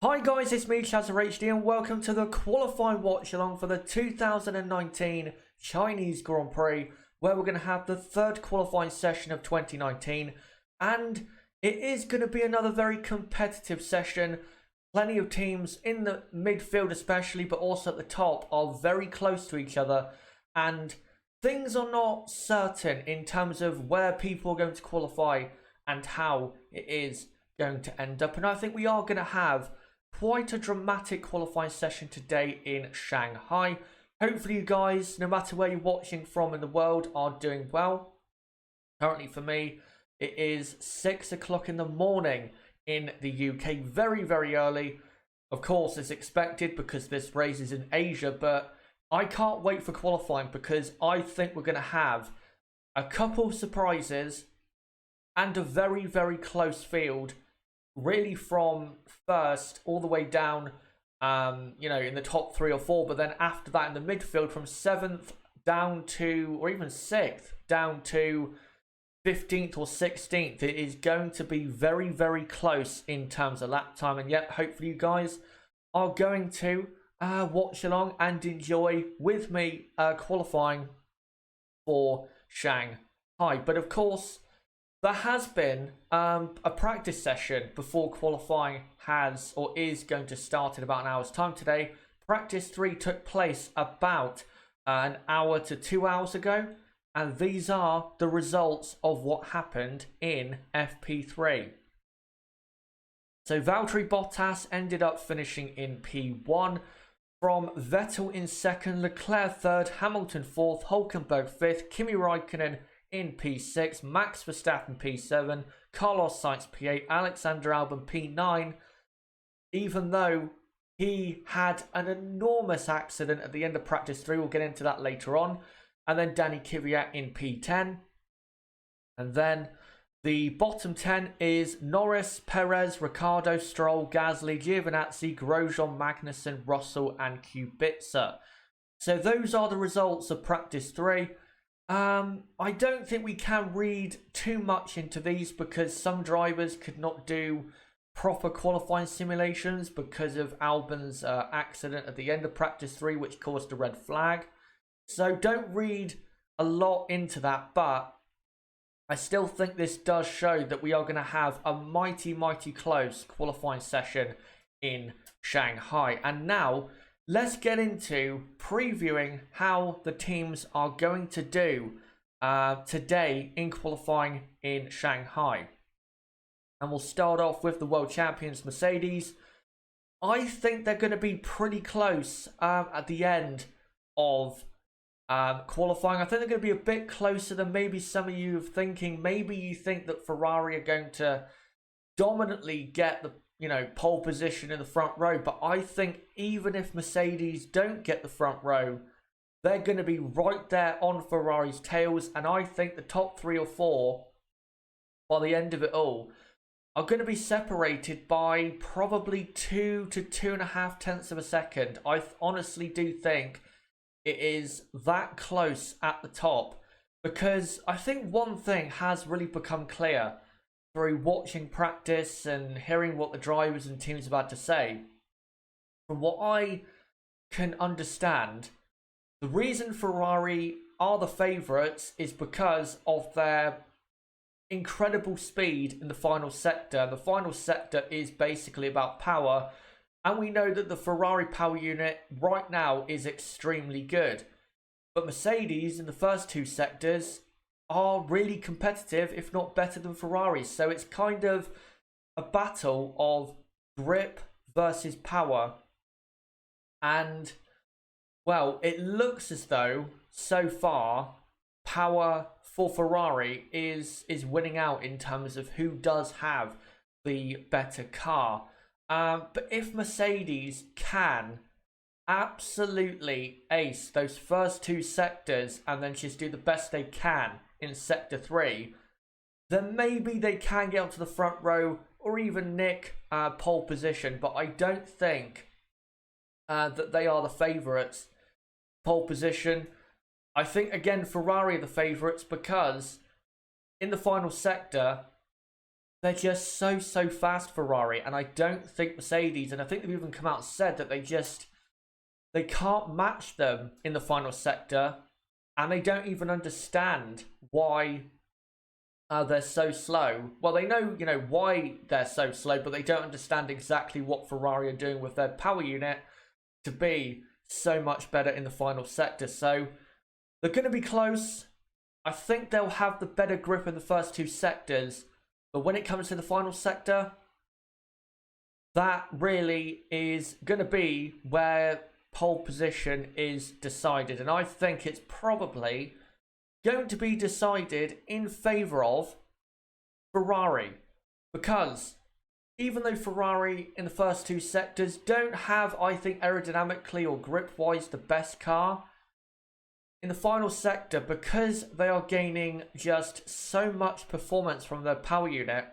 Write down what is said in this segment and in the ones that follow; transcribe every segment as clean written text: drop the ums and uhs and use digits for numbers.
Hi guys, it's me ChazzaHD and welcome to the qualifying watch along for the 2019 Chinese Grand Prix, where we're going to have the third qualifying session of 2019, and it is going to be another very competitive session. Plenty of teams in the midfield especially, but also at the top, are very close to each other, and things are not certain in terms of where people are going to qualify and how it is going to end up. And I think we are going to have quite a dramatic qualifying session today in Shanghai. Hopefully you guys, no matter where you're watching from in the world, are doing well. Currently for me, it is 6 o'clock in the morning in the UK. Very, very early. Of course, it's expected because this race is in Asia, but I can't wait for qualifying because I think we're going to have a couple of surprises and a very, very close field, really from first all the way down, in the top 3 or 4, but then after that in the midfield from 7th down to, or even 6th, down to 15th or 16th. It is going to be very, very close in terms of lap time, and yet hopefully you guys are going to watch along and enjoy with me qualifying for Shanghai. But of course, there has been a practice session before qualifying has or is going to start in about an hour's time today. Practice 3 took place about an hour to 2 hours ago, and these are the results of what happened in FP3. So Valtteri Bottas ended up finishing in P1, from Vettel in 2nd, Leclerc 3rd, Hamilton 4th, Hülkenberg 5th, Kimi Räikkönen in P6, Max Verstappen P7, Carlos Sainz P8, Alexander Albon P9, even though he had an enormous accident at the end of practice 3. We'll get into that later on. And then Danny Kvyat in P10. And then the bottom 10 is Norris, Perez, Ricciardo, Stroll, Gasly, Giovinazzi, Grosjean, Magnussen, Rosso and Kubica. So those are the results of practice 3. I don't think we can read too much into these because some drivers could not do proper qualifying simulations because of Albon's accident at the end of practice 3, which caused a red flag. So don't read a lot into that, but I still think this does show that we are going to have a mighty, mighty close qualifying session in Shanghai. And now let's get into previewing how the teams are going to do today in qualifying in Shanghai. And we'll start off with the world champions, Mercedes. I think they're going to be pretty close at the end of qualifying. I think they're going to be a bit closer than maybe some of you are thinking. Maybe you think that Ferrari are going to dominantly get the pole position in the front row, but I think even if Mercedes don't get the front row, they're going to be right there on Ferrari's tails, and I think the top 3 or 4 by the end of it all are going to be separated by probably 2 to 2.5 tenths of a second. I honestly do think it is that close at the top, because I think one thing has really become clear through watching practice and hearing what the drivers and teams have had to say. From what I can understand, the reason Ferrari are the favourites is because of their incredible speed in the final sector. The final sector is basically about power, and we know that the Ferrari power unit right now is extremely good. But Mercedes in the first 2 sectors are really competitive, if not better than Ferrari. So it's kind of a battle of grip versus power. And, well, it looks as though, so far, power for Ferrari is winning out in terms of who does have the better car. But if Mercedes can absolutely ace those first 2 sectors and then just do the best they can in sector 3, then maybe they can get onto the front row or even nick pole position. But I don't think that they are the favourites pole position. I think again Ferrari are the favourites because in the final sector they're just so fast, Ferrari, and I don't think Mercedes, and I think they've even come out and said that they can't match them in the final sector, and they don't even understand why they're so slow. Well, they know, why they're so slow, but they don't understand exactly what Ferrari are doing with their power unit to be so much better in the final sector. So they're going to be close. I think they'll have the better grip in the first two sectors, but when it comes to the final sector, that really is going to be where pole position is decided. And I think it's probably going to be decided in favour of Ferrari, because even though Ferrari in the first two sectors don't have, I think, aerodynamically or grip-wise the best car, in the final sector, because they are gaining just so much performance from their power unit,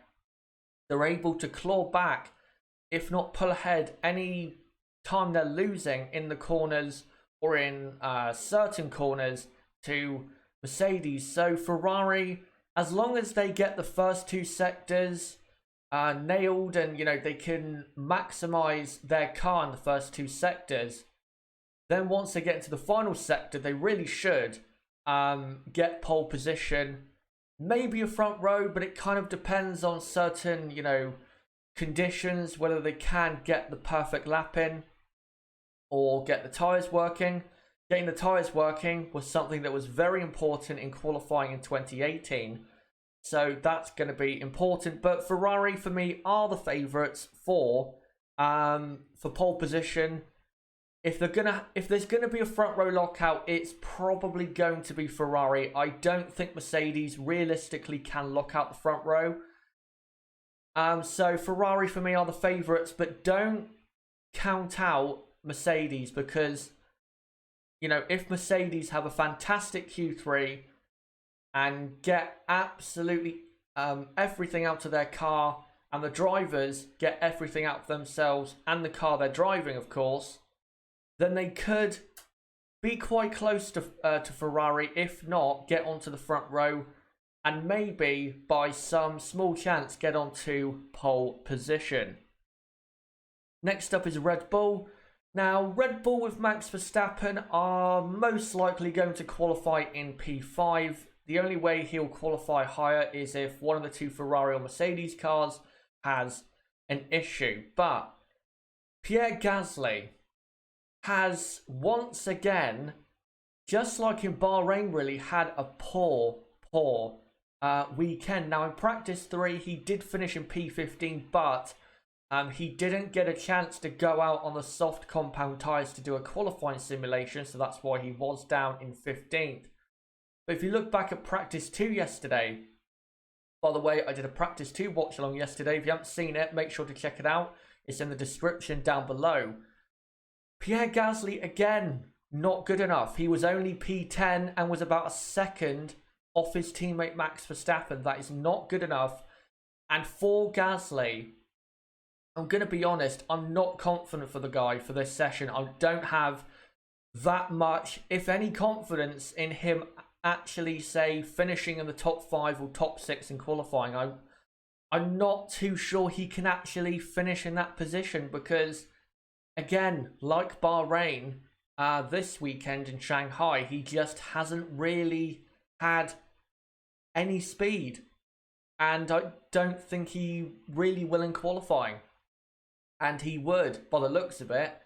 they're able to claw back, if not pull ahead, any time they're losing in the corners or in certain corners to Mercedes. So Ferrari, as long as they get the first two sectors nailed, and they can maximize their car in the first two sectors, then once they get into the final sector, they really should get pole position, maybe a front row, but it kind of depends on certain conditions, whether they can get the perfect lap in or get the tyres working. Getting the tyres working was something that was very important in qualifying in 2018. So that's going to be important. But Ferrari, for me, are the favourites for pole position. If there's going to be a front row lockout, it's probably going to be Ferrari. I don't think Mercedes realistically can lock out the front row. So Ferrari, for me, are the favourites. But don't count out Mercedes, because if Mercedes have a fantastic Q3 and get absolutely everything out of their car, and the drivers get everything out of themselves and the car they're driving, of course, then they could be quite close to Ferrari, if not get onto the front row, and maybe by some small chance get onto pole position. Next up is Red Bull. Now, Red Bull with Max Verstappen are most likely going to qualify in P5. The only way he'll qualify higher is if one of the two Ferrari or Mercedes cars has an issue. But Pierre Gasly has once again, just like in Bahrain, really had a poor weekend. Now, in practice 3, he did finish in P15, but he didn't get a chance to go out on the soft compound tyres to do a qualifying simulation, so that's why he was down in 15th. But if you look back at practice 2 yesterday, by the way, I did a practice 2 watch along yesterday. If you haven't seen it, make sure to check it out. It's in the description down below. Pierre Gasly, again, not good enough. He was only P10 and was about a second off his teammate Max Verstappen. That is not good enough. And for Gasly, I'm going to be honest, I'm not confident for the guy for this session. I don't have that much, if any, confidence in him actually, say, finishing in the top 5 or top 6 in qualifying. I'm not too sure he can actually finish in that position because, again, like Bahrain, this weekend in Shanghai, he just hasn't really had any speed. And I don't think he really will in qualifying. And he would, by the looks of it,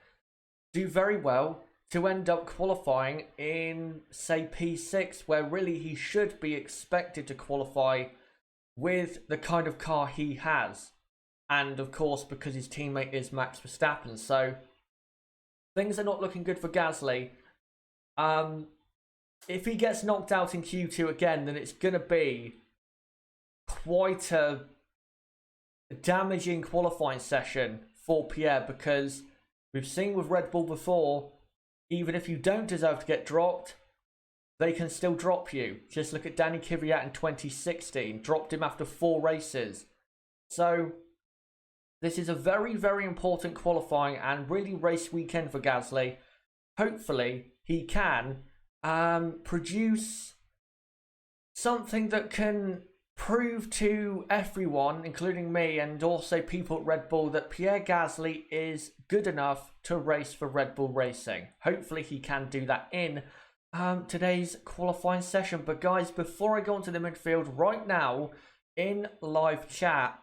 do very well to end up qualifying in, say, P6, where really he should be expected to qualify with the kind of car he has. And, of course, because his teammate is Max Verstappen. So, things are not looking good for Gasly. If he gets knocked out in Q2 again, then it's going to be quite a damaging qualifying session for Pierre, because we've seen with Red Bull before, even if you don't deserve to get dropped, they can still drop you. Just look at Danny Kvyat in 2016, dropped him after 4 races. So this is a very, very important qualifying and really race weekend for Gasly. Hopefully he can produce something that can prove to everyone, including me and also people at Red Bull, that Pierre Gasly is good enough to race for Red Bull Racing. Hopefully he can do that in today's qualifying session. But guys, before I go onto the midfield right now in live chat,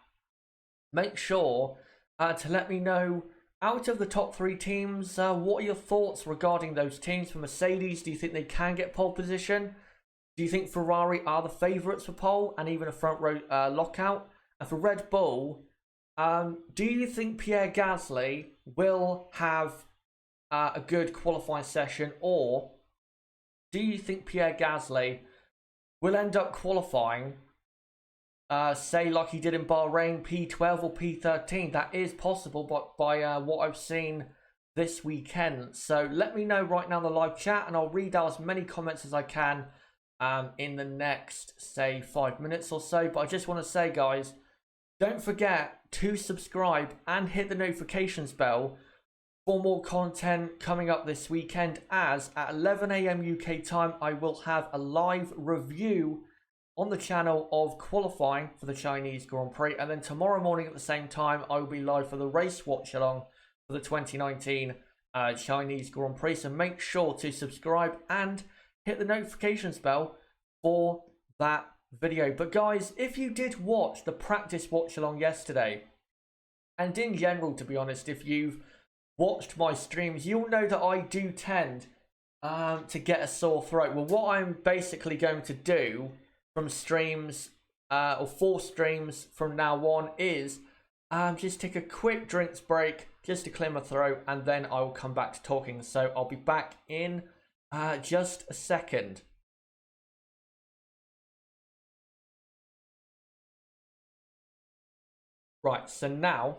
make sure to let me know, out of the top 3 teams, what are your thoughts regarding those teams? For Mercedes, do you think they can get pole position? Do you think Ferrari are the favourites for pole and even a front row lockout? And for Red Bull, do you think Pierre Gasly will have a good qualifying session, or do you think Pierre Gasly will end up qualifying, say like he did in Bahrain, P12 or P13? That is possible, but by what I've seen this weekend. So let me know right now in the live chat, and I'll read out as many comments as I can in the next, say, 5 minutes or so. But I just want to say, guys, don't forget to subscribe and hit the notifications bell for more content coming up this weekend, as at 11 AM UK time I will have a live review on the channel of qualifying for the Chinese Grand Prix, and then tomorrow morning at the same time I will be live for the race watch along for the 2019 Chinese Grand Prix. So make sure to subscribe and hit the notifications bell for that video. But guys, if you did watch the practice watch along yesterday, and in general, to be honest, if you've watched my streams, you'll know that I do tend to get a sore throat. Well, what I'm basically going to do from streams, or 4 streams from now on, is just take a quick drinks break just to clear my throat, and then I will come back to talking. So I'll be back in just a second. Right, so now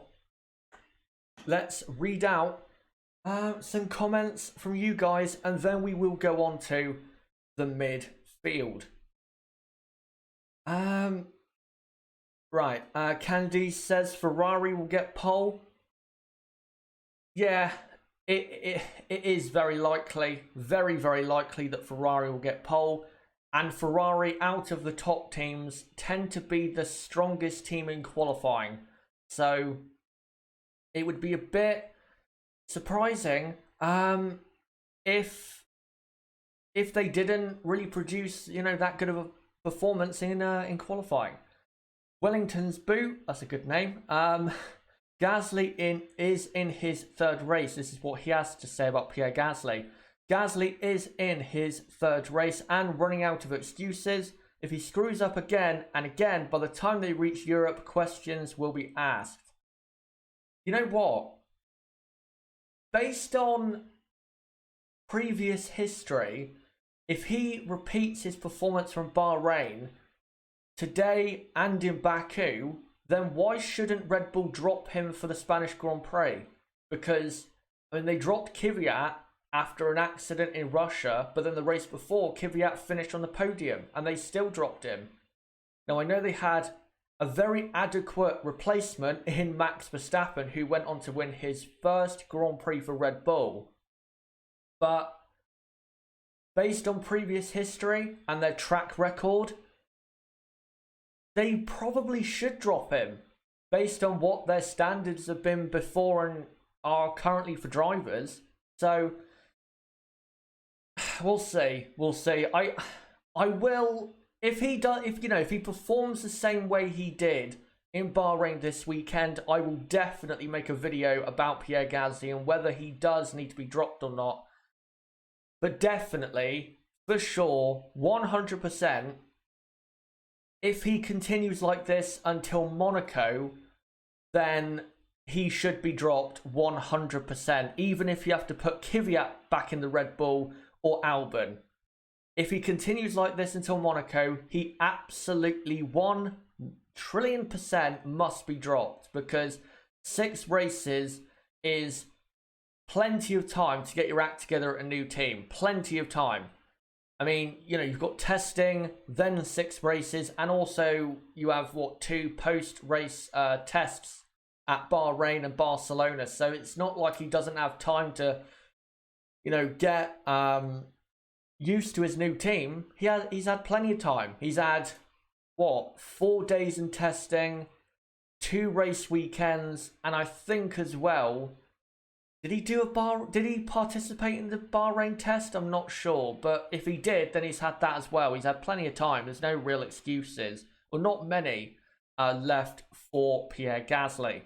let's read out some comments from you guys, and then we will go on to the midfield. Right, Candy says Ferrari will get pole. Yeah, it is very likely, very likely that Ferrari will get pole. And Ferrari, out of the top teams, tend to be the strongest team in qualifying. So it would be a bit surprising if they didn't really produce, you know, that good of a performance in qualifying. Wellington's boot, that's a good name. Gasly is in his 3rd race. This is what he has to say about Pierre Gasly. Gasly is in his 3rd race and running out of excuses. If he screws up again and again, by the time they reach Europe, questions will be asked. You know what? Based on previous history, if he repeats his performance from Bahrain today and in Baku, then why shouldn't Red Bull drop him for the Spanish Grand Prix? Because, I mean, they dropped Kvyat after an accident in Russia, but then the race before, Kvyat finished on the podium and they still dropped him. Now, I know they had a very adequate replacement in Max Verstappen, who went on to win his 1st Grand Prix for Red Bull. But based on previous history and their track record, they probably should drop him based on what their standards have been before and are currently for drivers. So we'll see. I will, if he performs the same way he did in Bahrain this weekend, I will definitely make a video about Pierre Gasly and whether he does need to be dropped or not. But definitely, for sure, 100%, if he continues like this until Monaco, then he should be dropped 100%, even if you have to put Kvyat back in the Red Bull or Albon. If he continues like this until Monaco, he absolutely 1,000,000,000,000% must be dropped, because 6 races is plenty of time to get your act together at a new team. Plenty of time. I mean, you know, you've got testing, then 6 races, and also you have, 2 post-race tests at Bahrain and Barcelona. So it's not like he doesn't have time to, you know, get used to his new team. He's had plenty of time. He's had what, 4 days in testing, 2 race weekends, and I think as well, did he participate in the Bahrain test? I'm not sure, but if he did, then he's had that as well. He's had plenty of time. There's no real excuses, or not many, left for Pierre Gasly.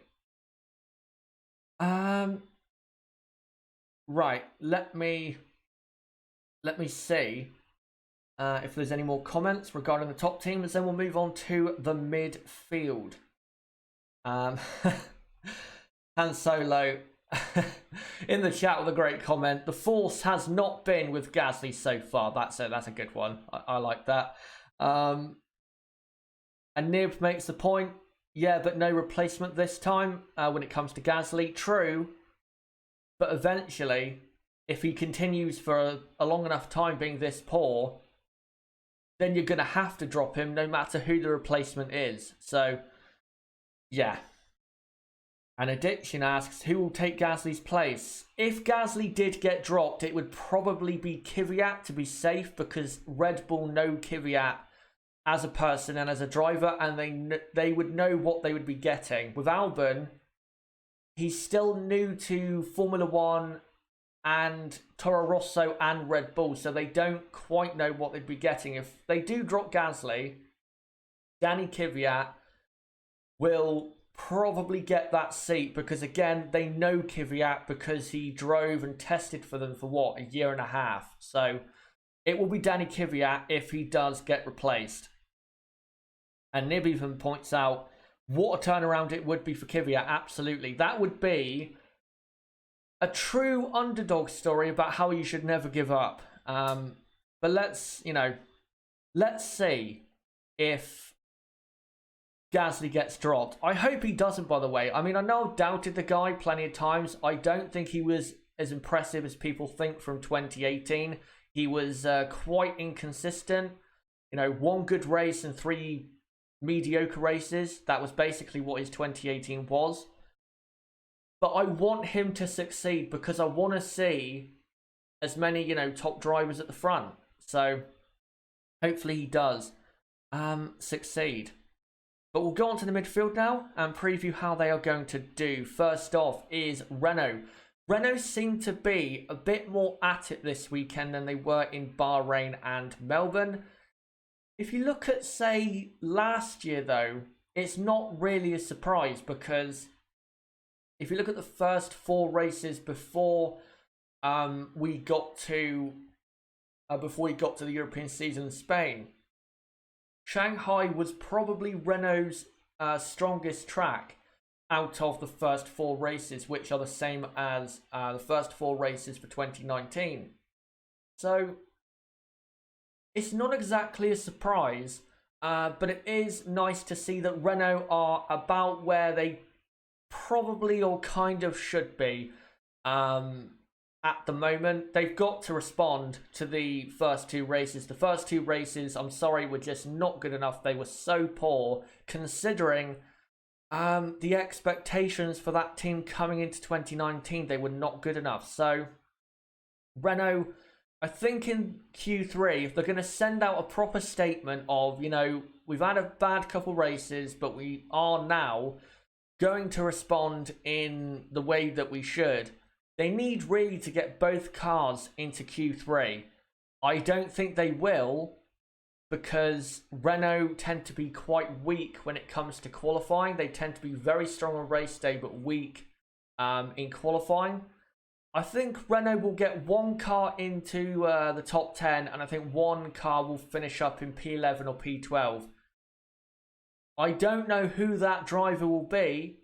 Right, let me see if there's any more comments regarding the top teams. Then we'll move on to the midfield. Han Solo in the chat with a great comment. The force has not been with Gasly so far. That's a good one. I like that. And Nib makes the point. Yeah, but no replacement this time when it comes to Gasly. True, but eventually, if he continues for a long enough time being this poor, then you're going to have to drop him no matter who the replacement is. So, yeah. And Addiction asks, who will take Gasly's place? If Gasly did get dropped, it would probably be Kvyat to be safe, because Red Bull know Kvyat as a person and as a driver, and they would know what they would be getting. With Albon, he's still new to Formula One and Toro Rosso and Red Bull, so they don't quite know what they'd be getting. If they do drop Gasly, Danny Kvyat will probably get that seat, because again, they know Kvyat because he drove and tested for them for what, a year and a half. So it will be Danny Kvyat if he does get replaced. And Nib even points out what a turnaround it would be for Kvyat. Absolutely, that would be a true underdog story about how you should never give up. But let's see if Gasly gets dropped. I hope he doesn't, by the way. I mean, I know I've doubted the guy plenty of times. I don't think he was as impressive as people think from 2018. He was quite inconsistent. 1 good race and 3 mediocre races. That was basically what his 2018 was. But I want him to succeed, because I want to see as many, top drivers at the front. So hopefully he does succeed. But we'll go on to the midfield now and preview how they are going to do. First off is Renault. Renault seem to be a bit more at it this weekend than they were in Bahrain and Melbourne. If you look at, say, last year, though, it's not really a surprise, because if you look at the first 4 races before we got to the European season in Spain, Shanghai was probably Renault's strongest track out of the first 4 races, which are the same as the first 4 races for 2019. So it's not exactly a surprise, but it is nice to see that Renault are about where they probably or kind of should be at the moment. They've got to respond to the first 2 races. The first 2 races, I'm sorry, were just not good enough. They were so poor, considering the expectations for that team coming into 2019. They were not good enough. So Renault, I think in Q3, if they're going to send out a proper statement of, we've had a bad couple races, but we are now going to respond in the way that we should, they need really to get both cars into Q3. I don't think they will, because Renault tend to be quite weak when it comes to qualifying. They tend to be very strong on race day, but weak in qualifying. I think Renault will get 1 car into the top 10, and I think 1 car will finish up in P11 or P12. I don't know who that driver will be,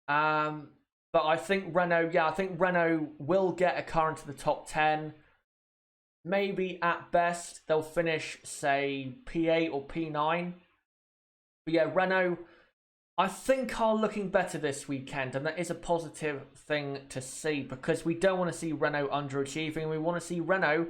but I think Renault will get a car into the top 10. Maybe at best they'll finish, say, P8 or P9. But yeah, Renault, I think, are looking better this weekend, and that is a positive thing to see, because we don't want to see Renault underachieving. We want to see Renault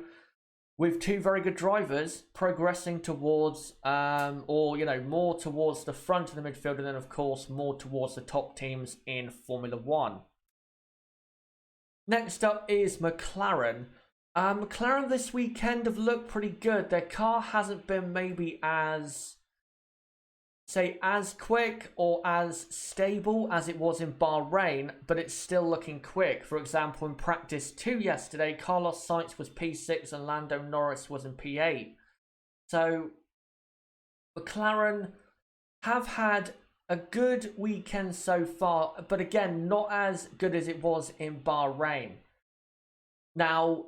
with 2 very good drivers progressing towards, more towards the front of the midfield, and then, of course, more towards the top teams in Formula One. Next up is McLaren. McLaren this weekend have looked pretty good. Their car hasn't been maybe as say as quick or as stable as it was in Bahrain, but it's still looking quick. For example, in practice 2 yesterday, Carlos Sainz was P6 and Lando Norris was in P8. So McLaren have had a good weekend so far, but again, not as good as it was in Bahrain. Now,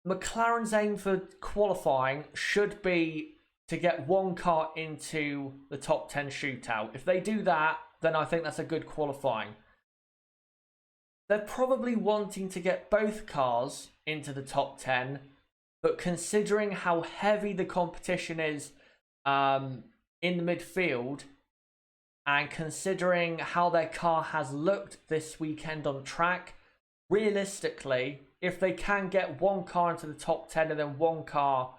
McLaren's aim for qualifying should be to get one car into the top 10 shootout. If they do that, then I think that's a good qualifying. They're probably wanting to get both cars into the top 10, but considering how heavy the competition is in the midfield, and considering how their car has looked this weekend on track, realistically, if they can get one car into the top 10 and then one car,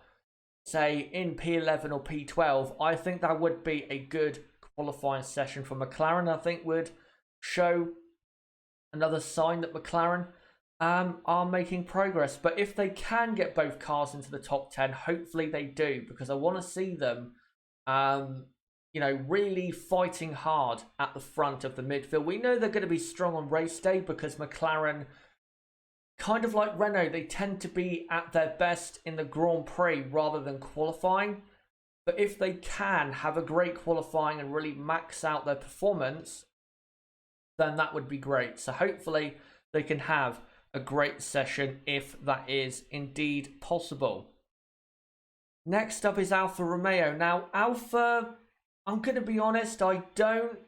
say, in P11 or P12, I think that would be a good qualifying session for McLaren. I think would show another sign that McLaren are making progress. But if they can get both cars into the top 10, hopefully they do, because I want to see them really fighting hard at the front of the midfield. We know they're going to be strong on race day because McLaren, kind of like Renault, they tend to be at their best in the Grand Prix rather than qualifying. But if they can have a great qualifying and really max out their performance, then that would be great. So hopefully they can have a great session if that is indeed possible. Next up is Alfa Romeo. Now, Alfa, I'm going to be honest, I don't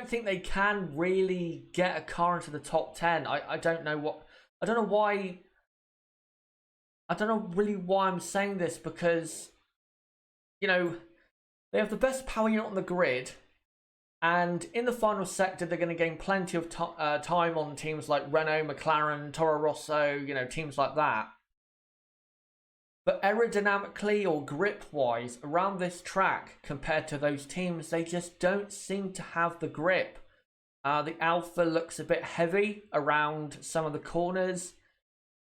think they can really get a car into the top 10. I don't know why. I don't know really why I'm saying this, because, they have the best power unit on the grid. And in the final sector, they're going to gain plenty of time on teams like Renault, McLaren, Toro Rosso, teams like that. But aerodynamically or grip-wise, around this track, compared to those teams, they just don't seem to have the grip. The Alfa looks a bit heavy around some of the corners.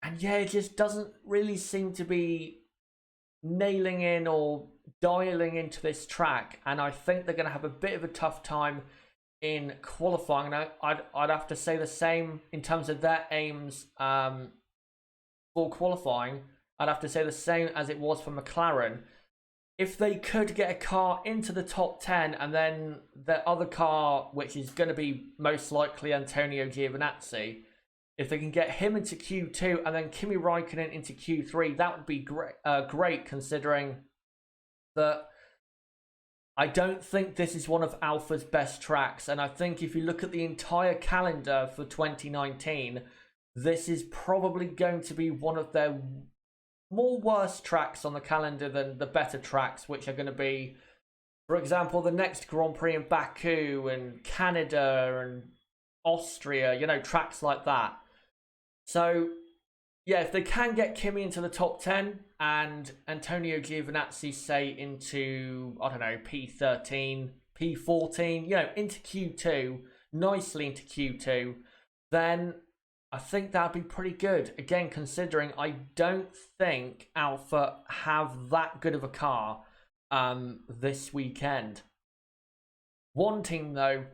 And yeah, it just doesn't really seem to be nailing in or dialing into this track. And I think they're going to have a bit of a tough time in qualifying. And I'd have to say the same in terms of their aims for qualifying. I'd have to say the same as it was for McLaren. If they could get a car into the top 10 and then the other car, which is going to be most likely Antonio Giovinazzi, if they can get him into Q2 and then Kimi Raikkonen into Q3, that would be great, considering that I don't think this is one of Alfa's best tracks. And I think if you look at the entire calendar for 2019, this is probably going to be one of their more worse tracks on the calendar than the better tracks, which are going to be, for example, the next Grand Prix in Baku and Canada and Austria, tracks like that. So, yeah, if they can get Kimi into the top 10 and Antonio Giovinazzi, say, into, I don't know, P13, P14, into Q2, nicely into Q2, then I think that'd be pretty good. Again, considering I don't think Alfa have that good of a car this weekend. One team, though,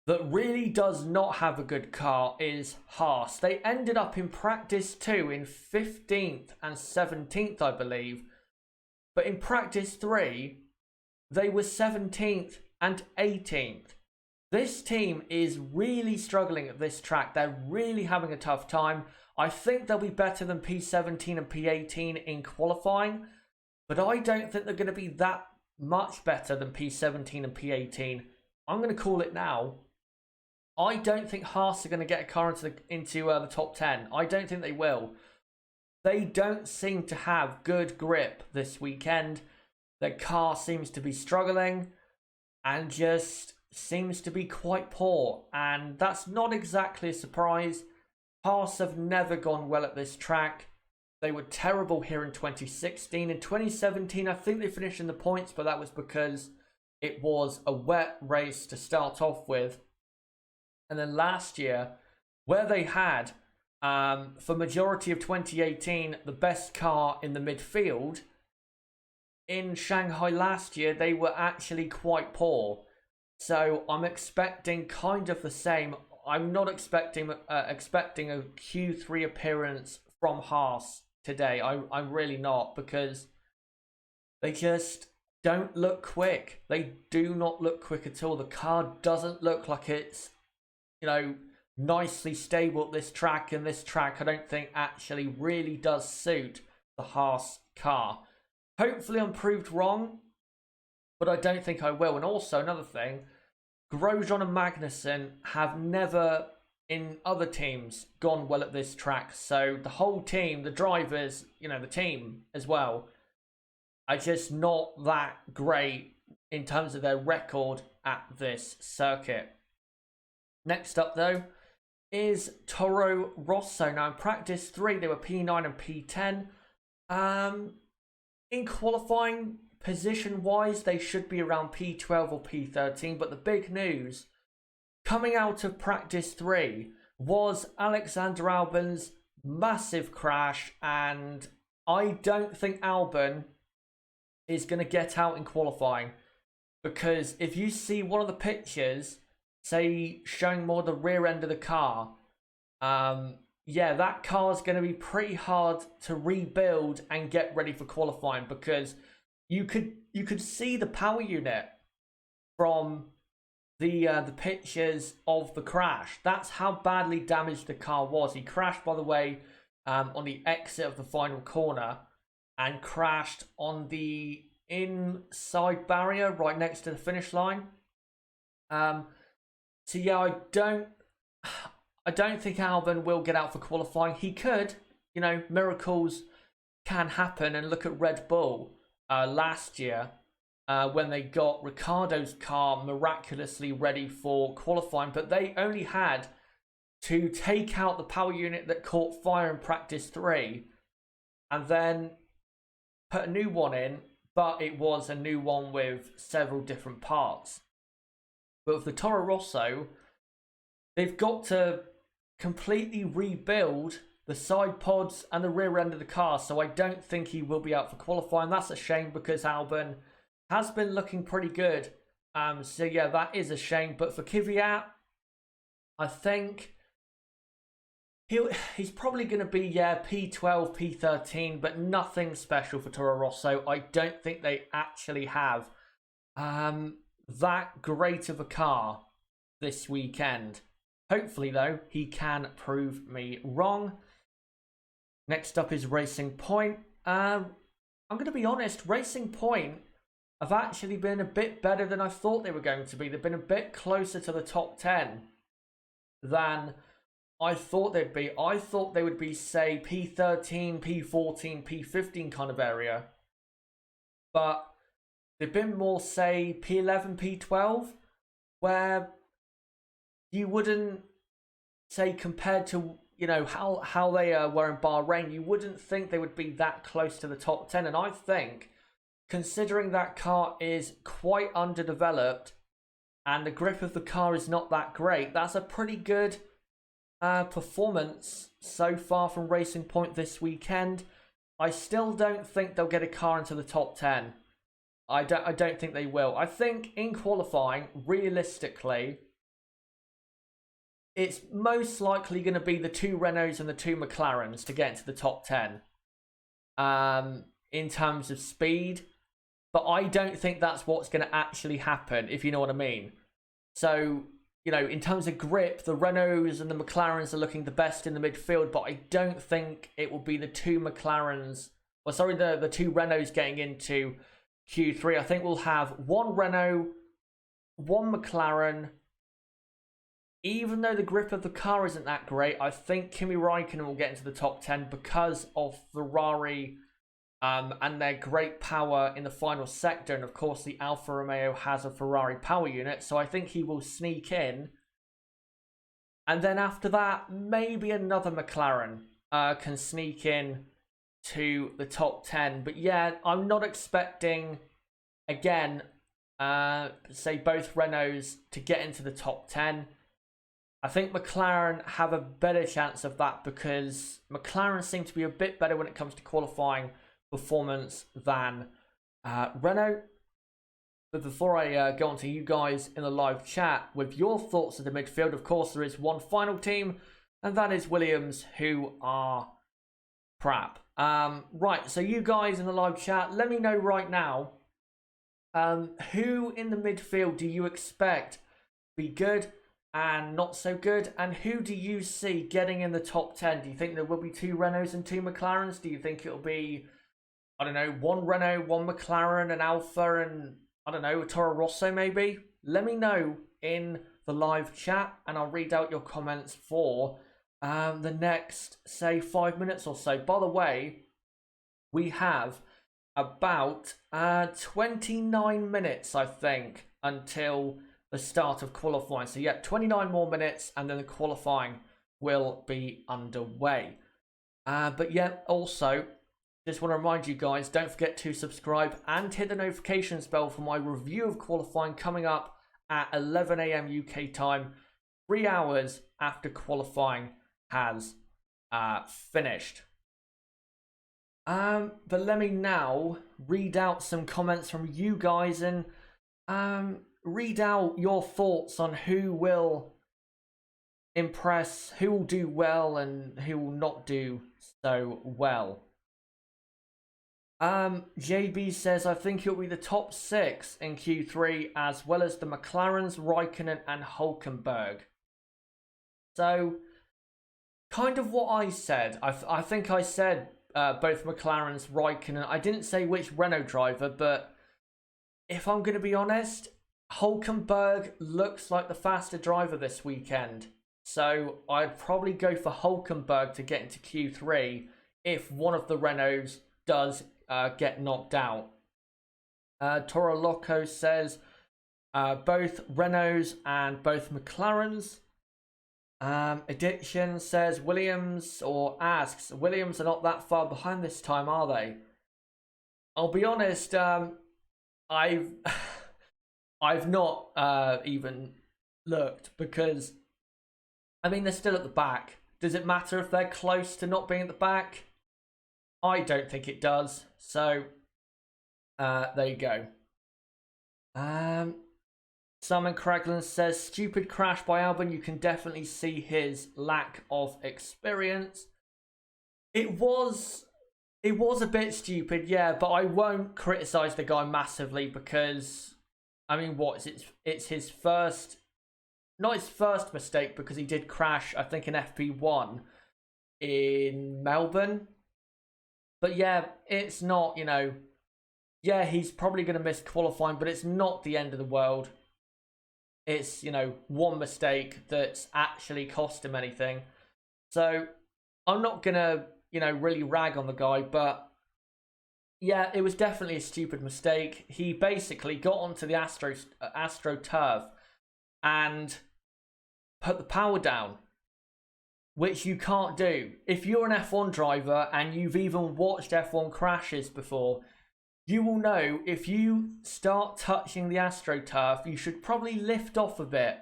that really does not have a good car is Haas. They ended up in practice 2 in 15th and 17th, I believe. But in practice 3, they were 17th and 18th. This team is really struggling at this track. They're really having a tough time. I think they'll be better than P17 and P18 in qualifying, but I don't think they're going to be that much better than P17 and P18. I'm going to call it now. I don't think Haas are going to get a car into the top 10. I don't think they will. They don't seem to have good grip this weekend. Their car seems to be struggling and just seems to be quite poor, and that's not exactly a surprise. Haas have never gone well at this track. They were terrible here in 2016. In 2017, I think they finished in the points, but that was because it was a wet race to start off with. And then last year, where they had, for majority of 2018, the best car in the midfield, in Shanghai last year, they were actually quite poor. So I'm expecting kind of the same. I'm not expecting a Q3 appearance from Haas today. I'm really not, because they just don't look quick. They do not look quick at all. The car doesn't look like it's, nicely stable at this track, and this track I don't think actually really does suit the Haas car. Hopefully I'm proved wrong, but I don't think I will. And also another thing, Grosjean and Magnussen have never in other teams gone well at this track. So the whole team, the drivers, the team as well, are just not that great in terms of their record at this circuit. Next up though is Toro Rosso. Now in practice 3 they were P9 and P10. In qualifying position wise they should be around P12 or P13, but the big news coming out of practice 3 was Alexander Albon's massive crash, and I don't think Albon is going to get out in qualifying, because if you see one of the pictures, say showing more the rear end of the car, yeah, that car is going to be pretty hard to rebuild and get ready for qualifying, because you could see the power unit from the pictures of the crash. That's how badly damaged the car was. He crashed, by the way, on the exit of the final corner, and crashed on the inside barrier right next to the finish line. So yeah, I don't think Albon will get out for qualifying. He could, miracles can happen. And look at Red Bull last year when they got Ricciardo's car miraculously ready for qualifying, but they only had to take out the power unit that caught fire in practice 3 and then put a new one in, but it was a new one with several different parts. But with the Toro Rosso, they've got to completely rebuild the side pods and the rear end of the car, so I don't think he will be out for qualifying. That's a shame, because Albon has been looking pretty good. So yeah, that is a shame. But for Kvyat, I think he's probably going to be, P12, P13, but nothing special for Toro Rosso. I don't think they actually have that great of a car this weekend. Hopefully, though, he can prove me wrong. Next up is Racing Point. I'm going to be honest, Racing Point have actually been a bit better than I thought they were going to be. They've been a bit closer to the top 10 than I thought they'd be. I thought they would be, say, P13, P14, P15 kind of area. But they've been more, say, P11, P12, where you wouldn't say, compared to, how they were in Bahrain, you wouldn't think they would be that close to the top 10. And I think, considering that car is quite underdeveloped and the grip of the car is not that great, that's a pretty good performance so far from Racing Point this weekend. I still don't think they'll get a car into the top 10. I don't think they will. I think in qualifying, realistically, it's most likely going to be the 2 Renaults and the 2 McLarens to get into the top 10 in terms of speed. But I don't think that's what's going to actually happen, if you know what I mean. So, in terms of grip, the Renaults and the McLarens are looking the best in the midfield, but I don't think it will be the 2 McLarens, the 2 Renaults getting into Q3. I think we'll have 1 Renault, 1 McLaren. Even though the grip of the car isn't that great, I think Kimi Raikkonen will get into the top 10 because of Ferrari and their great power in the final sector. And of course, the Alfa Romeo has a Ferrari power unit, so I think he will sneak in. And then after that, maybe another McLaren can sneak in to the top 10. But yeah, I'm not expecting, again, say both Renaults to get into the top 10. I think McLaren have a better chance of that, because McLaren seem to be a bit better when it comes to qualifying performance than Renault. But before I go on to you guys in the live chat with your thoughts of the midfield, of course, there is one final team, and that is Williams, who are crap. Right, so you guys in the live chat, let me know right now, who in the midfield do you expect to be good and not so good, and who do you see getting in the top 10? Do you think there will be 2 Renaults and 2 McLarens? Do you think it'll be, I don't know, 1 Renault, 1 McLaren, an Alpha, and I don't know, a Toro Rosso maybe? Let me know in the live chat and I'll read out your comments for the next, say, 5 minutes or so. By the way, we have about 29 minutes, I think, until the start of qualifying. So yeah, 29 more minutes and then the qualifying will be underway. But yeah, also, just want to remind you guys, don't forget to subscribe and hit the notifications bell for my review of qualifying coming up at 11 AM UK time, 3 hours after qualifying has finished. But let me now read out some comments from you guys and read out your thoughts on who will impress, who will do well and who will not do so well. JB says, I think it'll be the top 6 in Q3, as well as the McLarens, Raikkonen and Hülkenberg. So, kind of what I said. I think I said both McLarens, Raikkonen. I didn't say which Renault driver, but if I'm going to be honest, Hülkenberg looks like the faster driver this weekend. So, I'd probably go for Hülkenberg to get into Q3 if one of the Renaults does get knocked out. Toro Loco says both Renaults and both McLarens. Addiction says Williams, or asks, Williams are not that far behind this time, are they? I'll be honest, I've not even looked, because I mean, they're still at the back. Does it matter if they're close to not being at the back? I don't think it does. So, there you go. Simon Cragland says, stupid crash by Albon. You can definitely see his lack of experience. It was a bit stupid, yeah, but I won't criticize the guy massively because, I mean, it's his first, not his first mistake, because he did crash, I think, in FP1 in Melbourne. But yeah, it's not, you know, yeah, he's probably going to miss qualifying, but it's not the end of the world. It's, you know, one mistake that's actually cost him anything. So I'm not going to, you know, really rag on the guy, but yeah, it was definitely a stupid mistake. He basically got onto the Astro turf and put the power down, which you can't do. If you're an F1 driver and you've even watched F1 crashes before, you will know if you start touching the AstroTurf, you should probably lift off a bit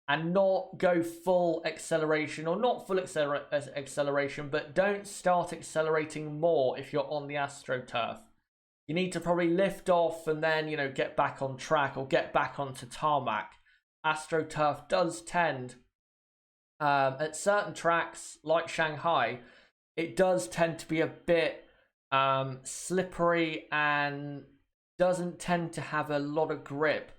and not go full acceleration, or not full acceleration, but don't start accelerating more if you're on the AstroTurf. You need to probably lift off and then, you know, get back on track or get back onto tarmac. AstroTurf does tend, at certain tracks like Shanghai, it does tend to be a bit slippery and doesn't tend to have a lot of grip,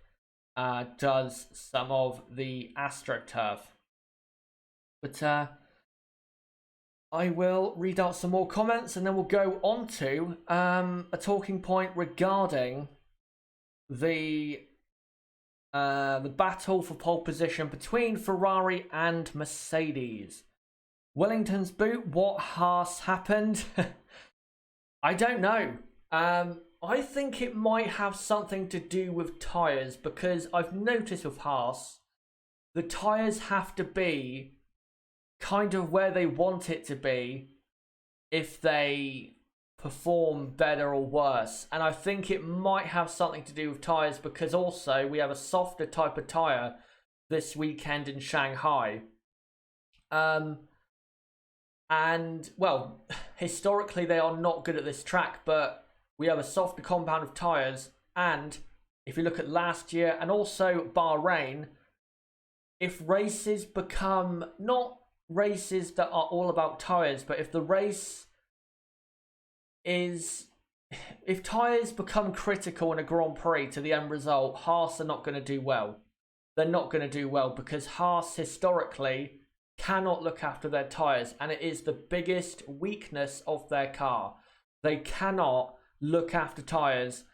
does some of the AstroTurf. But I will read out some more comments and then we'll go on to a talking point regarding the battle for pole position between Ferrari and Mercedes. Wellington's boot, what Haas happened? I don't know. I think it might have something to do with tyres, because I've noticed with Haas, the tyres have to be kind of where they want it to be if they perform better or worse. And I think it might have something to do with tyres, because also we have a softer type of tyre this weekend in Shanghai. And, well, historically they are not good at this track, but we have a softer compound of tyres. And if you look at last year and also Bahrain, if races become not races that are all about tyres, but if the race is, if tyres become critical in a Grand Prix to the end result, Haas are not going to do well. They're not going to do well because Haas historically cannot look after their tyres, and it is the biggest weakness of their car. They cannot look after tyres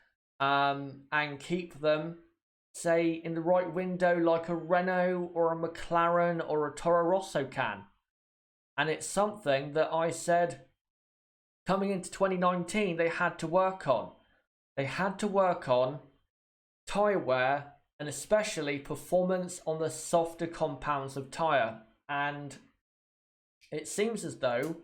and keep them, say, in the right window like a Renault or a McLaren or a Toro Rosso can. And it's something that I said coming into 2019 they had to work on. They had to work on tyre wear and especially performance on the softer compounds of tyre. And it seems as though,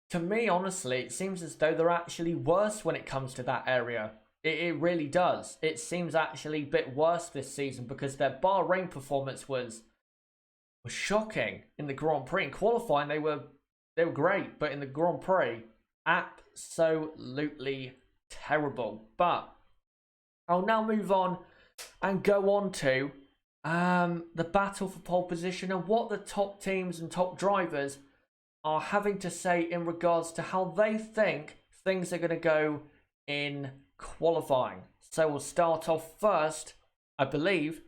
to me honestly, it seems as though they're actually worse when it comes to that area. It really does. It seems actually a bit worse this season because their Bahrain performance was shocking in the Grand Prix. In qualifying, they were great, but in the Grand Prix, absolutely terrible. But I'll now move on and go on to the battle for pole position and what the top teams and top drivers are having to say in regards to how they think things are going to go in qualifying. So we'll start off first, I believe,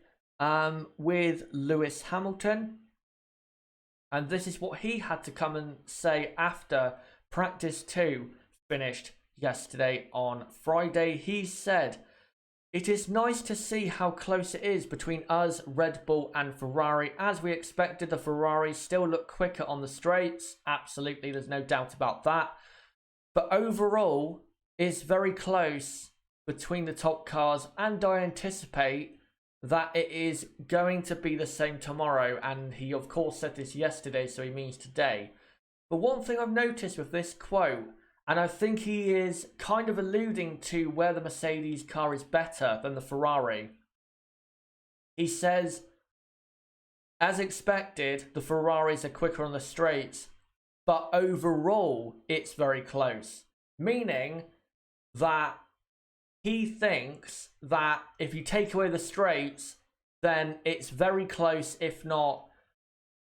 with Lewis Hamilton. And this is what he had to come and say after practice 2 finished yesterday on Friday. He said, "It is nice to see how close it is between us, Red Bull and Ferrari. As we expected, the Ferraris still look quicker on the straights. Absolutely, there's no doubt about that. But overall, it's very close between the top cars, and I anticipate that it is going to be the same tomorrow." And he of course said this yesterday, so he means today. But one thing I've noticed with this quote, and I think he is kind of alluding to where the Mercedes car is better than the Ferrari. He says, as expected, the Ferraris are quicker on the straights, but overall it's very close. Meaning that he thinks that if you take away the straights, then it's very close, if not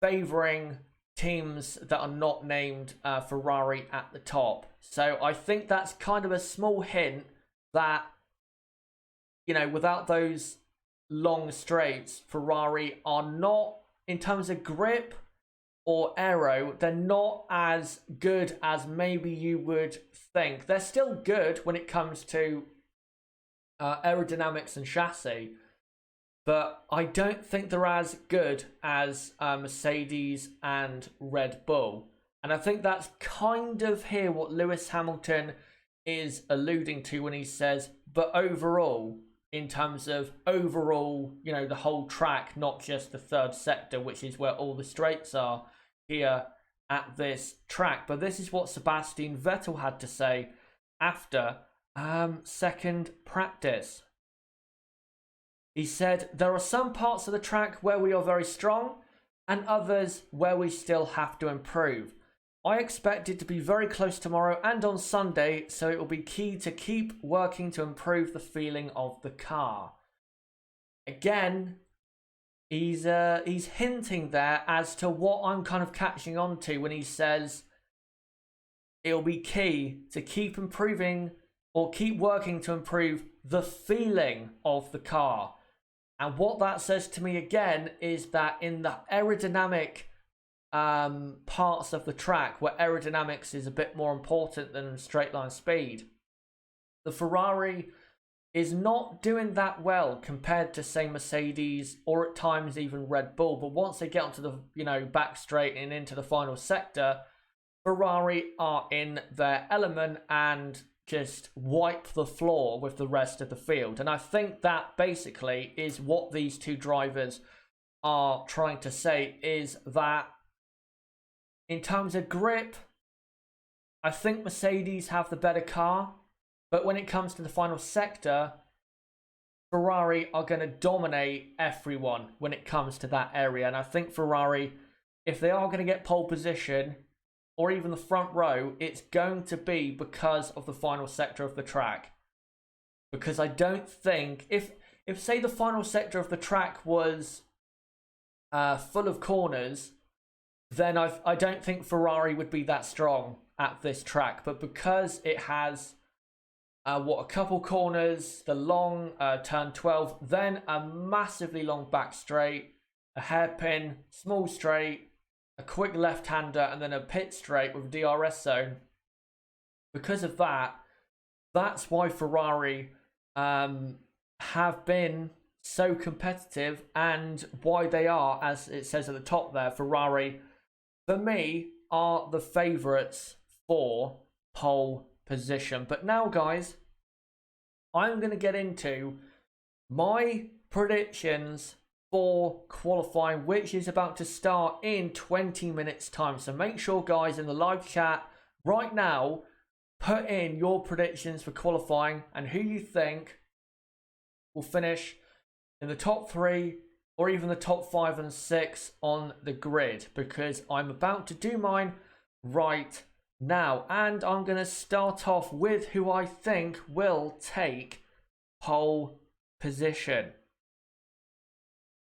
favouring teams that are not named Ferrari at the top. So I think that's kind of a small hint that, you know, without those long straights, Ferrari are not, in terms of grip or aero, they're not as good as maybe you would think. They're still good when it comes to aerodynamics and chassis, but I don't think they're as good as Mercedes and Red Bull. And I think that's kind of here what Lewis Hamilton is alluding to when he says, but overall, in terms of overall, you know, the whole track, not just the third sector, which is where all the straights are here at this track. But this is what Sebastian Vettel had to say after second practice. He said, "There are some parts of the track where we are very strong and others where we still have to improve. I expect it to be very close tomorrow and on Sunday, so it will be key to keep working to improve the feeling of the car." Again, he's hinting there as to what I'm kind of catching on to when he says it'll be key to keep improving or keep working to improve the feeling of the car. And what that says to me again is that in the aerodynamic parts of the track, where aerodynamics is a bit more important than straight line speed, the Ferrari is not doing that well compared to, say, Mercedes or at times even Red Bull. But once they get onto the, you know, back straight and into the final sector, Ferrari are in their element and just wipe the floor with the rest of the field. And I think that basically is what these two drivers are trying to say, is that in terms of grip, I think Mercedes have the better car, but when it comes to the final sector, Ferrari are going to dominate everyone when it comes to that area. And I think Ferrari, if they are going to get pole position, or even the front row, it's going to be because of the final sector of the track. Because I don't think, if say the final sector of the track was full of corners, then I don't think Ferrari would be that strong at this track. But because it has a couple corners, the long turn 12, then a massively long back straight, a hairpin, small straight, a quick left-hander, and then a pit straight with a DRS zone. Because of that, that's why Ferrari have been so competitive, and why they are, as it says at the top there, Ferrari, for me, are the favourites for pole position. But now, guys, I'm going to get into my predictions for qualifying, which is about to start in 20 minutes time. So make sure, guys, in the live chat right now, put in your predictions for qualifying and who you think will finish in the top 3 or even the top 5 and 6 on the grid, because I'm about to do mine right now. And I'm going to start off with who I think will take pole position.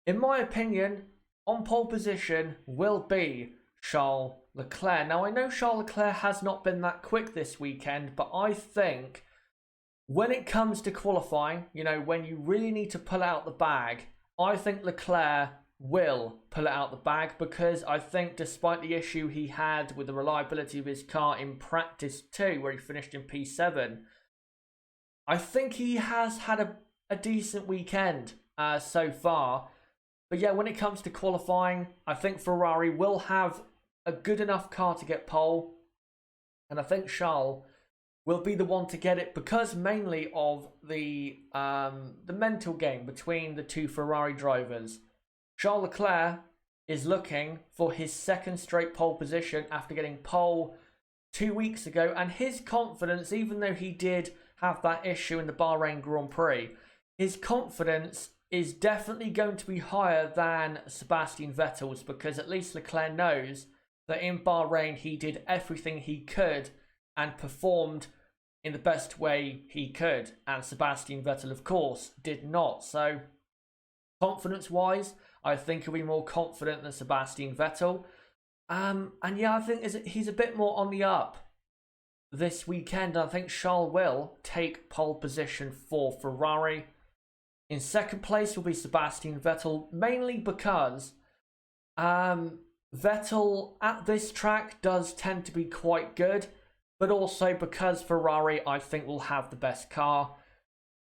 In my opinion, on pole position will be Charles Leclerc. Now, I know Charles Leclerc has not been that quick this weekend, but I think when it comes to qualifying, you know, when you really need to pull out the bag, I think Leclerc will pull it out the bag, because I think despite the issue he had with the reliability of his car in practice 2, where he finished in P7, I think he has had a decent weekend so far. But yeah, when it comes to qualifying, I think Ferrari will have a good enough car to get pole. And I think Charles will be the one to get it, because mainly of the mental game between the two Ferrari drivers. Charles Leclerc is looking for his second straight pole position after getting pole 2 weeks ago. And his confidence, even though he did have that issue in the Bahrain Grand Prix, his confidence is definitely going to be higher than Sebastian Vettel's, because at least Leclerc knows that in Bahrain he did everything he could and performed in the best way he could, and Sebastian Vettel, of course, did not. So confidence-wise, I think he'll be more confident than Sebastian Vettel. And yeah, I think he's a bit more on the up this weekend. I think Charles will take pole position for Ferrari. In second place will be Sebastian Vettel, mainly because Vettel at this track does tend to be quite good, but also because Ferrari, I think, will have the best car.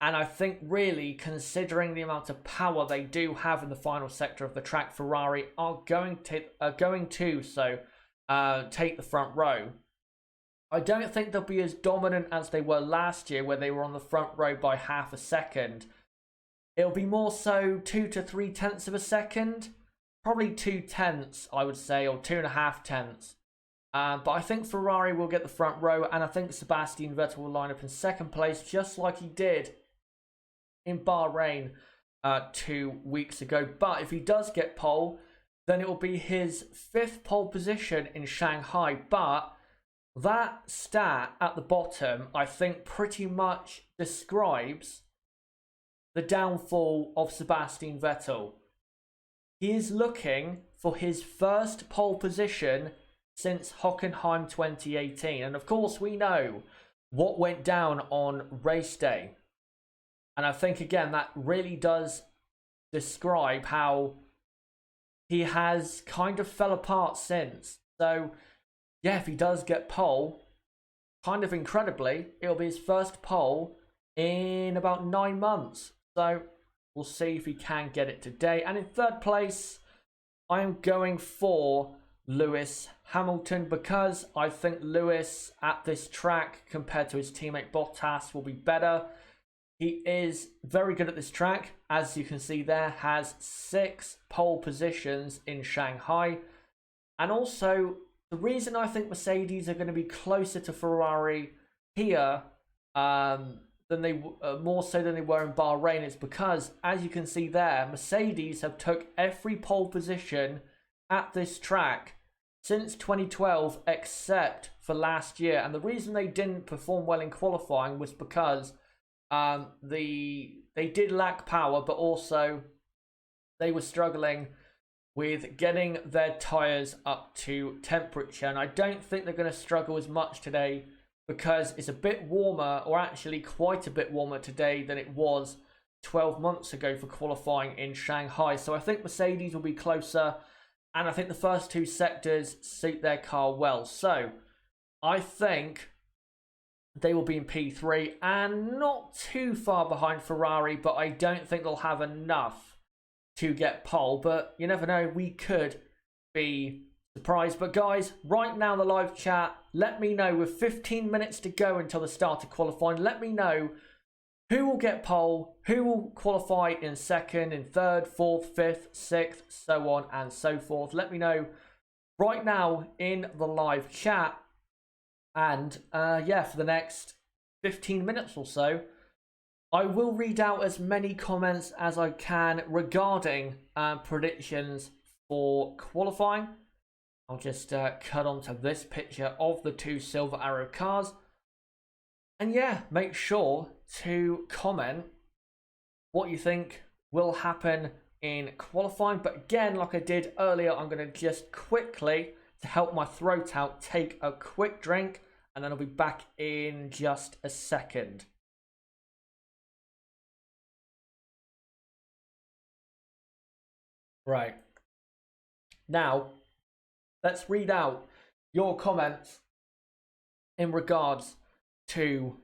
And I think, really, considering the amount of power they do have in the final sector of the track, Ferrari are going to take the front row. I don't think they'll be as dominant as they were last year, where they were on the front row by half a second. It'll be more so 2 to 3 tenths of a second. Probably 2 tenths, I would say, or 2.5 tenths. But I think Ferrari will get the front row, and I think Sebastian Vettel will line up in second place, just like he did in Bahrain 2 weeks ago. But if he does get pole, then it will be his 5th pole position in Shanghai. But that stat at the bottom, I think, pretty much describes the downfall of Sebastian Vettel. He is looking for his first pole position since Hockenheim 2018. And of course, we know what went down on race day. And I think, again, that really does describe how he has kind of fell apart since. So, yeah, if he does get pole, kind of incredibly, it'll be his first pole in about 9 months. So we'll see if he can get it today. And in third place, I'm going for Lewis Hamilton, because I think Lewis at this track, compared to his teammate Bottas, will be better. He is very good at this track. As you can see there, has 6 pole positions in Shanghai. And also, the reason I think Mercedes are going to be closer to Ferrari here than they more so than they were in Bahrain is because, as you can see there, Mercedes have took every pole position at this track since 2012, except for last year. And the reason they didn't perform well in qualifying was because they did lack power, but also they were struggling with getting their tyres up to temperature. And I don't think they're going to struggle as much today because it's a bit warmer, or actually quite a bit warmer today than it was 12 months ago for qualifying in Shanghai. So I think Mercedes will be closer, and I think the first two sectors suit their car well. So I think they will be in P3 and not too far behind Ferrari, but I don't think they'll have enough to get pole. But you never know, we could be surprised. But guys, right now in the live chat, let me know, with 15 minutes to go until the start of qualifying, let me know who will get pole, who will qualify in second, in third, fourth, fifth, sixth, so on and so forth. Let me know right now in the live chat. And yeah, for the next 15 minutes or so, I will read out as many comments as I can regarding predictions for qualifying. I'll just cut onto this picture of the two Silver Arrow cars. And yeah, make sure to comment what you think will happen in qualifying. But again, like I did earlier, I'm going to just quickly, to help my throat out, take a quick drink, and then I'll be back in just a second. Right. Now, let's read out your comments in regards to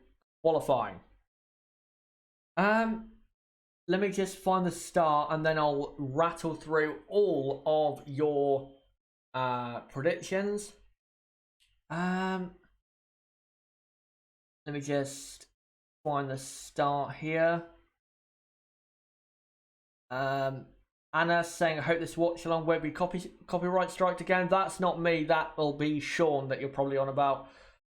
qualifying. Let me just find the start, and then I'll rattle through all of your predictions. Let me just find the start here. Anna saying, I hope this watch along won't be copyright striked again. That's not me. That will be Sean that you're probably on about.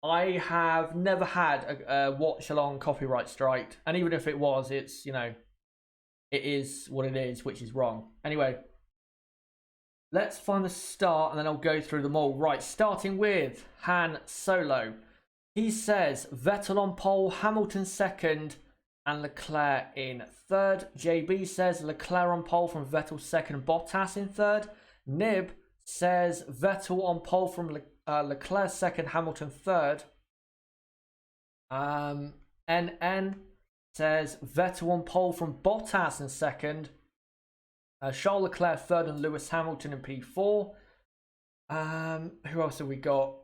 I have never had a watch along copyright strike. And even if it was, it's, you know, it is what it is, which is wrong. Anyway, let's find the start, and then I'll go through them all. Right, starting with Han Solo. He says Vettel on pole, Hamilton second, and Leclerc in third. JB says Leclerc on pole from Vettel second, Bottas in third. Nib says Vettel on pole from Leclerc second, Hamilton third. NN says Vettel on pole from Bottas in second. Charles Leclerc third, and Lewis Hamilton in P4. Who else have we got?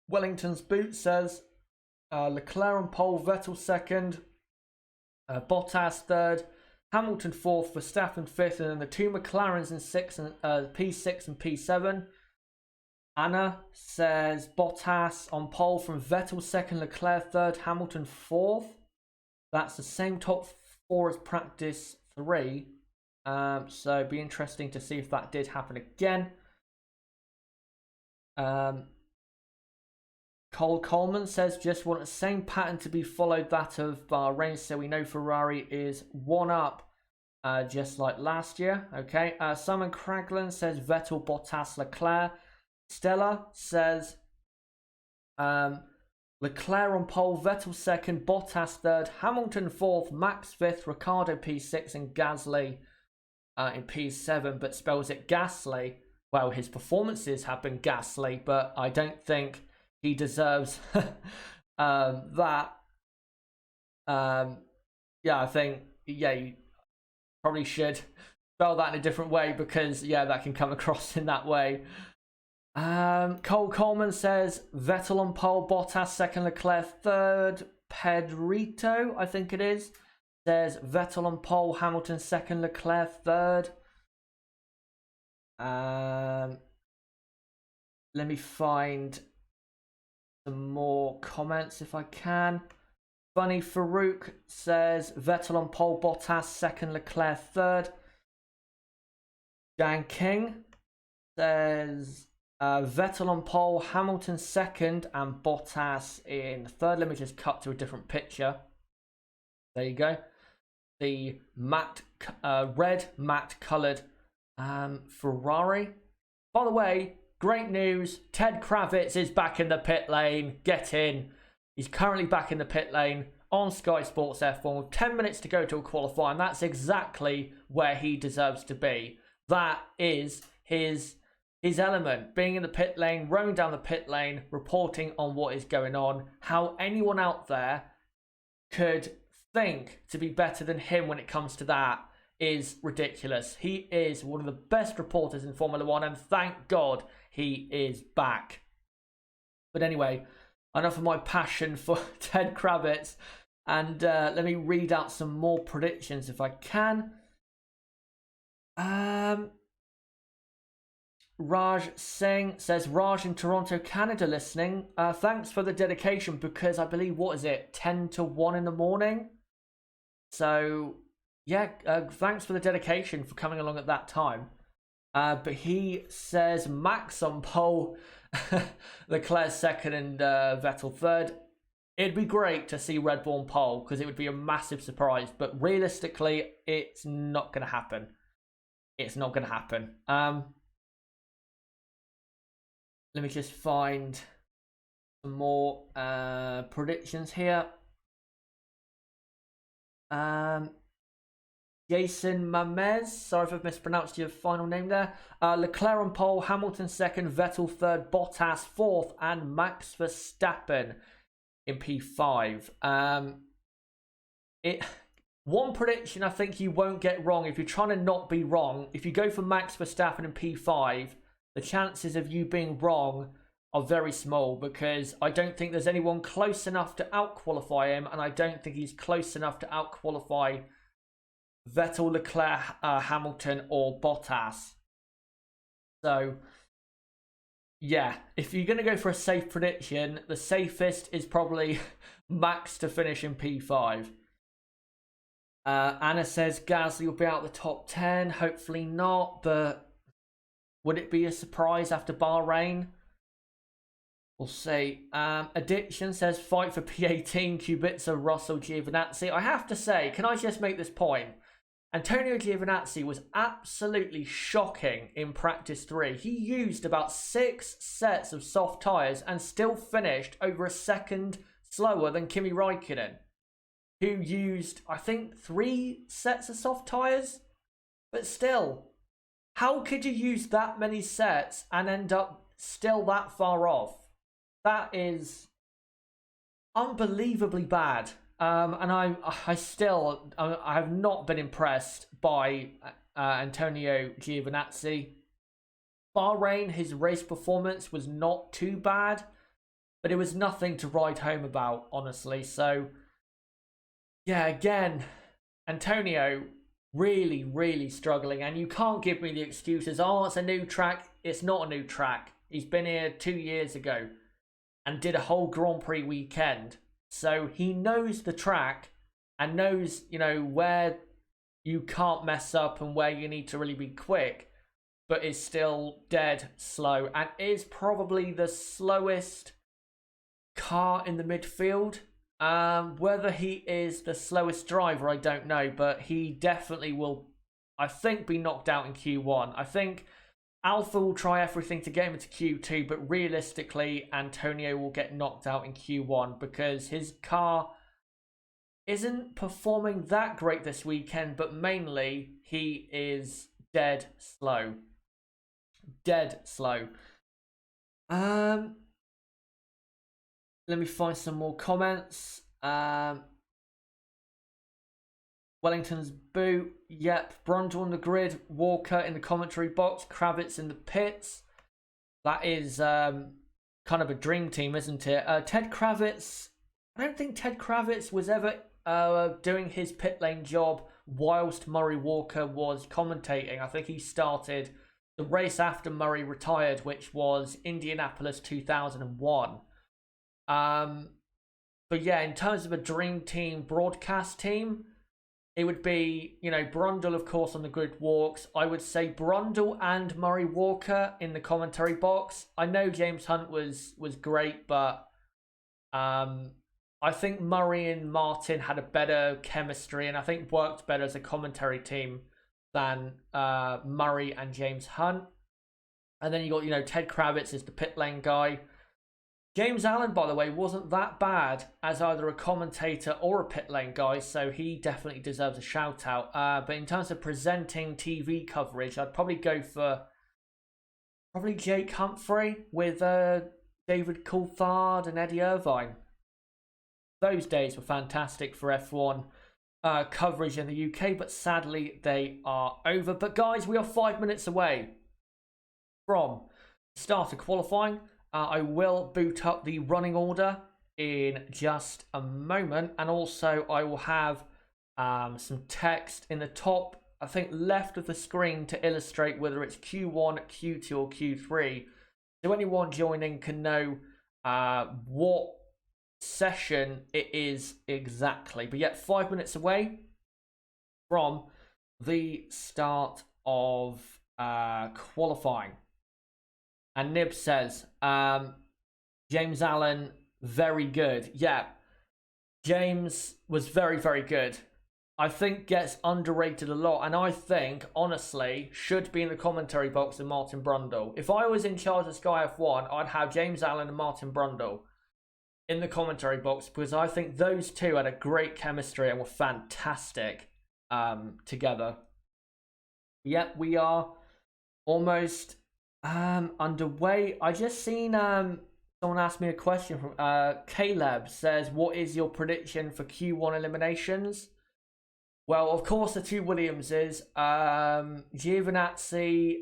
Wellington's Boot says Leclerc on pole, Vettel second, Bottas third, Hamilton fourth, Verstappen fifth, and then the two McLarens in sixth and P6 and P7. Anna says Bottas on pole from Vettel second, Leclerc third, Hamilton fourth. That's the same top four as practice 3. So it'd be interesting to see if that did happen again. Cole Coleman says just want the same pattern to be followed, that of Bahrain, so we know Ferrari is one up, just like last year. Okay. Simon Craglan says Vettel, Bottas, Leclerc. Stella says Leclerc on pole, Vettel second, Bottas third, Hamilton fourth, Max fifth, Ricciardo P6, and Gasly in P7, but spells it Gasly. Well, his performances have been ghastly, but I don't think he deserves that. Yeah, I think, yeah, you probably should spell that in a different way, because, yeah, that can come across in that way. Cole Coleman says Vettel on pole, Bottas second, Leclerc third. Pedrito, I think it is, says Vettel on pole, Hamilton second, Leclerc third. Let me find some more comments if I can. Bunny Farouk says Vettel on pole, Bottas second, Leclerc third. Dan King says Vettel on pole, Hamilton second, and Bottas in third. Let me just cut to a different picture. There you go. The matte, red matte coloured Ferrari. By the way, great news. Ted Kravitz is back in the pit lane. Get in. He's currently back in the pit lane on Sky Sports F1 with 10 minutes to go to a qualify, and that's exactly where he deserves to be. That is his element, being in the pit lane, roaming down the pit lane, reporting on what is going on. How anyone out there could think to be better than him when it comes to that is ridiculous. He is one of the best reporters in Formula One, and thank God he is back. But anyway, enough of my passion for Ted Kravitz, and let me read out some more predictions if I can. Raj Singh says, Raj in Toronto, Canada, listening. Thanks for the dedication, because I believe, what is it, 10 to 1 in the morning? So, yeah, thanks for the dedication for coming along at that time. But he says, Max on pole, Leclerc second and Vettel third. It'd be great to see Red Bull on pole, because it would be a massive surprise. But realistically, it's not going to happen. It's not going to happen. Let me just find some more predictions here. Jason Mamez, sorry if I've mispronounced your final name there. Leclerc on pole, Hamilton second, Vettel third, Bottas fourth, and Max Verstappen in P5. One prediction I think you won't get wrong, if you're trying to not be wrong, if you go for Max Verstappen in P5, the chances of you being wrong are very small, because I don't think there's anyone close enough to out-qualify him, and I don't think he's close enough to out-qualify Vettel, Leclerc, Hamilton, or Bottas. So, yeah, if you're going to go for a safe prediction, the safest is probably Max to finish in P5. Anna says Gasly will be out the top 10. Hopefully not, but would it be a surprise after Bahrain? We'll see. Addiction says fight for P18, Kubica, Rosso, Giovinazzi. I have to say, can I just make this point? Antonio Giovinazzi was absolutely shocking in practice 3. He used about 6 sets of soft tyres and still finished over a second slower than Kimi Räikkönen, who used, I think, 3 sets of soft tyres. But still, how could you use that many sets and end up still that far off? That is unbelievably bad. And I have not been impressed by Antonio Giovinazzi. Bahrain, his race performance was not too bad, but it was nothing to write home about, honestly. So, yeah, again, Antonio really, really struggling. And you can't give me the excuses, oh, it's a new track. It's not a new track. He's been here 2 years ago and did a whole Grand Prix weekend. So he knows the track and knows, where you can't mess up and where you need to really be quick, but is still dead slow and is probably the slowest car in the midfield. Whether he is the slowest driver, I don't know, but he definitely will, I think, be knocked out in Q1. I think Alpha will try everything to get him into Q2, but realistically, Antonio will get knocked out in Q1 because his car isn't performing that great this weekend, but mainly he is dead slow. Dead slow. Let me find some more comments. Wellington's boot. Yep. Brundle on the grid. Walker in the commentary box. Kravitz in the pits. That is kind of a dream team, isn't it? Ted Kravitz. I don't think Ted Kravitz was ever doing his pit lane job whilst Murray Walker was commentating. I think he started the race after Murray retired, which was Indianapolis 2001. But yeah, in terms of a dream team broadcast team, it would be, Brundle, of course, on the grid walks. I would say Brundle and Murray Walker in the commentary box. I know James Hunt was great, but I think Murray and Martin had a better chemistry and I think worked better as a commentary team than Murray and James Hunt. And then you got, Ted Kravitz is the pit lane guy. James Allen, by the way, wasn't that bad as either a commentator or a pit lane guy, so he definitely deserves a shout out. But in terms of presenting TV coverage, I'd probably go for Jake Humphrey with David Coulthard and Eddie Irvine. Those days were fantastic for F1 coverage in the UK, but sadly they are over. But guys, we are 5 minutes away from the start of qualifying. I will boot up the running order in just a moment, and also I will have some text in the top, I think, left of the screen to illustrate whether it's Q1, Q2 or Q3, so anyone joining can know what session it is exactly. But yet 5 minutes away from the start of qualifying. And Nib says, James Allen, very good. Yeah, James was very, very good. I think gets underrated a lot. And I think, honestly, should be in the commentary box with Martin Brundle. If I was in charge of Sky F1, I'd have James Allen and Martin Brundle in the commentary box, because I think those two had a great chemistry and were fantastic together. Yep, we are almost underway. I just seen someone asked me a question from Caleb. Says, what is your prediction for Q1 eliminations? Well, of course the two Williamses, Giovinazzi,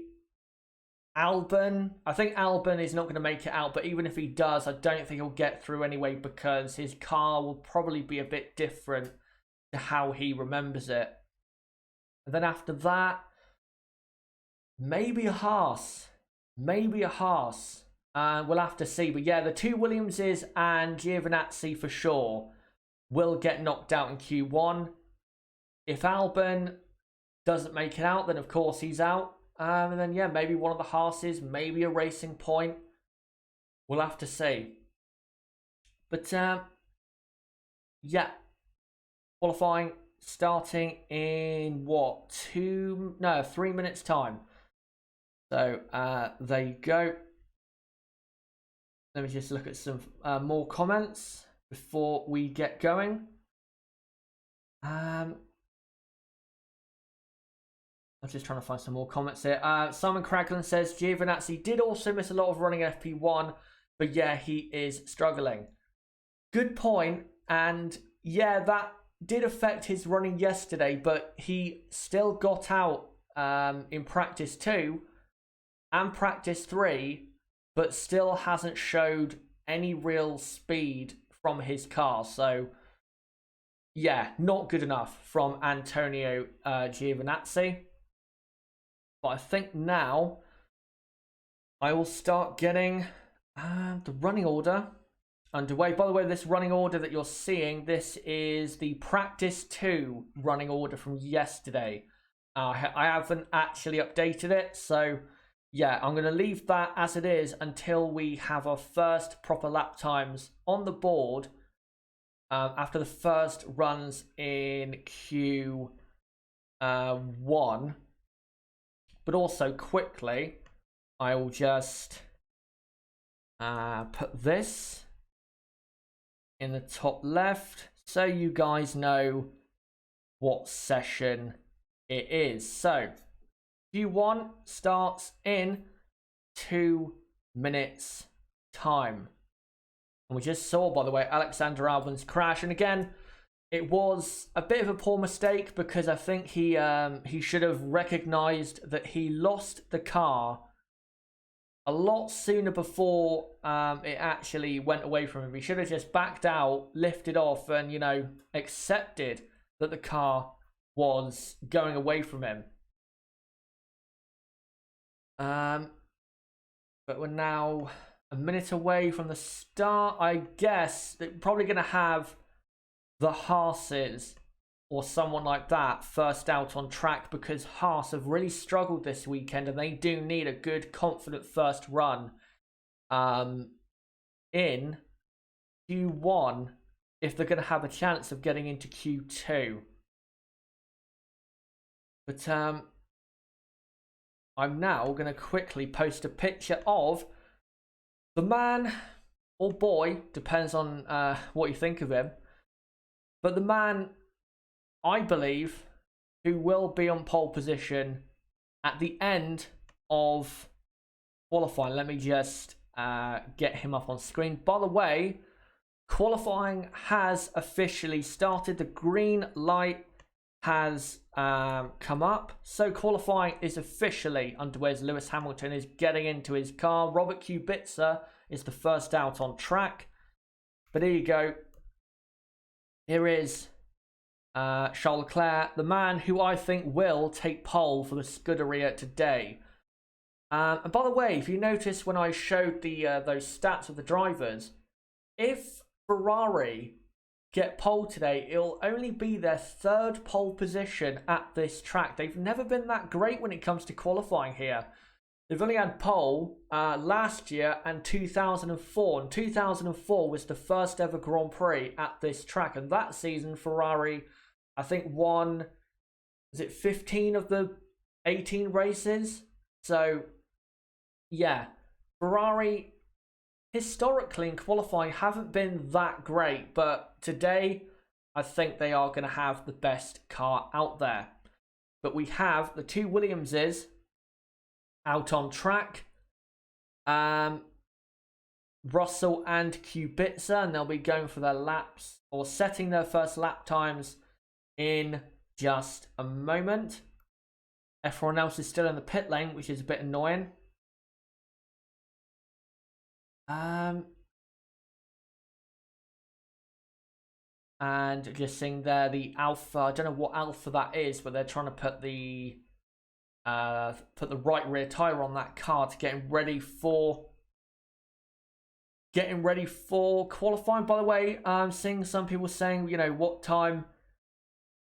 Albon. I think Albon is not going to make it out, but even if he does, I don't think he'll get through anyway, because his car will probably be a bit different to how he remembers it. And then after that, maybe a Haas. Maybe a Haas. We'll have to see. But yeah, the two Williamses and Giovinazzi for sure will get knocked out in Q1. If Albon doesn't make it out, then of course he's out. And then, yeah, maybe one of the Haases, maybe a Racing Point. We'll have to see. But, yeah. Qualifying starting in, 3 minutes time. So, there you go. Let me just look at some more comments before we get going. I'm just trying to find some more comments here. Simon Cragland says, Giovinazzi did also miss a lot of running FP1, but yeah, he is struggling. Good point. And yeah, that did affect his running yesterday, but he still got out in practice 2 and practice 3, but still hasn't showed any real speed from his car. So yeah, not good enough from Antonio Giovinazzi. But I think now I will start getting the running order underway. By the way, this running order that you're seeing, this is the practice 2 running order from yesterday. I haven't actually updated it, so yeah, I'm going to leave that as it is until we have our first proper lap times on the board after the first runs in Q1. But also quickly, I will just put this in the top left so you guys know what session it is. So Q1 starts in 2 minutes time. And we just saw, by the way, Alexander Albon's crash. And again, it was a bit of a poor mistake, because I think he should have recognized that he lost the car a lot sooner before it actually went away from him. He should have just backed out, lifted off, and, accepted that the car was going away from him. But we're now a minute away from the start. I guess they're probably going to have the Haases or someone like that first out on track, because Haas have really struggled this weekend and they do need a good, confident first run in Q1 if they're going to have a chance of getting into Q2. But I'm now going to quickly post a picture of the man or boy, depends on what you think of him, but the man, I believe, who will be on pole position at the end of qualifying. Let me just get him up on screen. By the way, qualifying has officially started. The green light has come up, so qualifying is officially underway as Lewis Hamilton is getting into his car. Robert Kubica is the first out on track, but here you go. Here is Charles Leclerc, the man who I think will take pole for the Scuderia today. And by the way, if you notice when I showed the those stats of the drivers, if Ferrari get pole today, it'll only be their third pole position at this track. They've never been that great when it comes to qualifying here. They've only had pole last year and 2004. And 2004 was the first ever Grand Prix at this track. And that season, Ferrari, I think, won, is it 15 of the 18 races? So, yeah, Ferrari historically in qualifying haven't been that great, but today I think they are going to have the best car out there. But we have the two Williamses out on track, Rosso and Kubica, and they'll be going for their laps or setting their first lap times in just a moment. Everyone else is still in the pit lane, which is a bit annoying. And just seeing there the Alpha, I don't know what Alpha that is, but they're trying to put the right rear tire on that car to getting ready for qualifying. By the way, I'm seeing some people saying, you know, what time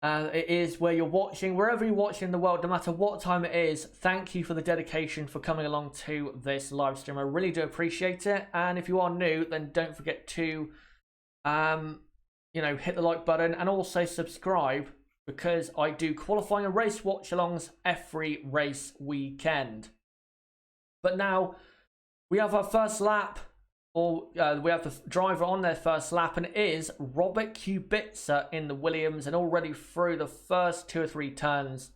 it is where you're watching. Wherever you're watching in the world, no matter what time it is, thank you for the dedication for coming along to this live stream. I really do appreciate it. And if you are new, then don't forget to you know, hit the like button and also subscribe, because I do qualifying and race watch-alongs every race weekend. But now we have our first lap, or we have the driver on their first lap, and it is Robert Kubica in the Williams, and already through the first 2 or 3 turns,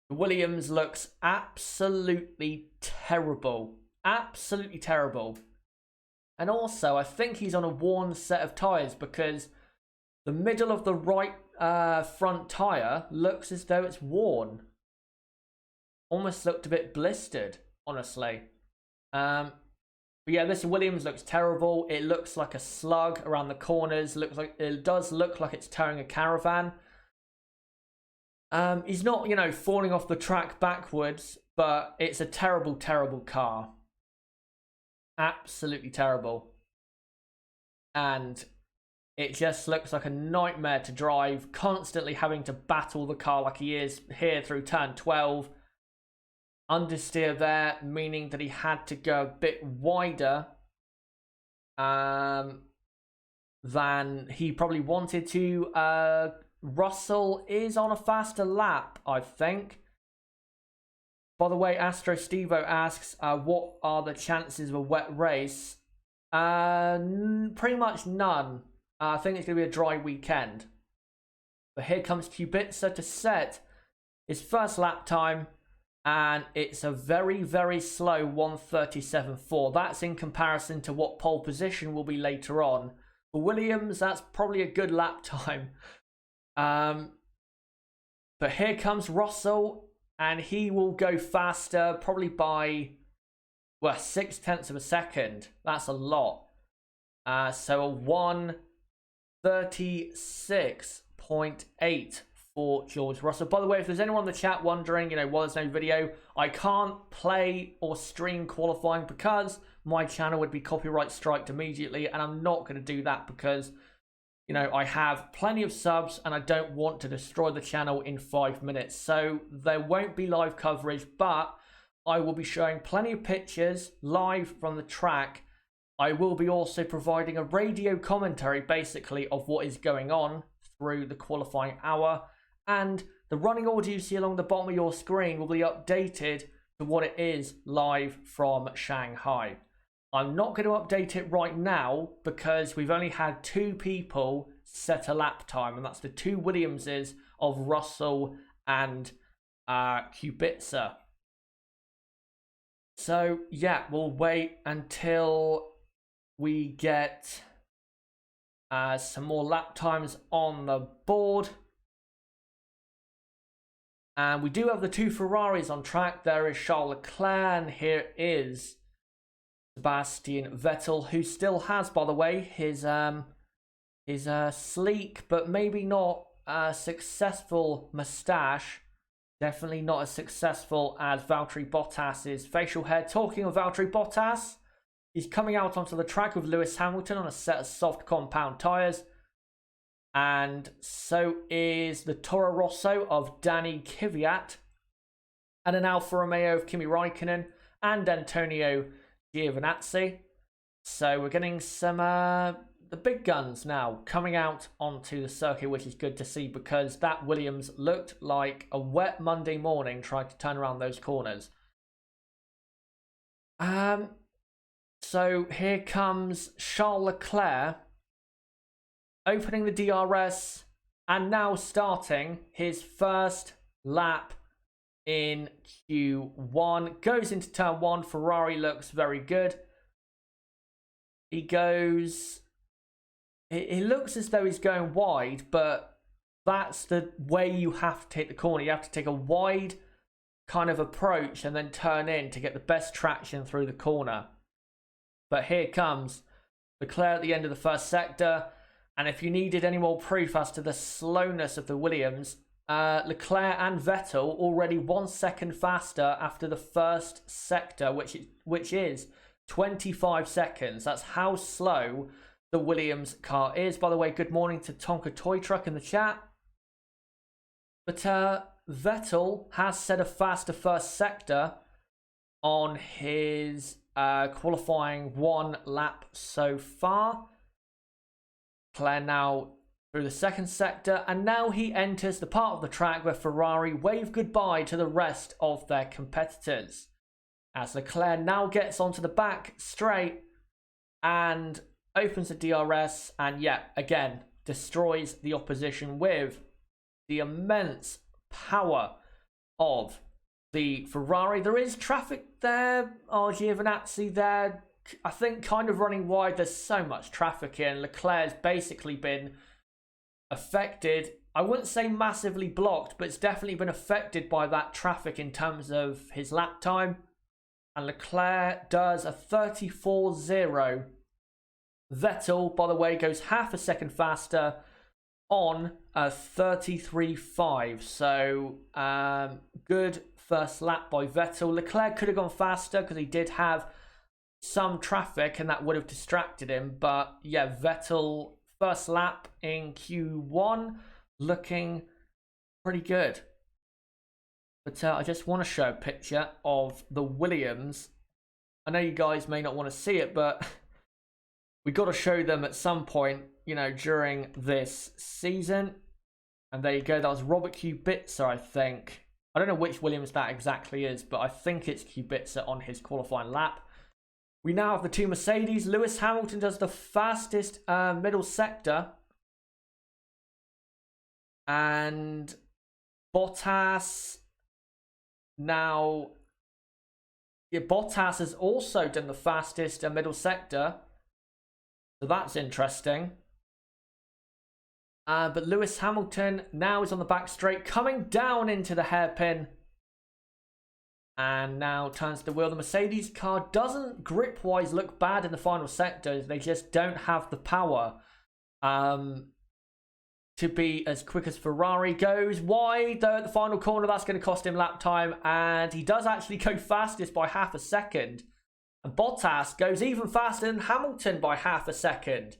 the Williams looks absolutely terrible. Absolutely terrible. And also, I think he's on a worn set of tyres, because the middle of the right front tyre looks as though it's worn. Almost looked a bit blistered, honestly. But yeah, this Williams looks terrible. It looks like a slug around the corners. It does look like it's towing a caravan. He's not, you know, falling off the track backwards, but it's a terrible, terrible car. Absolutely terrible. And it just looks like a nightmare to drive, constantly having to battle the car like he is here through turn 12. Understeer there, meaning that he had to go a bit wider than he probably wanted to. Russell is on a faster lap, I think. By the way, Astro Stevo asks, what are the chances of a wet race? Pretty much none. I think it's going to be a dry weekend. But here comes Kubica to set his first lap time. And it's a very, very slow 1:37.4. That's in comparison to what pole position will be later on. For Williams, that's probably a good lap time. But here comes Rosso. And he will go faster, probably by, well, 0.6 of a second. That's a lot. So a 1:36.8 for George Russell. By the way, if there's anyone in the chat wondering, you know, why there's no video, I can't play or stream qualifying because my channel would be copyright striked immediately, and I'm not going to do that because, you know, I have plenty of subs and I don't want to destroy the channel in 5 minutes. So there won't be live coverage, but I will be showing plenty of pictures live from the track. I will be also providing a radio commentary, basically, of what is going on through the qualifying hour. And the running order you see along the bottom of your screen will be updated to what it is live from Shanghai. I'm not going to update it right now because we've only had 2 people set a lap time, and that's the 2 Williamses of Rosso and Kubica. So yeah, we'll wait until we get some more lap times on the board. And we do have the 2 Ferraris on track. There is Charles Leclerc, and here is Sebastian Vettel, who still has, by the way, his sleek but maybe not successful moustache. Definitely not as successful as Valtteri Bottas's facial hair. Talking of Valtteri Bottas, he's coming out onto the track with Lewis Hamilton on a set of soft compound tyres. And so is the Toro Rosso of Danny Kvyat, and an Alfa Romeo of Kimi Raikkonen and Antonio Giovinazzi. So we're getting some the big guns now coming out onto the circuit, which is good to see because that Williams looked like a wet Monday morning trying to turn around those corners. So here comes Charles Leclerc opening the DRS and now starting his first lap in Q1. Goes into turn 1. Ferrari looks very good. He goes... It looks as though he's going wide, but that's the way you have to take the corner. You have to take a wide kind of approach and then turn in to get the best traction through the corner. But here comes Leclerc at the end of the first sector. And if you needed any more proof as to the slowness of the Williams, Leclerc and Vettel already 1 second faster after the first sector, which is 25 seconds. That's how slow the Williams car is. By the way, good morning to Tonka Toy Truck in the chat. But Vettel has set a faster first sector on his qualifying 1 lap so far. Leclerc now through the second sector, and now he enters the part of the track where Ferrari wave goodbye to the rest of their competitors. As Leclerc now gets onto the back straight and opens the DRS, and yet again destroys the opposition with the immense power of the Ferrari. There is traffic there. Giovinazzi there, I think, kind of running wide. There's so much traffic here, and Leclerc's basically been affected. I wouldn't say massively blocked, but it's definitely been affected by that traffic in terms of his lap time. And Leclerc does a 34.0. Vettel, by the way, goes half a second faster on a 33.5. So good first lap by Vettel. Leclerc could have gone faster because he did have some traffic and that would have distracted him. But yeah, Vettel first lap in Q1 looking pretty good. But I just want to show a picture of the Williams. I know you guys may not want to see it, but we got to show them at some point, you know, during this season. And there you go. That was Robert Kubica, I think. I don't know which Williams that exactly is, but I think it's Kubica on his qualifying lap. We now have the 2 Mercedes. Lewis Hamilton does the fastest middle sector. And Bottas now... Yeah, Bottas has also done the fastest middle sector. So that's interesting. But Lewis Hamilton now is on the back straight, coming down into the hairpin. And now turns the wheel. The Mercedes car doesn't grip-wise look bad in the final sector. They just don't have the power to be as quick as Ferrari. Goes wide, though, at the final corner. That's going to cost him lap time. And he does actually go fastest by half a second. And Bottas goes even faster than Hamilton by half a second.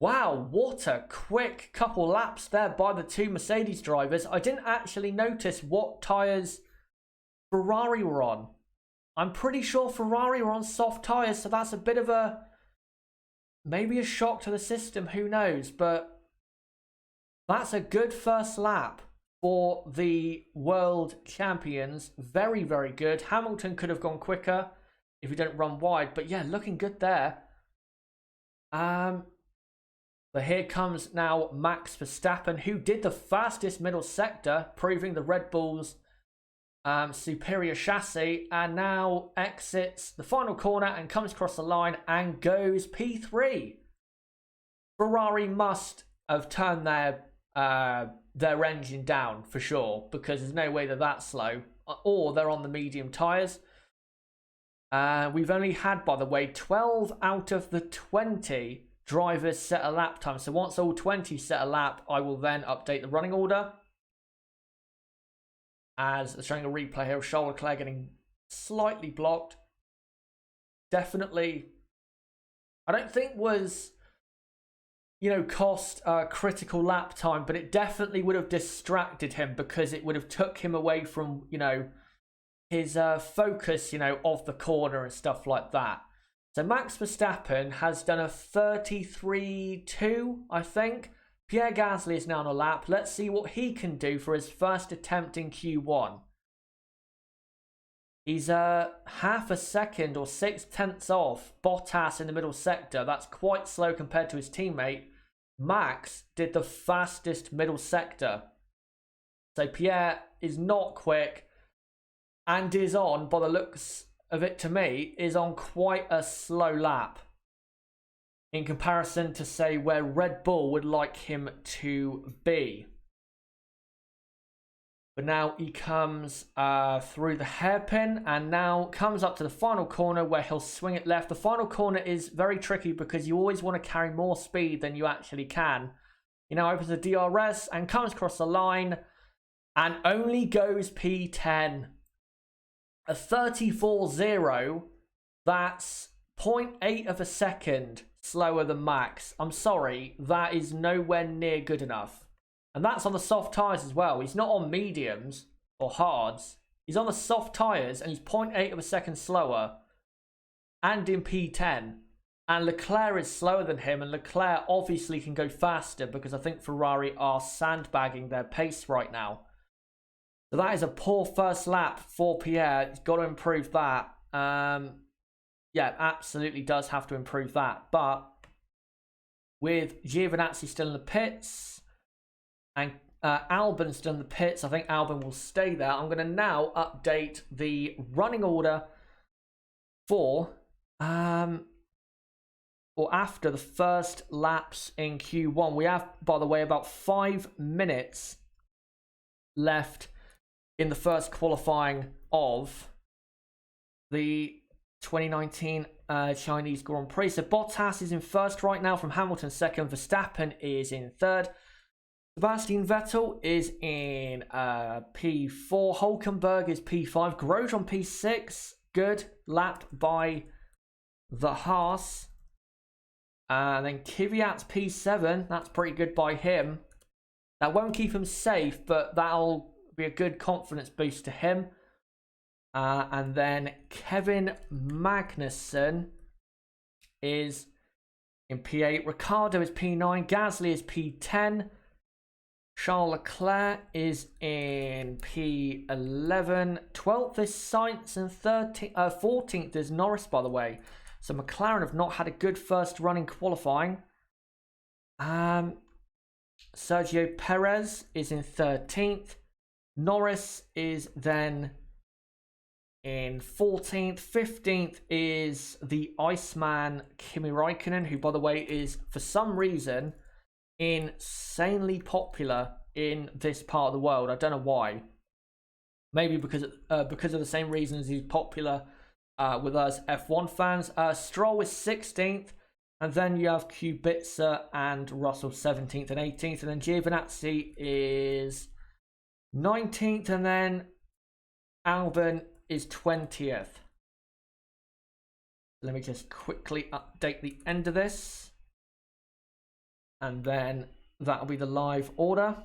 Wow, what a quick couple laps there by the 2 Mercedes drivers. I didn't actually notice what tyres Ferrari were on. I'm pretty sure Ferrari were on soft tyres, so that's a bit of a... maybe a shock to the system, who knows. But that's a good first lap for the world champions. Very, very good. Hamilton could have gone quicker if he didn't run wide. But yeah, looking good there. But here comes now Max Verstappen, who did the fastest middle sector, proving the Red Bull's superior chassis, and now exits the final corner and comes across the line and goes P3. Ferrari must have turned their engine down for sure, because there's no way they're that slow, or they're on the medium tyres. We've only had, by the way, 12 out of the 20 drivers set a lap time. So once all 20 set a lap, I will then update the running order. As showing a replay here of Charles Leclerc getting slightly blocked. Definitely, I don't think was, cost a critical lap time, but it definitely would have distracted him, because it would have took him away from, his focus, of the corner and stuff like that. So Max Verstappen has done a 33.2, I think. Pierre Gasly is now on a lap. Let's see what he can do for his first attempt in Q1. He's half a second or 6/10 off Bottas in the middle sector. That's quite slow compared to his teammate. Max did the fastest middle sector. So Pierre is not quick and is on, by the looks of it to me, is on quite a slow lap in comparison to, say, where Red Bull would like him to be. But now he comes through the hairpin and now comes up to the final corner where he'll swing it left. The final corner is very tricky because you always want to carry more speed than you actually can. Opens the DRS and comes across the line and only goes P10. A 34.0, that's 0.8 of a second slower than Max. I'm sorry, that is nowhere near good enough. And that's on the soft tyres as well. He's not on mediums or hards. He's on the soft tyres and he's 0.8 of a second slower and in P10. And Leclerc is slower than him, and Leclerc obviously can go faster because I think Ferrari are sandbagging their pace right now. So that is a poor first lap for Pierre. He's got to improve that. Yeah, absolutely does have to improve that. But with Giovinazzi still in the pits and Albon still in the pits, I think Albon will stay there. I'm going to now update the running order for or after the first laps in Q1. We have, by the way, about 5 minutes left in the first qualifying of the 2019 Chinese Grand Prix. So Bottas is in first right now from Hamilton second. Verstappen is in third. Sebastian Vettel is in P4. Hülkenberg is P5. Grosjean P6. Good lap by the Haas. And then Kvyat's P7. That's pretty good by him. That won't keep him safe, but that'll be a good confidence boost to him. And then Kevin Magnussen is in P8. Ricciardo is P9. Gasly is P10. Charles Leclerc is in P11. 12th is Sainz and 14th is Norris, by the way. So McLaren have not had a good first run in qualifying. Sergio Perez is in 13th. Norris is then in 14th. 15th is the Iceman Kimi Räikkönen, who, by the way, is for some reason insanely popular in this part of the world. I don't know why. Maybe because of the same reasons he's popular with us F1 fans. Stroll is 16th. And then you have Kubica and Russell 17th and 18th. And then Giovinazzi is 19th. And then Albon is 20th. Let me just quickly update the end of this. And then that'll be the live order.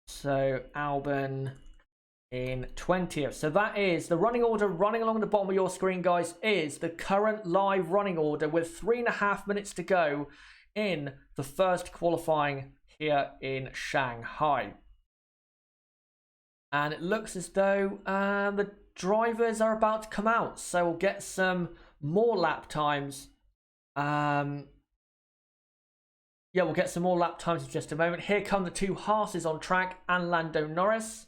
So Albon in 20th. So that is the running order running along the bottom of your screen, guys, is the current live running order with 3.5 minutes to go in the first qualifying here in Shanghai. And it looks as though the drivers are about to come out. So we'll get some more lap times. Yeah, we'll get some more lap times in just a moment. Here come the two Haas's on track and Lando Norris.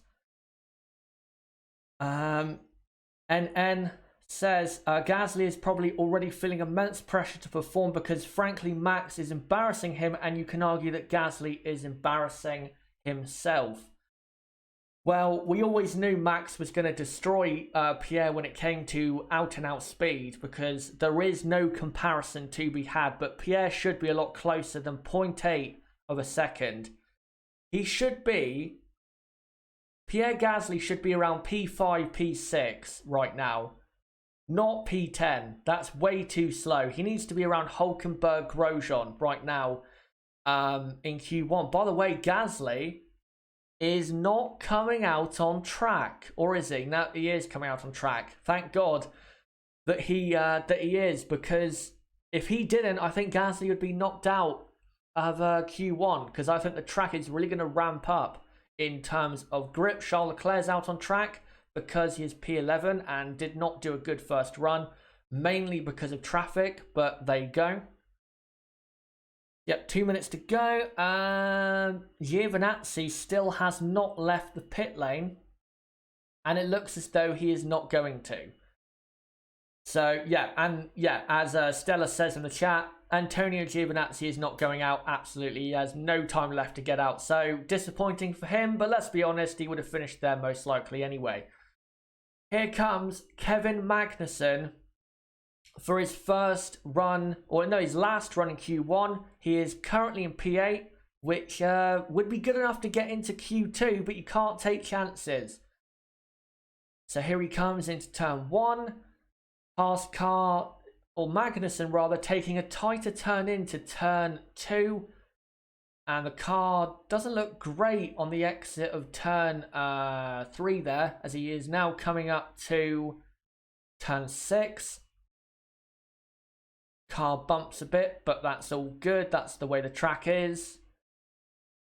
NN says Gasly is probably already feeling immense pressure to perform because frankly Max is embarrassing him, and you can argue that Gasly is embarrassing himself. Well, we always knew Max was going to destroy Pierre when it came to out-and-out speed, because there is no comparison to be had, but Pierre should be a lot closer than 0.8 of a second. He should be... Pierre Gasly should be around P5, P6 right now. Not P10. That's way too slow. He needs to be around Hülkenberg, Grosjean right now in Q1. By the way, Gasly is not coming out on track, or is he? No, he is coming out on track. Thank God that he is, because if he didn't, I think Gasly would be knocked out of Q1, because I think the track is really going to ramp up in terms of grip. Charles Leclerc's out on track because he is P11 and did not do a good first run, mainly because of traffic, but there you go. Yep, 2 minutes to go, and Giovinazzi still has not left the pit lane, and it looks as though he is not going to. So, as Stella says in the chat, Antonio Giovinazzi is not going out, absolutely. He has no time left to get out, so disappointing for him, but let's be honest, he would have finished there most likely anyway. Here comes Kevin Magnussen for his first run, or no, his last run in Q1. He is currently in P8, which would be good enough to get into Q2, but you can't take chances. So here he comes into turn 1. Past car, or Magnussen rather, taking a tighter turn into turn 2. And the car doesn't look great on the exit of turn 3 there, as he is now coming up to turn 6. Car bumps a bit, but that's all good. That's the way the track is.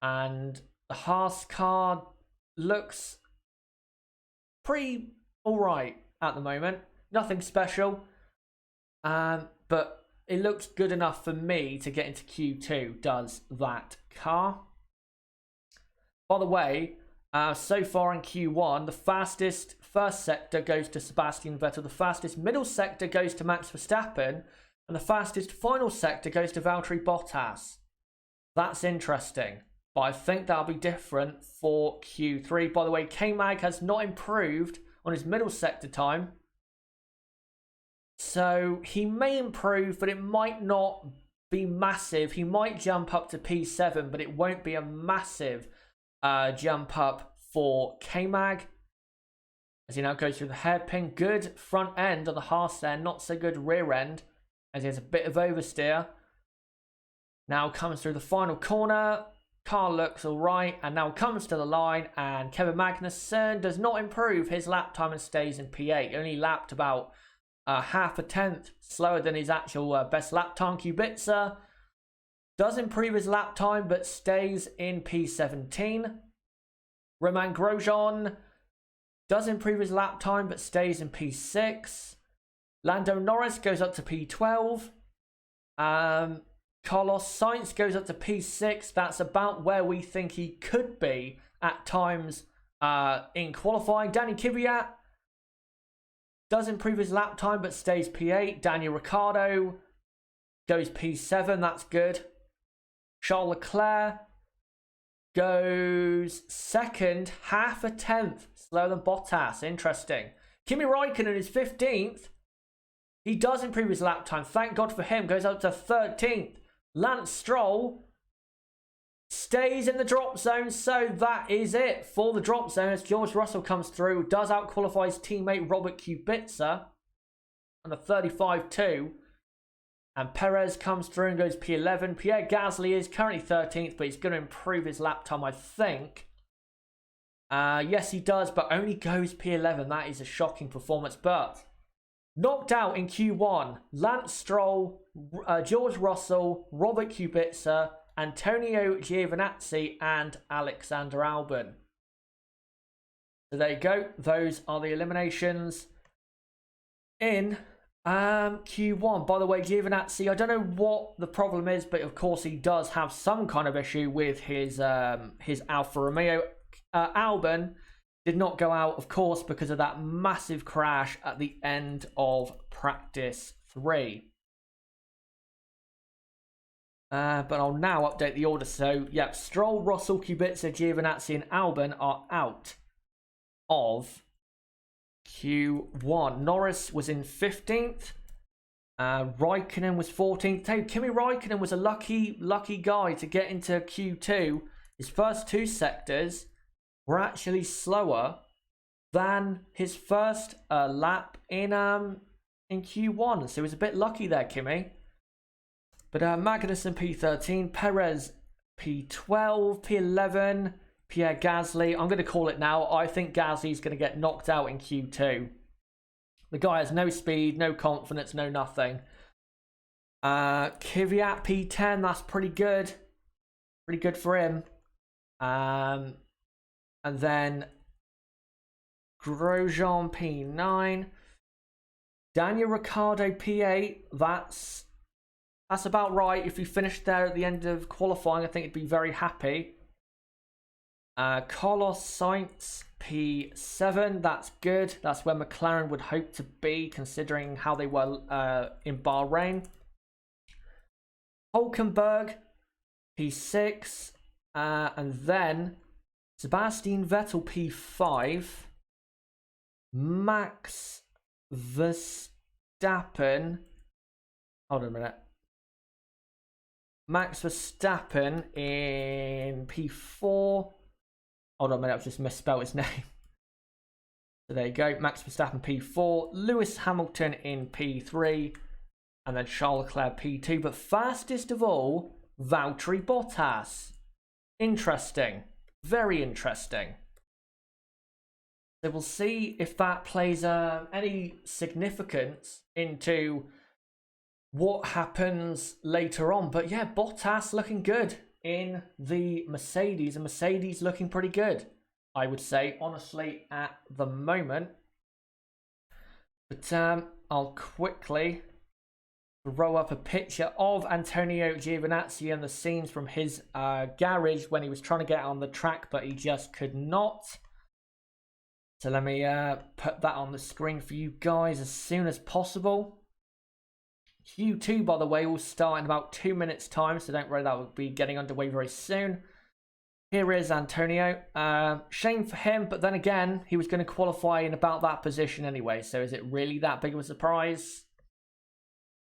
And the Haas car looks pretty alright at the moment. Nothing special. But it looks good enough for me to get into Q2, does that car. By the way, so far in Q1, the fastest first sector goes to Sebastian Vettel. The fastest middle sector goes to Max Verstappen. And the fastest final sector goes to Valtteri Bottas. That's interesting. But I think that'll be different for Q3. By the way, K-Mag has not improved on his middle sector time. So he may improve, but it might not be massive. He might jump up to P7, but it won't be a massive jump up for K-Mag. As he now goes through the hairpin. Good front end on the Haas there. Not so good rear end, as he has a bit of oversteer. Now comes through the final corner. Car looks alright, and now comes to the line, and Kevin Magnussen does not improve his lap time and stays in P8. Only lapped about half a tenth slower than his actual best lap time. Kubica does improve his lap time, but stays in P17. Romain Grosjean does improve his lap time, but stays in P6. Lando Norris goes up to P12. Carlos Sainz goes up to P6. That's about where we think he could be at times in qualifying. Danny Kvyat does improve his lap time, but stays P8. Daniel Ricciardo goes P7. That's good. Charles Leclerc goes second, half a tenth slower than Bottas. Interesting. Kimi Räikkönen is 15th. He does improve his lap time. Thank God for him. Goes up to 13th. Lance Stroll stays in the drop zone. So that is it for the drop zone as George Russell comes through. Does out-qualify his teammate Robert Kubica on a 35-2. And Perez comes through and goes P11. Pierre Gasly is currently 13th, but he's going to improve his lap time, I think. Yes, he does, but only goes P11. That is a shocking performance, but knocked out in Q1, Lance Stroll, George Russell, Robert Kubica, Antonio Giovinazzi and Alexander Albon. So there you go. Those are the eliminations in Q1. By the way, Giovinazzi, I don't know what the problem is, but of course he does have some kind of issue with his Alfa Romeo. Albon did not go out, of course, because of that massive crash at the end of practice 3. But I'll now update the order. So, yep, Stroll, Russell, Kubica, Giovinazzi and Albon are out of Q1. Norris was in 15th. Raikkonen was 14th. Hey, Kimi Raikkonen was a lucky guy to get into Q2. His first 2 sectors were actually slower than his first lap in Q1. So he was a bit lucky there, Kimi. But Magnussen P13, Perez P12, P11, Pierre Gasly. I'm going to call it now. I think Gasly's going to get knocked out in Q2. The guy has no speed, no confidence, no nothing. Kvyat P10, that's pretty good. Pretty good for him. And then Grosjean P9. Daniel Ricciardo P8. That's about right. If he finished there at the end of qualifying, I think he'd be very happy. Carlos Sainz P7. That's good. That's where McLaren would hope to be, considering how they were in Bahrain. Hulkenberg P6. And then Sebastian Vettel P5. Max Verstappen. Hold on a minute. Max Verstappen in P4. Hold on a minute, I've just misspelled his name. So there you go, Max Verstappen P4. Lewis Hamilton in P3. And then Charles Leclerc P2. But fastest of all, Valtteri Bottas. Interesting. Very interesting. So we'll see if that plays any significance into what happens later on. But yeah, Bottas looking good in the Mercedes, and Mercedes looking pretty good, I would say, honestly, at the moment. But I'll quickly throw up a picture of Antonio Giovinazzi and the scenes from his garage when he was trying to get on the track, but he just could not. So let me put that on the screen for you guys as soon as possible. Q2, by the way, will start in about 2 minutes' time, so don't worry, that will be getting underway very soon. Here is Antonio. Shame for him, but then again, he was going to qualify in about that position anyway, so is it really that big of a surprise?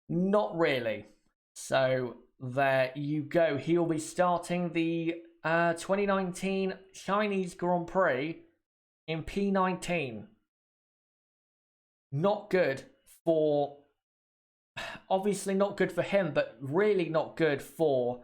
Not really. So there you go. He'll be starting the 2019 Chinese Grand Prix in P19. Not good for... Obviously not good for him, but really not good for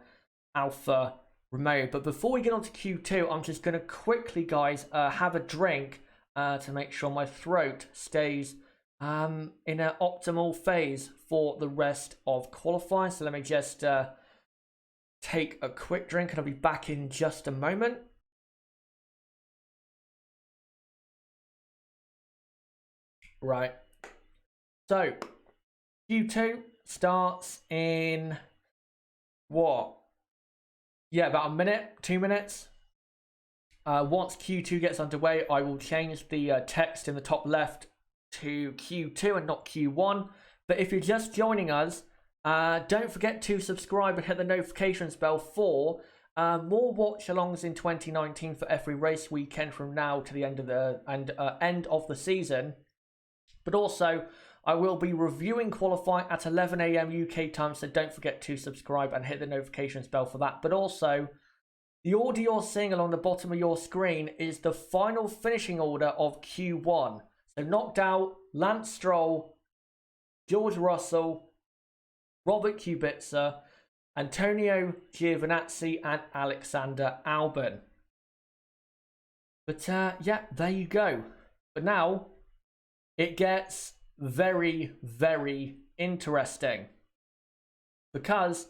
Alfa Romeo. But before we get on to Q2, I'm just going to quickly, guys, have a drink to make sure my throat stays in an optimal phase for the rest of qualifying. So let me just take a quick drink and I'll be back in just a moment. Right. So Q2 starts in what? Yeah, about a minute, 2 minutes. Once Q2 gets underway, I will change the text in the top left to Q2 and not Q1. But if you're just joining us, don't forget to subscribe and hit the notifications bell for more watch-alongs in 2019 for every race weekend from now to the end of the season. But also, I will be reviewing qualifying at 11 AM UK time, so don't forget to subscribe and hit the notifications bell for that. But also, the order you're seeing along the bottom of your screen is the final finishing order of Q1. So knocked out Lance Stroll, George Russell, Robert Kubica, Antonio Giovinazzi and Alexander Albon. But yeah, there you go. But now, it gets very, very interesting, because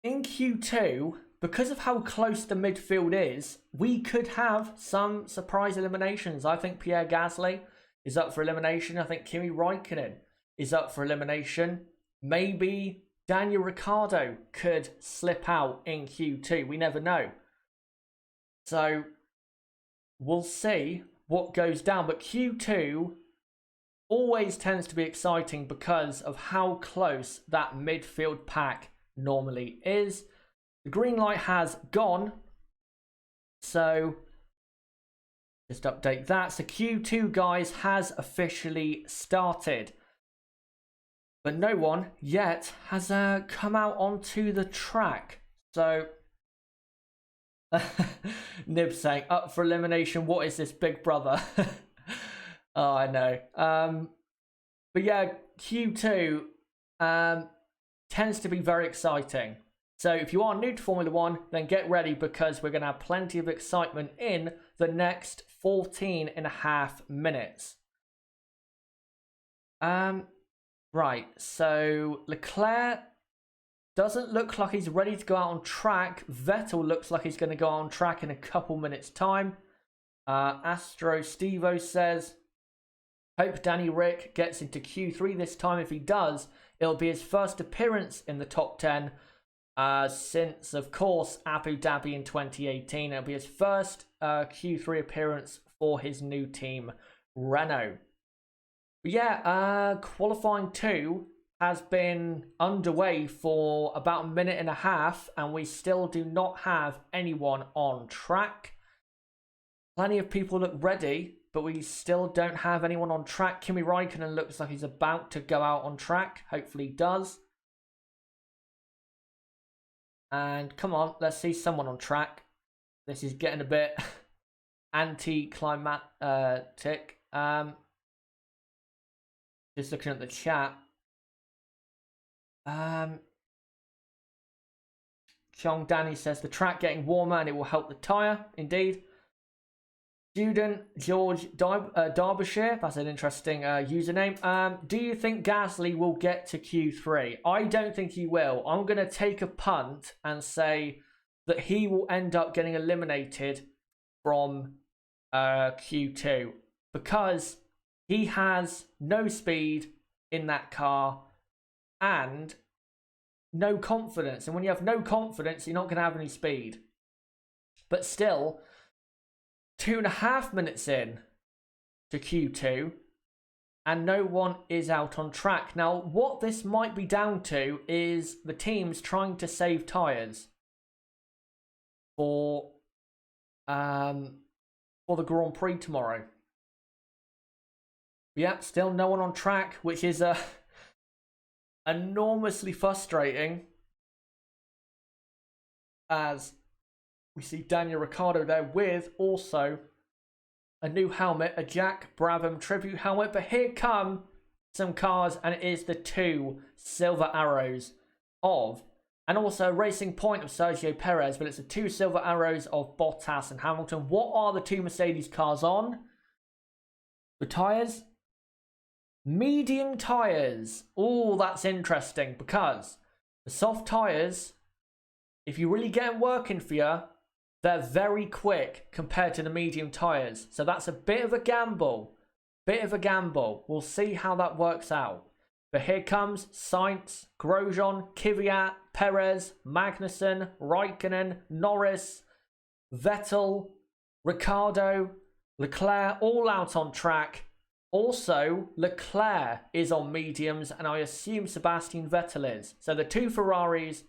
in Q2, because of how close the midfield is, we could have some surprise eliminations. I think Pierre Gasly is up for elimination. I think Kimi Räikkönen is up for elimination. Maybe Daniel Ricciardo could slip out in Q2. We never know. So we'll see what goes down. But Q2 always tends to be exciting because of how close that midfield pack normally is. The green light has gone, so just update that. So Q2, guys, has officially started, but no one yet has come out onto the track. So Nib saying, up for elimination, what is this, Big Brother? Oh, I know. But yeah, Q2 tends to be very exciting. So if you are new to Formula One, then get ready, because we're going to have plenty of excitement in the next 14.5 minutes. Right, so Leclerc doesn't look like he's ready to go out on track. Vettel looks like he's going to go on track in a couple minutes' time. Astro Stevo says, hope Danny Rick gets into Q3 this time. If he does, it'll be his first appearance in the top 10 since, of course, Abu Dhabi in 2018. It'll be his first Q3 appearance for his new team, Renault. But yeah, qualifying 2 has been underway for about a minute and a half, and we still do not have anyone on track. Plenty of people look ready, but we still don't have anyone on track. Kimi Räikkönen looks like he's about to go out on track. Hopefully he does. And come on, let's see someone on track. This is getting a bit anti-climatic. Just looking at the chat. Chong Danny says the track getting warmer and it will help the tyre. Indeed. Student George Derbyshire, that's an interesting username. Do you think Gasly will get to Q3? I don't think he will. I'm going to take a punt and say that he will end up getting eliminated from Q2, because he has no speed in that car and no confidence. And when you have no confidence, you're not going to have any speed. But still, 2.5 minutes in to Q2 and no one is out on track. Now, what this might be down to is the teams trying to save tyres for the Grand Prix tomorrow. Yep, still no one on track, which is enormously frustrating, as we see Daniel Ricciardo there with also a new helmet, a Jack Brabham tribute helmet. But here come some cars, and it is the 2 silver arrows of, and also a racing point of Sergio Perez, but it's the 2 silver arrows of Bottas and Hamilton. What are the 2 Mercedes cars on? The tyres? Medium tyres. Oh, that's interesting, because the soft tyres, if you really get them working for you, they're very quick compared to the medium tyres. So that's a bit of a gamble. We'll see how that works out. But here comes Sainz, Grosjean, Kvyat, Perez, Magnussen, Raikkonen, Norris, Vettel, Ricciardo, Leclerc, all out on track. Also, Leclerc is on mediums, and I assume Sebastian Vettel is. So the 2 Ferraris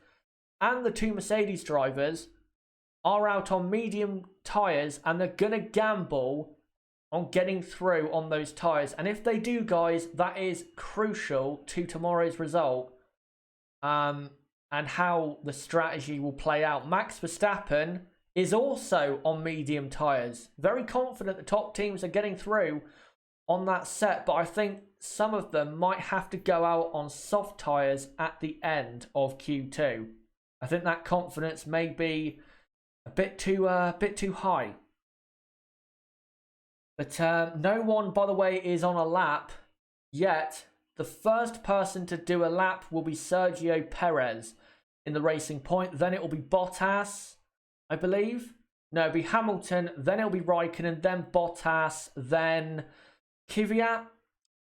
and the 2 Mercedes drivers are out on medium tyres, and they're going to gamble on getting through on those tyres. And if they do, guys, that is crucial to tomorrow's result and how the strategy will play out. Max Verstappen is also on medium tyres. Very confident the top teams are getting through on that set, but I think some of them might have to go out on soft tyres at the end of Q2. I think that confidence may be a bit too high. But no one, by the way, is on a lap yet. The first person to do a lap will be Sergio Perez. in the Racing Point. Then it will be Bottas, I believe. No, it'll be Hamilton. Then it'll be Raikkonen. Then Bottas. Then Kvyat.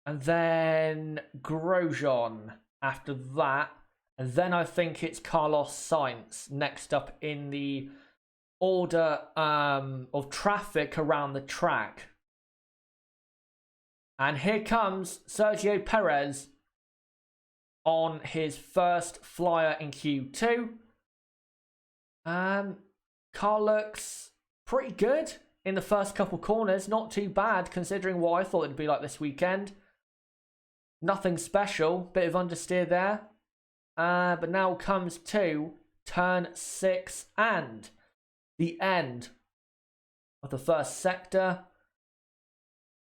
And then Grosjean after that. And then I think it's Carlos Sainz next up in the order of traffic around the track. And here comes Sergio Perez on his first flyer in Q2. Car looks pretty good in the first couple corners. Not too bad considering what I thought it'd be like this weekend. Nothing special. Bit of understeer there. But now comes to turn 6 and the end of the first sector.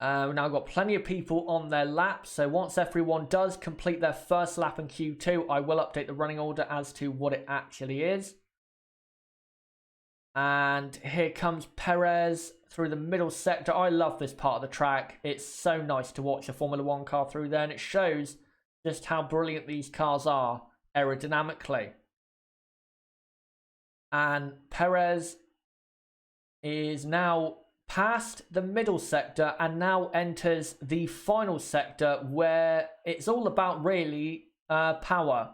We've now got plenty of people on their laps. So once everyone does complete their first lap in Q2, I will update the running order as to what it actually is. And here comes Perez through the middle sector. I love this part of the track. It's so nice to watch a Formula 1 car through there. And it shows just how brilliant these cars are aerodynamically. And Perez is now past the middle sector and now enters the final sector where it's all about really power.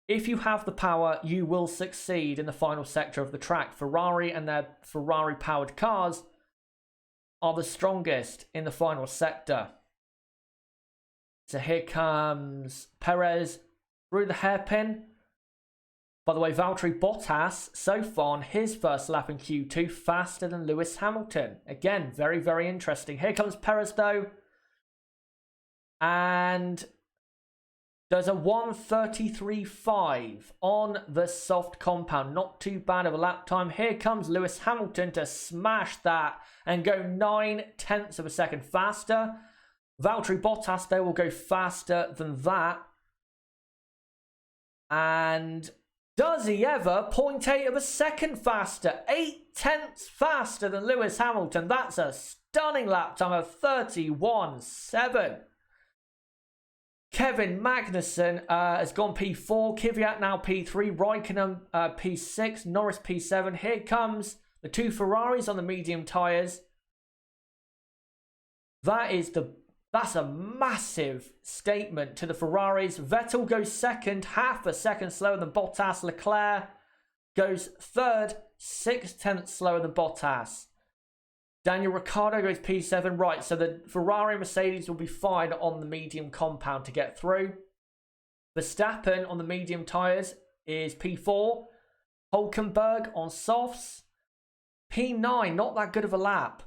If you have the power, you will succeed in the final sector of the track. Ferrari and their Ferrari powered cars are the strongest in the final sector. So here comes Perez through the hairpin. By the way, Valtteri Bottas, so far on his first lap in Q2, faster than Lewis Hamilton. Again, very, very interesting. Here comes Perez, though. And does a 1:33.5 on the soft compound. Not too bad of a lap time. Here comes Lewis Hamilton to smash that and go 0.9 of a second faster. Valtteri Bottas, though, will go faster than that. And does he ever? 0.8 of a second faster. 0.8 faster than Lewis Hamilton. That's a stunning lap time of 31.7. Kevin Magnussen has gone P4. Kvyat now P3. Raikkonen P6. Norris P7. Here comes the two Ferraris on the medium tyres. That's a massive statement to the Ferraris. Vettel goes second, half a second slower than Bottas. Leclerc goes third, 0.6 slower than Bottas. Daniel Ricciardo goes P7. Right, so the Ferrari and Mercedes will be fine on the medium compound to get through. Verstappen on the medium tyres is P4. Hulkenberg on softs. P9, not that good of a lap.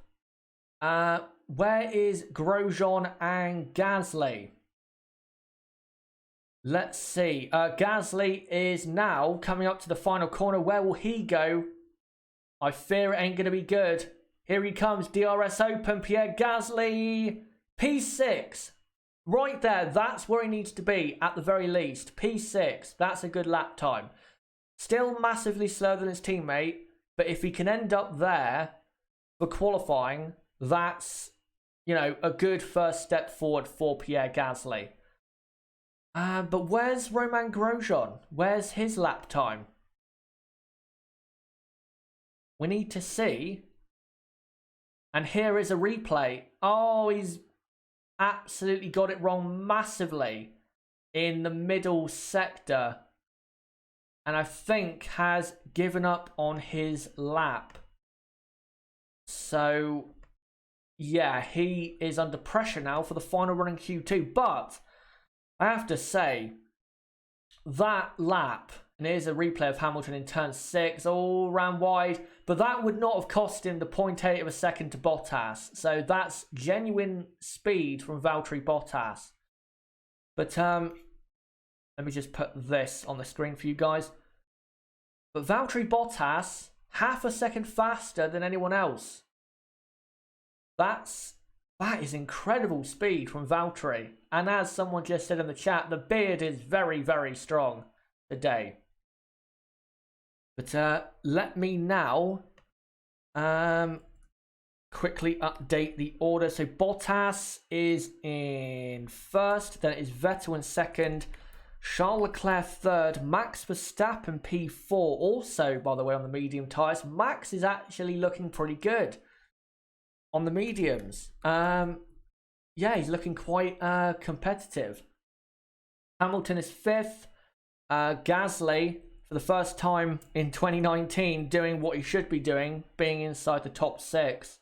Where is Grosjean and Gasly? Let's see. Gasly is now coming up to the final corner. Where will he go? I fear it ain't going to be good. Here he comes. DRS Open. Pierre Gasly. P6. Right there. That's where he needs to be at the very least. P6. That's a good lap time. Still massively slower than his teammate. But if he can end up there for qualifying, that's, you know, a good first step forward for Pierre Gasly. But where's Romain Grosjean? Where's his lap time? We need to see. And here is a replay. Oh, he's absolutely got it wrong massively in the middle sector. And I think has given up on his lap. So yeah, he is under pressure now for the final run in Q2. But I have to say, that lap, and here's a replay of Hamilton in turn 6, all ran wide, but that would not have cost him the 0.8 of a second to Bottas. So that's genuine speed from Valtteri Bottas. But let me just put this on the screen for you guys. But Valtteri Bottas, half a second faster than anyone else. That is incredible speed from Valtteri. And as someone just said in the chat, the beard is very, very strong today. But let me now quickly update the order. So Bottas is in first, then it is Vettel in second, Charles Leclerc third, Max Verstappen P4. Also, by the way, on the medium tyres, Max is actually looking pretty good on the mediums. Yeah, he's looking quite competitive. Hamilton is fifth. Gasly, for the first time in 2019, doing what he should be doing, being inside the top 6.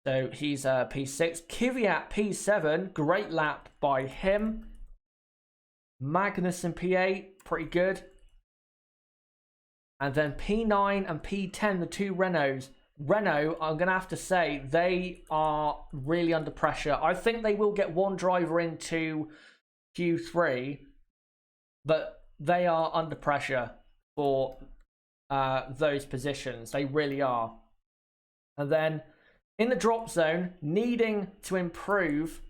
So he's P6. Kvyat P7, great lap by him. Magnussen P8, pretty good. And then P9 and P10, the two Renaults. Renault, I'm going to have to say, they are really under pressure. I think they will get one driver into Q3, but they are under pressure for those positions. They really are. And then in the drop zone, needing to improve,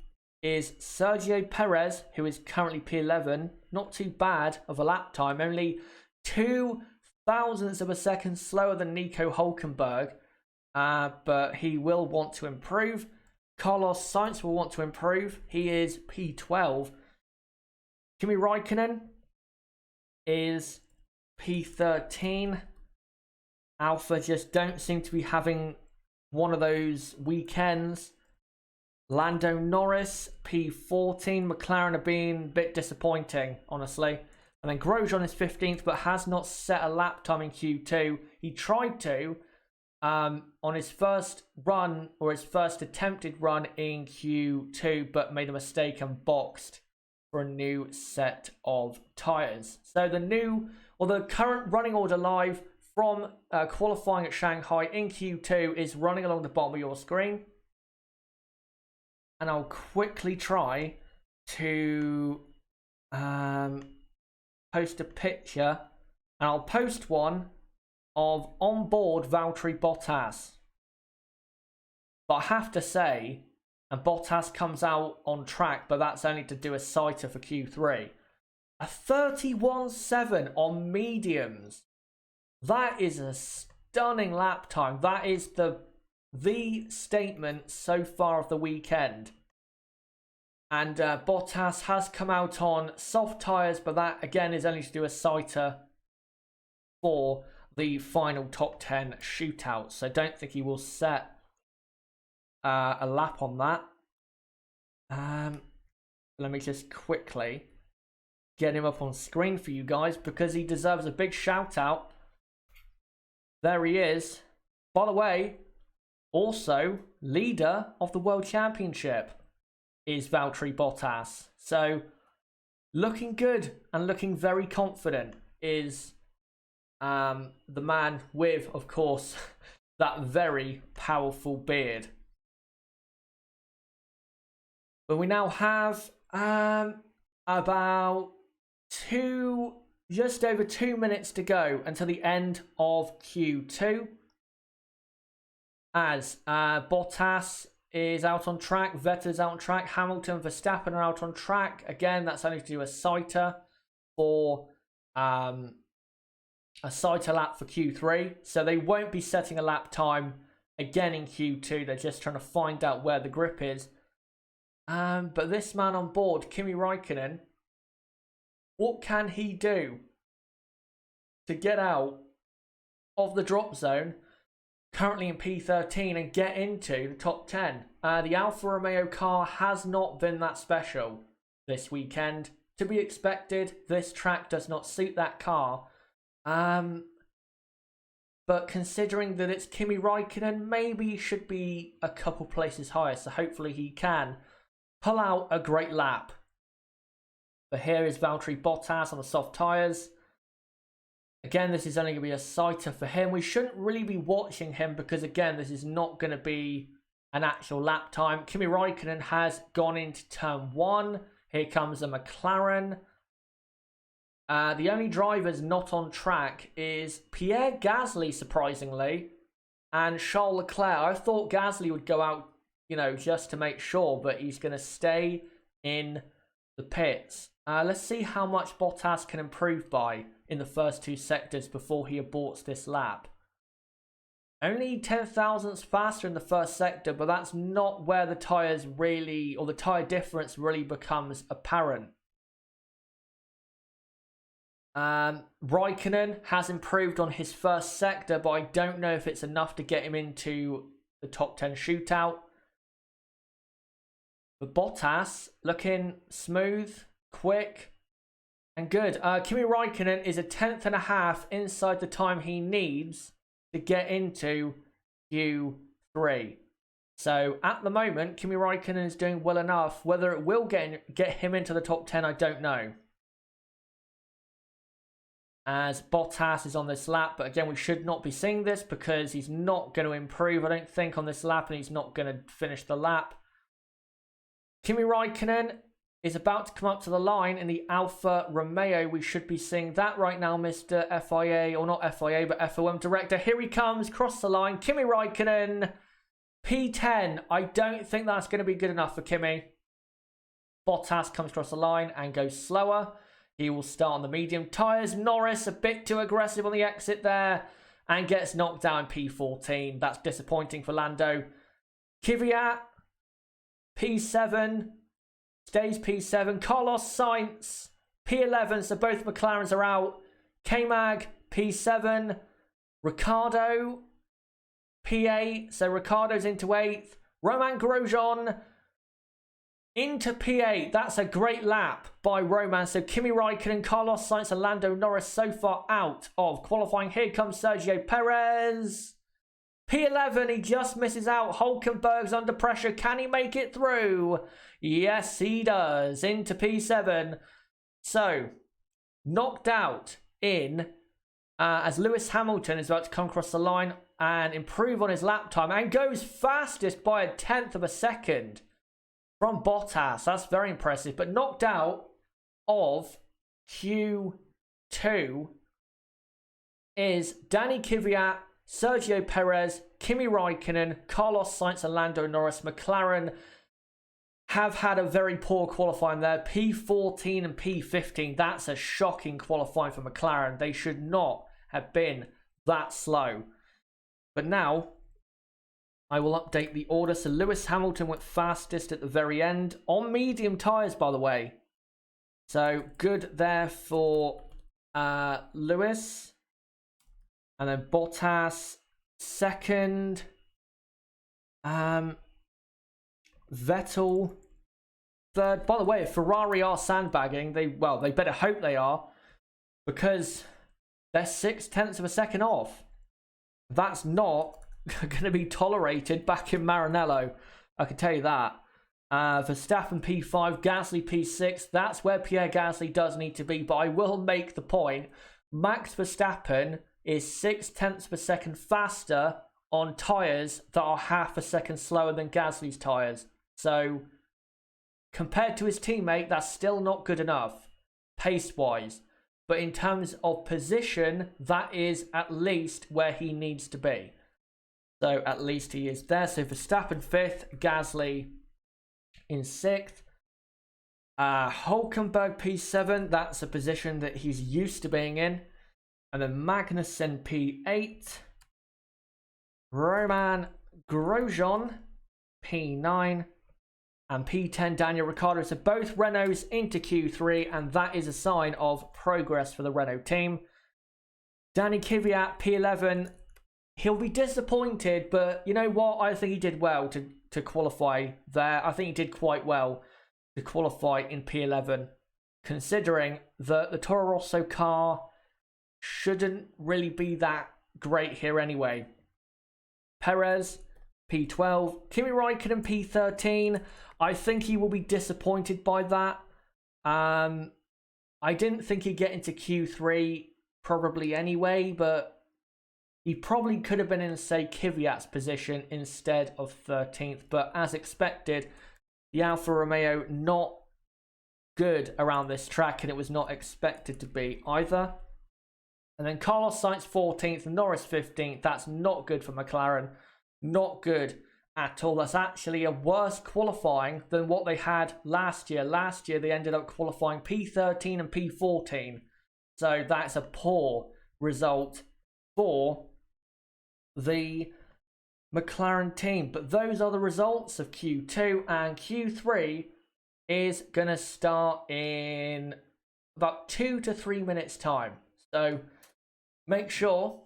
is Sergio Perez, who is currently P11. Not too bad of a lap time. Only 0.02 of a second slower than Nico Hülkenberg. But he will want to improve. Carlos Sainz will want to improve. He is P12. Kimi Raikkonen is P13. Alpha just don't seem to be having one of those weekends. Lando Norris, P14. McLaren have been a bit disappointing, honestly. And then Grosjean is 15th, but has not set a lap time in Q2. He tried to on his first run, or his first attempted run in Q2, but made a mistake and boxed for a new set of tyres. So the current running order live from qualifying at Shanghai in Q2 is running along the bottom of your screen. And I'll quickly try to post a picture. And I'll post one of onboard Valtteri Bottas. But I have to say, and Bottas comes out on track, but that's only to do a sighter for Q3. A 31.7 on mediums. That is a stunning lap time. That is the statement so far of the weekend. And Bottas has come out on soft tyres, but that again is only to do a sighter for the final top 10 shootout. So don't think he will set a lap on that. Let me just quickly get him up on screen for you guys, because he deserves a big shout out. There he is. By the way, also leader of the World Championship is Valtteri Bottas. So looking good and looking very confident is the man with, of course, that very powerful beard. But we now have about just over 2 minutes to go until the end of Q2. As Bottas is out on track, Vettel's out on track, Hamilton, Verstappen are out on track. Again, that's only to do a sighter for a sighter lap for Q3. So they won't be setting a lap time again in Q2. They're just trying to find out where the grip is. But this man on board, Kimi Raikkonen, what can he do to get out of the drop zone, currently in P13, and get into the top 10? The Alfa Romeo car has not been that special this weekend. To be expected, this track does not suit that car. But considering that it's Kimi Raikkonen, maybe he should be a couple places higher. So hopefully he can pull out a great lap. But here is Valtteri Bottas on the soft tyres. Again, this is only going to be a sighter for him. We shouldn't really be watching him because, again, this is not going to be an actual lap time. Kimi Raikkonen has gone into turn 1. Here comes a McLaren. The only drivers not on track is Pierre Gasly, surprisingly, and Charles Leclerc. I thought Gasly would go out, just to make sure, but he's going to stay in the pits. Let's see how much Bottas can improve by in the first 2 sectors before he aborts this lap. Only 10 thousandths faster in the first sector, but that's not where the tyres really, or the tyre difference really becomes apparent. Raikkonen has improved on his first sector, but I don't know if it's enough to get him into the top 10 shootout. But Bottas looking smooth, quick, and good. Kimi Raikkonen is a 10th and a half inside the time he needs to get into Q3. So at the moment, Kimi Raikkonen is doing well enough. Whether it will get him into the top 10, I don't know. As Bottas is on this lap, but again, we should not be seeing this because he's not going to improve, I don't think, on this lap, and he's not going to finish the lap. Kimi Raikkonen is about to come up to the line in the Alfa Romeo. We should be seeing that right now, Mr. FIA, or not FIA, but FOM director. Here he comes, cross the line. Kimi Raikkonen, P10. I don't think that's going to be good enough for Kimi. Bottas comes across the line and goes slower. He will start on the medium tyres. Norris a bit too aggressive on the exit there and gets knocked down P14. That's disappointing for Lando. Kvyat, P7, stays P7. Carlos Sainz, P11. So both McLarens are out. K-Mag, P7. Ricciardo, P8. So Ricciardo's into 8th. Romain Grosjean into P8. That's a great lap by Roman. So Kimi Raikkonen, Carlos Sainz and Lando Norris so far out of qualifying. Here comes Sergio Perez. P11, he just misses out. Hülkenberg's under pressure. Can he make it through? Yes, he does. Into P7. So, knocked out in as Lewis Hamilton is about to come across the line and improve on his lap time and goes fastest by a 10th of a second from Bottas. That's very impressive. But knocked out of Q2 is Danny Kvyat, Sergio Perez, Kimi Raikkonen, Carlos Sainz and Lando Norris. McLaren have had a very poor qualifying there. P14 and P15. That's a shocking qualifying for McLaren. They should not have been that slow. But now I will update the order. So Lewis Hamilton went fastest at the very end on medium tyres, by the way. So good there for Lewis. And then Bottas second. Vettel third. By the way, if Ferrari are sandbagging, they better hope they are, because they're 0.6 of a second off. That's not going to be tolerated back in Maranello. I can tell you that. Verstappen P5, Gasly P6. That's where Pierre Gasly does need to be. But I will make the point. Max Verstappen is 0.6 of a second faster on tyres that are half a second slower than Gasly's tyres. So, compared to his teammate, that's still not good enough, pace-wise. But in terms of position, that is at least where he needs to be. So, at least he is there. So, Verstappen 5th, Gasly in 6th. Hülkenberg P7, that's a position that he's used to being in. And then Magnussen P8. Romain Grosjean P9. And P10 Daniel Ricciardo. So both Renaults into Q3. And that is a sign of progress for the Renault team. Danny Kvyat P11. He'll be disappointed. But you know what? I think he did well to qualify there. I think he did quite well to qualify in P11. Considering that the Toro Rosso car shouldn't really be that great here anyway. Perez, P12. Kimi Raikkonen, P13. I think he will be disappointed by that. I didn't think he'd get into Q3 probably anyway, but he probably could have been in, say, Kvyat's position instead of 13th. But as expected, the Alfa Romeo not good around this track, and it was not expected to be either. And then Carlos Sainz 14th, Norris 15th. That's not good for McLaren. Not good at all. That's actually a worse qualifying than what they had last year. Last year, they ended up qualifying P13 and P14. So that's a poor result for the McLaren team. But those are the results of Q2, and Q3 is going to start in about 2 to 3 minutes time. So make sure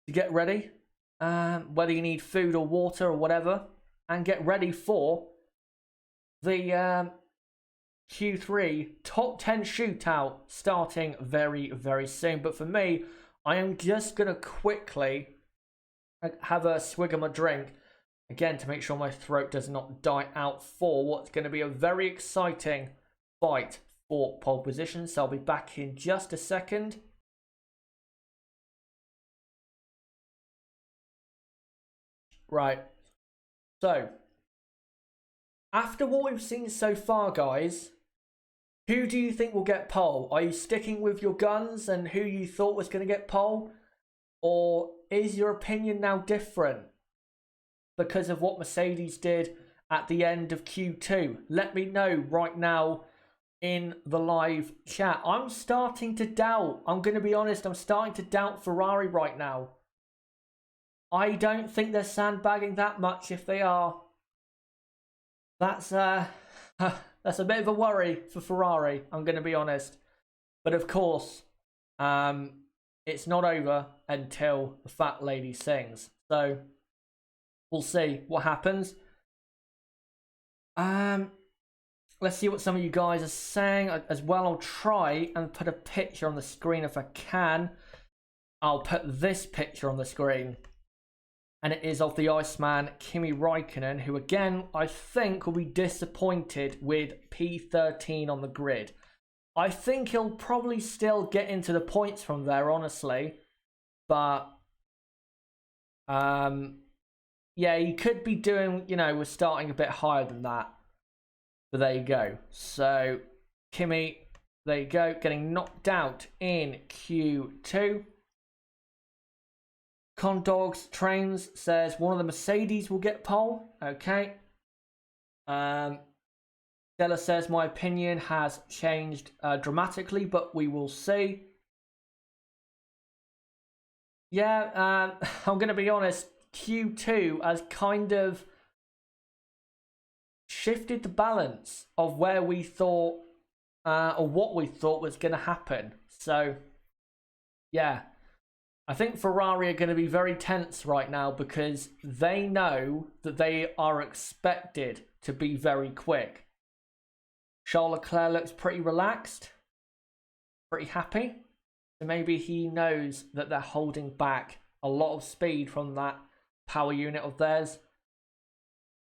to get ready, whether you need food or water or whatever, and get ready for the Q3 top 10 shootout starting very, very soon. But for me, I am just going to quickly have a swig of my drink, again, to make sure my throat does not die out for what's going to be a very exciting fight for pole position. So I'll be back in just a second. Right. So, after what we've seen so far, guys, who do you think will get pole? Are you sticking with your guns and who you thought was going to get pole? Or is your opinion now different because of what Mercedes did at the end of Q2? Let me know right now in the live chat. I'm starting to doubt. I'm going to be honest. I'm starting to doubt Ferrari right now. I don't think they're sandbagging that much. If they are, that's a bit of a worry for Ferrari. I'm going to be honest. But of course, it's not over until the fat lady sings. So we'll see what happens. Let's see what some of you guys are saying as well. I'll try and put a picture on the screen if I can. I'll put this picture on the screen. And it is of the Iceman, Kimi Räikkönen, who again, I think will be disappointed with P13 on the grid. I think he'll probably still get into the points from there, honestly. But, yeah, he could be doing, we're starting a bit higher than that. But there you go. So, Kimi, there you go, getting knocked out in Q2. Condogs Trains says one of the Mercedes will get pole. Okay. Stella says my opinion has changed dramatically, but we will see. Yeah, I'm going to be honest. Q2 has kind of shifted the balance of where we thought, or what we thought was going to happen. So, yeah. I think Ferrari are going to be very tense right now because they know that they are expected to be very quick. Charles Leclerc looks pretty relaxed, pretty happy. So maybe he knows that they're holding back a lot of speed from that power unit of theirs.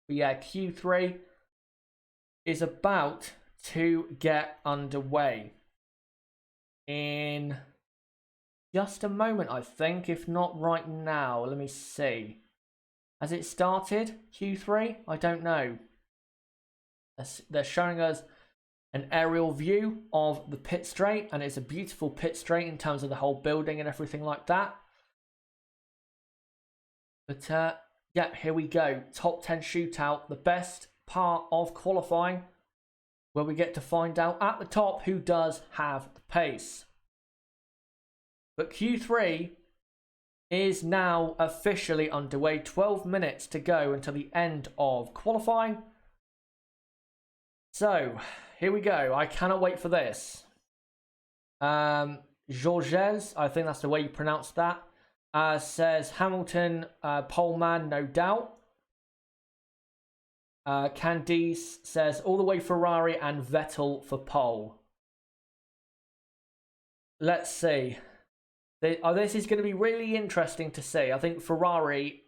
But yeah, Q3 is about to get underway in just a moment, I think, if not right now. Let me see. Has it started, Q3? I don't know. They're showing us an aerial view of the pit straight, and it's a beautiful pit straight in terms of the whole building and everything like that. But, yeah, here we go. Top 10 shootout, the best part of qualifying, where we get to find out at the top who does have the pace. But Q3 is now officially underway. 12 minutes to go until the end of qualifying. So, here we go. I cannot wait for this. Georges, I think that's the way you pronounce that, says Hamilton, poleman, no doubt. Candice says all the way Ferrari and Vettel for pole. Let's see. This is going to be really interesting to see. I think Ferrari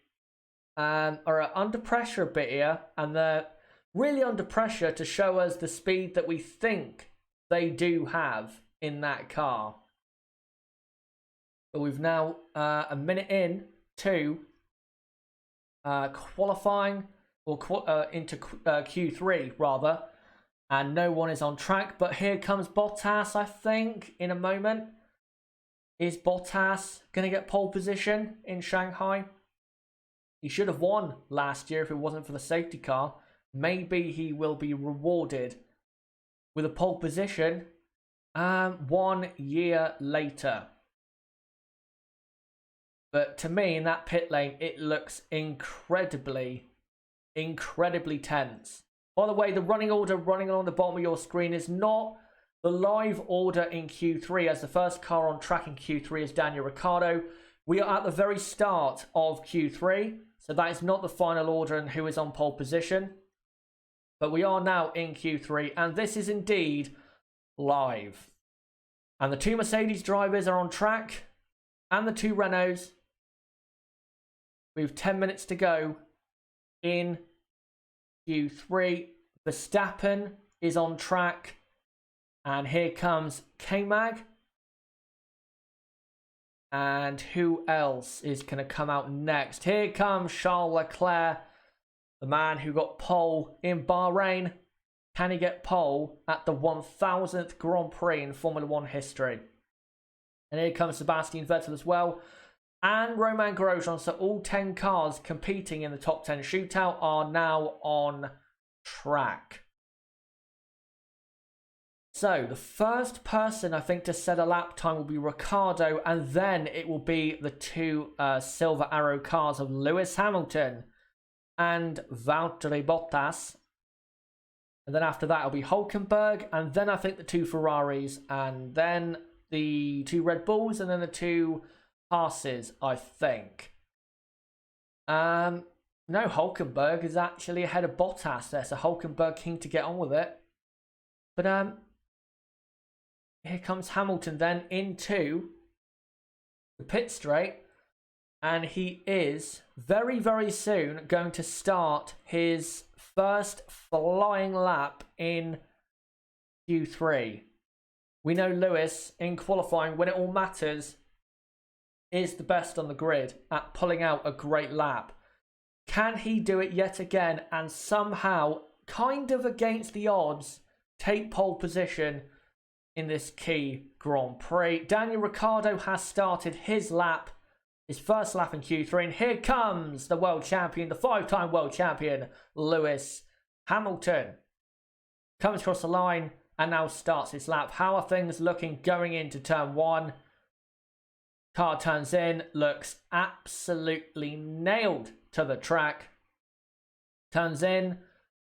are under pressure a bit here, and they're really under pressure to show us the speed that we think they do have in that car. But we've now a minute in to qualifying, or into Q3 rather, and no one is on track. But here comes Bottas, I think, in a moment. Is Bottas going to get pole position in Shanghai? He should have won last year if it wasn't for the safety car. Maybe he will be rewarded with a pole position 1 year later. But to me, in that pit lane, it looks incredibly tense. By the way, the running order running along the bottom of your screen is not the live order in Q3, as the first car on track in Q3 is Daniel Ricciardo. We are at the very start of Q3, so that is not the final order and who is on pole position. But we are now in Q3, and this is indeed live. And the two Mercedes drivers are on track, and the two Renaults. We have 10 minutes to go in Q3. Verstappen is on track. And here comes K-Mag. And who else is going to come out next? Here comes Charles Leclerc, the man who got pole in Bahrain. Can he get pole at the 1000th Grand Prix in Formula 1 history? And here comes Sebastian Vettel as well. And Romain Grosjean. So all 10 cars competing in the top 10 shootout are now on track. So the first person I think to set a lap time will be Ricciardo, and then it will be the two Silver Arrow cars of Lewis Hamilton and Valtteri Bottas. And then after that it'll be Hülkenberg, and then I think the two Ferraris, and then the two Red Bulls, and then the two Haas's, I think. No, Hülkenberg is actually ahead of Bottas there, so Hülkenberg keen to get on with it. But here comes Hamilton then into the pit straight, and he is very, very soon going to start his first flying lap in Q3. We know Lewis in qualifying, when it all matters, is the best on the grid at pulling out a great lap. Can he do it yet again and somehow, kind of against the odds, take pole position in this key Grand Prix? Daniel Ricciardo has started his lap, his first lap in Q3, and here comes the world champion, the 5-time world champion, Lewis Hamilton. Comes across the line and now starts his lap. How are things looking going into turn 1? Car turns in, looks absolutely nailed to the track. Turns in,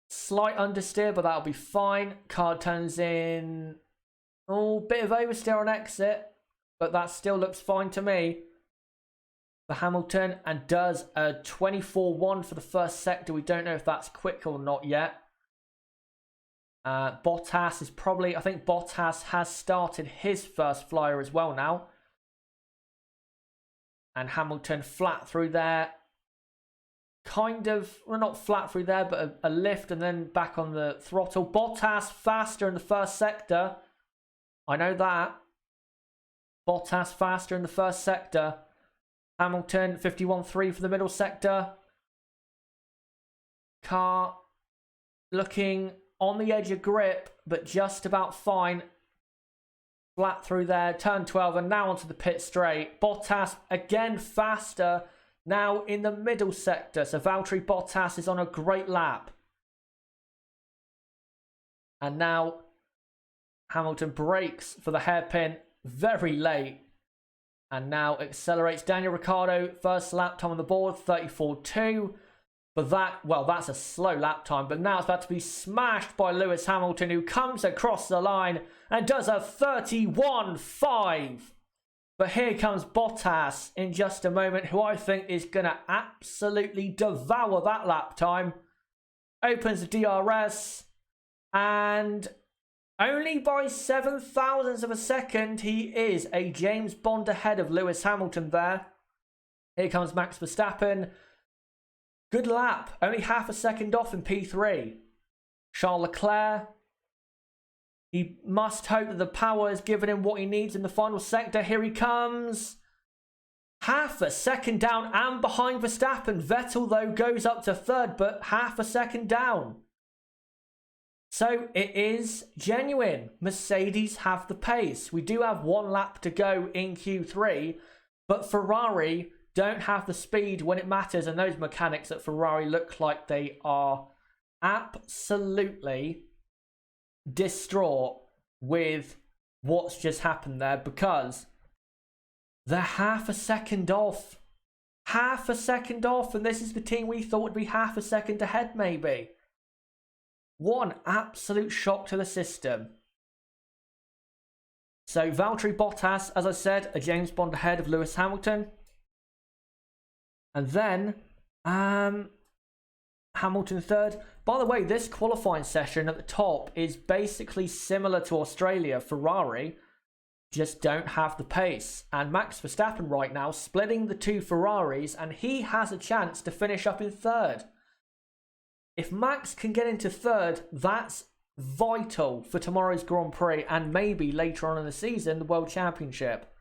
slight understeer, but that'll be fine. Car turns in, bit of oversteer on exit, but that still looks fine to me for Hamilton, and does a 24-1 for the first sector. We don't know if that's quick or not yet. Bottas is probably, I think Bottas has started his first flyer as well now. And Hamilton flat through there. Kind of, well, not flat through there, but a lift and then back on the throttle. Bottas faster in the first sector. I know that. Bottas faster in the first sector. Hamilton 51.3 for the middle sector. Car looking on the edge of grip, but just about fine. Flat through there, turn 12, and now onto the pit straight. Bottas again faster now in the middle sector. So Valtteri Bottas is on a great lap. And now Hamilton brakes for the hairpin very late. And now accelerates. Daniel Ricciardo, first lap time on the board, 34.2. But that's a slow lap time. But now it's about to be smashed by Lewis Hamilton, who comes across the line and does a 31.5. But here comes Bottas in just a moment, who I think is going to absolutely devour that lap time. Opens the DRS, and only by 7 thousandths of a second, he is a James Bond ahead of Lewis Hamilton there. Here comes Max Verstappen. Good lap, only half a second off in P3. Charles Leclerc, he must hope that the power has given him what he needs in the final sector. Here he comes. Half a second down and behind Verstappen. Vettel, though, goes up to third, but half a second down. So it is genuine. Mercedes have the pace. We do have one lap to go in Q3, but Ferrari don't have the speed when it matters, and those mechanics at Ferrari look like they are absolutely distraught with what's just happened there, because they're half a second off. Half a second off, and this is the team we thought would be half a second ahead, maybe. What an absolute shock to the system. So Valtteri Bottas, as I said, a James Bond ahead of Lewis Hamilton. And then Hamilton third. By the way, this qualifying session at the top is basically similar to Australia. Ferrari just don't have the pace. And Max Verstappen right now splitting the two Ferraris, and he has a chance to finish up in third. If Max can get into third, that's vital for tomorrow's Grand Prix and maybe later on in the season, the World Championship.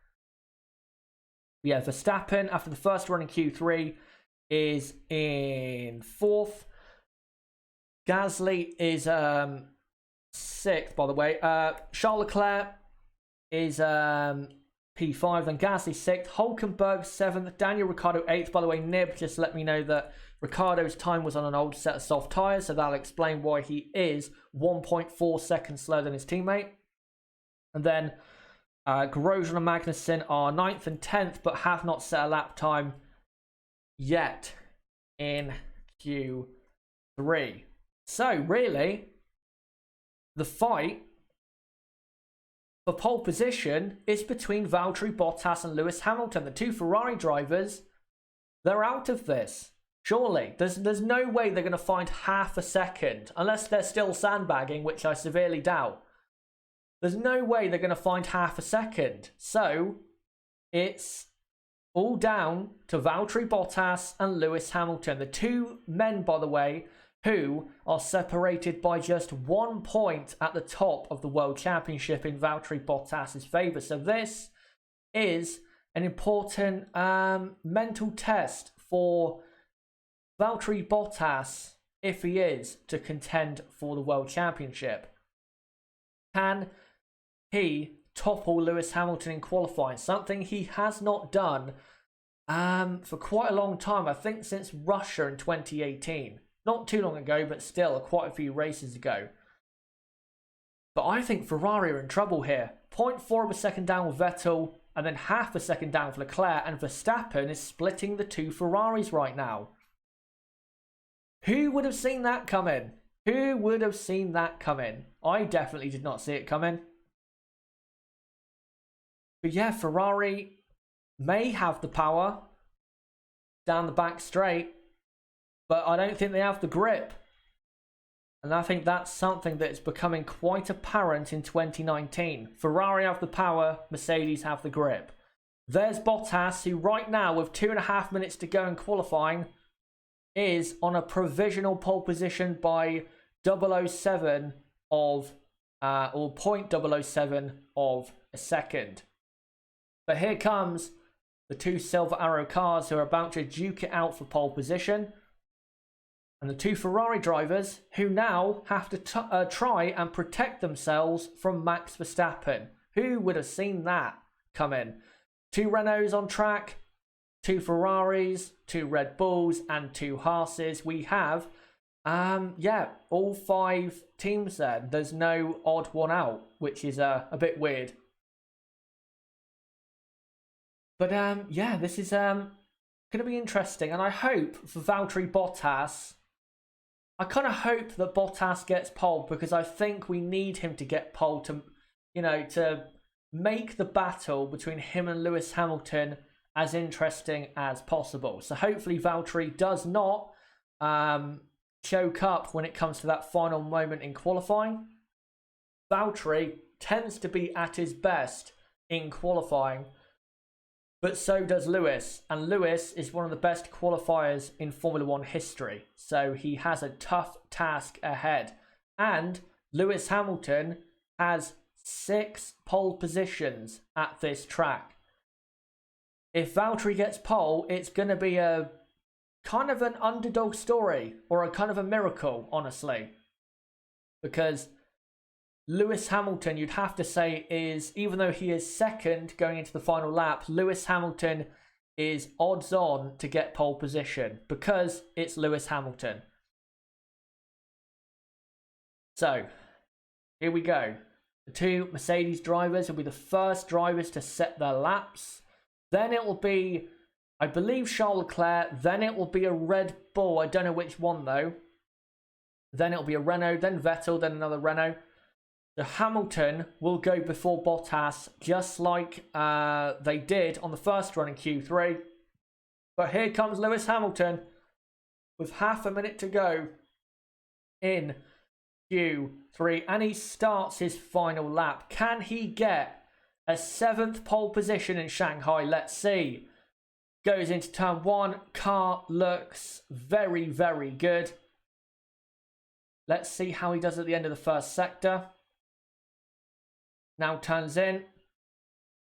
Yeah, Verstappen, after the first run in Q3, is in fourth. Gasly is sixth, by the way. Charles Leclerc is P5, then Gasly sixth, Hulkenberg seventh, Daniel Ricciardo eighth. By the way, Nib just let me know that Ricciardo's time was on an old set of soft tyres, so that'll explain why he is 1.4 seconds slower than his teammate. And then Grosjean and Magnussen are 9th and 10th, but have not set a lap time yet in Q3. So, really, the fight for pole position is between Valtteri Bottas and Lewis Hamilton. The two Ferrari drivers, they're out of this. Surely. There's no way they're going to find half a second, unless they're still sandbagging, which I severely doubt. There's no way they're going to find half a second. So, it's all down to Valtteri Bottas and Lewis Hamilton. The two men, by the way, who are separated by just 1 point at the top of the World Championship in Valtteri Bottas' favour. So this is an important mental test for Valtteri Bottas, if he is to contend for the World Championship. Can he topple Lewis Hamilton in qualifying? Something he has not done for quite a long time. I think since Russia in 2018. Not too long ago, but still quite a few races ago. But I think Ferrari are in trouble here. 0.4 of a second down with Vettel, and then half a second down with Leclerc, and Verstappen is splitting the two Ferraris right now. Who would have seen that coming? Who would have seen that coming? I definitely did not see it coming. But yeah, Ferrari may have the power down the back straight, but I don't think they have the grip. And I think that's something that is becoming quite apparent in 2019. Ferrari have the power, Mercedes have the grip. There's Bottas, who right now, with 2.5 minutes to go in qualifying, is on a provisional pole position by 0.007 of, or 0.007 of a second. But here comes the two Silver Arrow cars who are about to duke it out for pole position. And the two Ferrari drivers who now have to try and protect themselves from Max Verstappen. Who would have seen that come in? Two Renaults on track, two Ferraris, two Red Bulls, and two Haas's. We have, all 5 teams there. There's no odd one out, which is a bit weird. But this is going to be interesting. And I hope for Valtteri Bottas, I kind of hope that Bottas gets pole, because I think we need him to get pole to, to make the battle between him and Lewis Hamilton as interesting as possible. So hopefully Valtteri does not choke up when it comes to that final moment in qualifying. Valtteri tends to be at his best in qualifying, but so does Lewis, and Lewis is one of the best qualifiers in Formula 1 history, so he has a tough task ahead. And Lewis Hamilton has 6 pole positions at this track. If Valtteri gets pole, it's going to be a kind of an underdog story, or a kind of a miracle, honestly. Because Lewis Hamilton, you'd have to say, is, even though he is second going into the final lap, Lewis Hamilton is odds on to get pole position because it's Lewis Hamilton. So, here we go. The two Mercedes drivers will be the first drivers to set their laps. Then it will be, I believe, Charles Leclerc. Then it will be a Red Bull. I don't know which one, though. Then it will be a Renault, then Vettel, then another Renault. So Hamilton will go before Bottas, just like they did on the first run in Q3. But here comes Lewis Hamilton with half a minute to go in Q3. And he starts his final lap. Can he get a 7th pole position in Shanghai? Let's see. Goes into turn 1. Car looks very, very good. Let's see how he does at the end of the first sector. Now turns in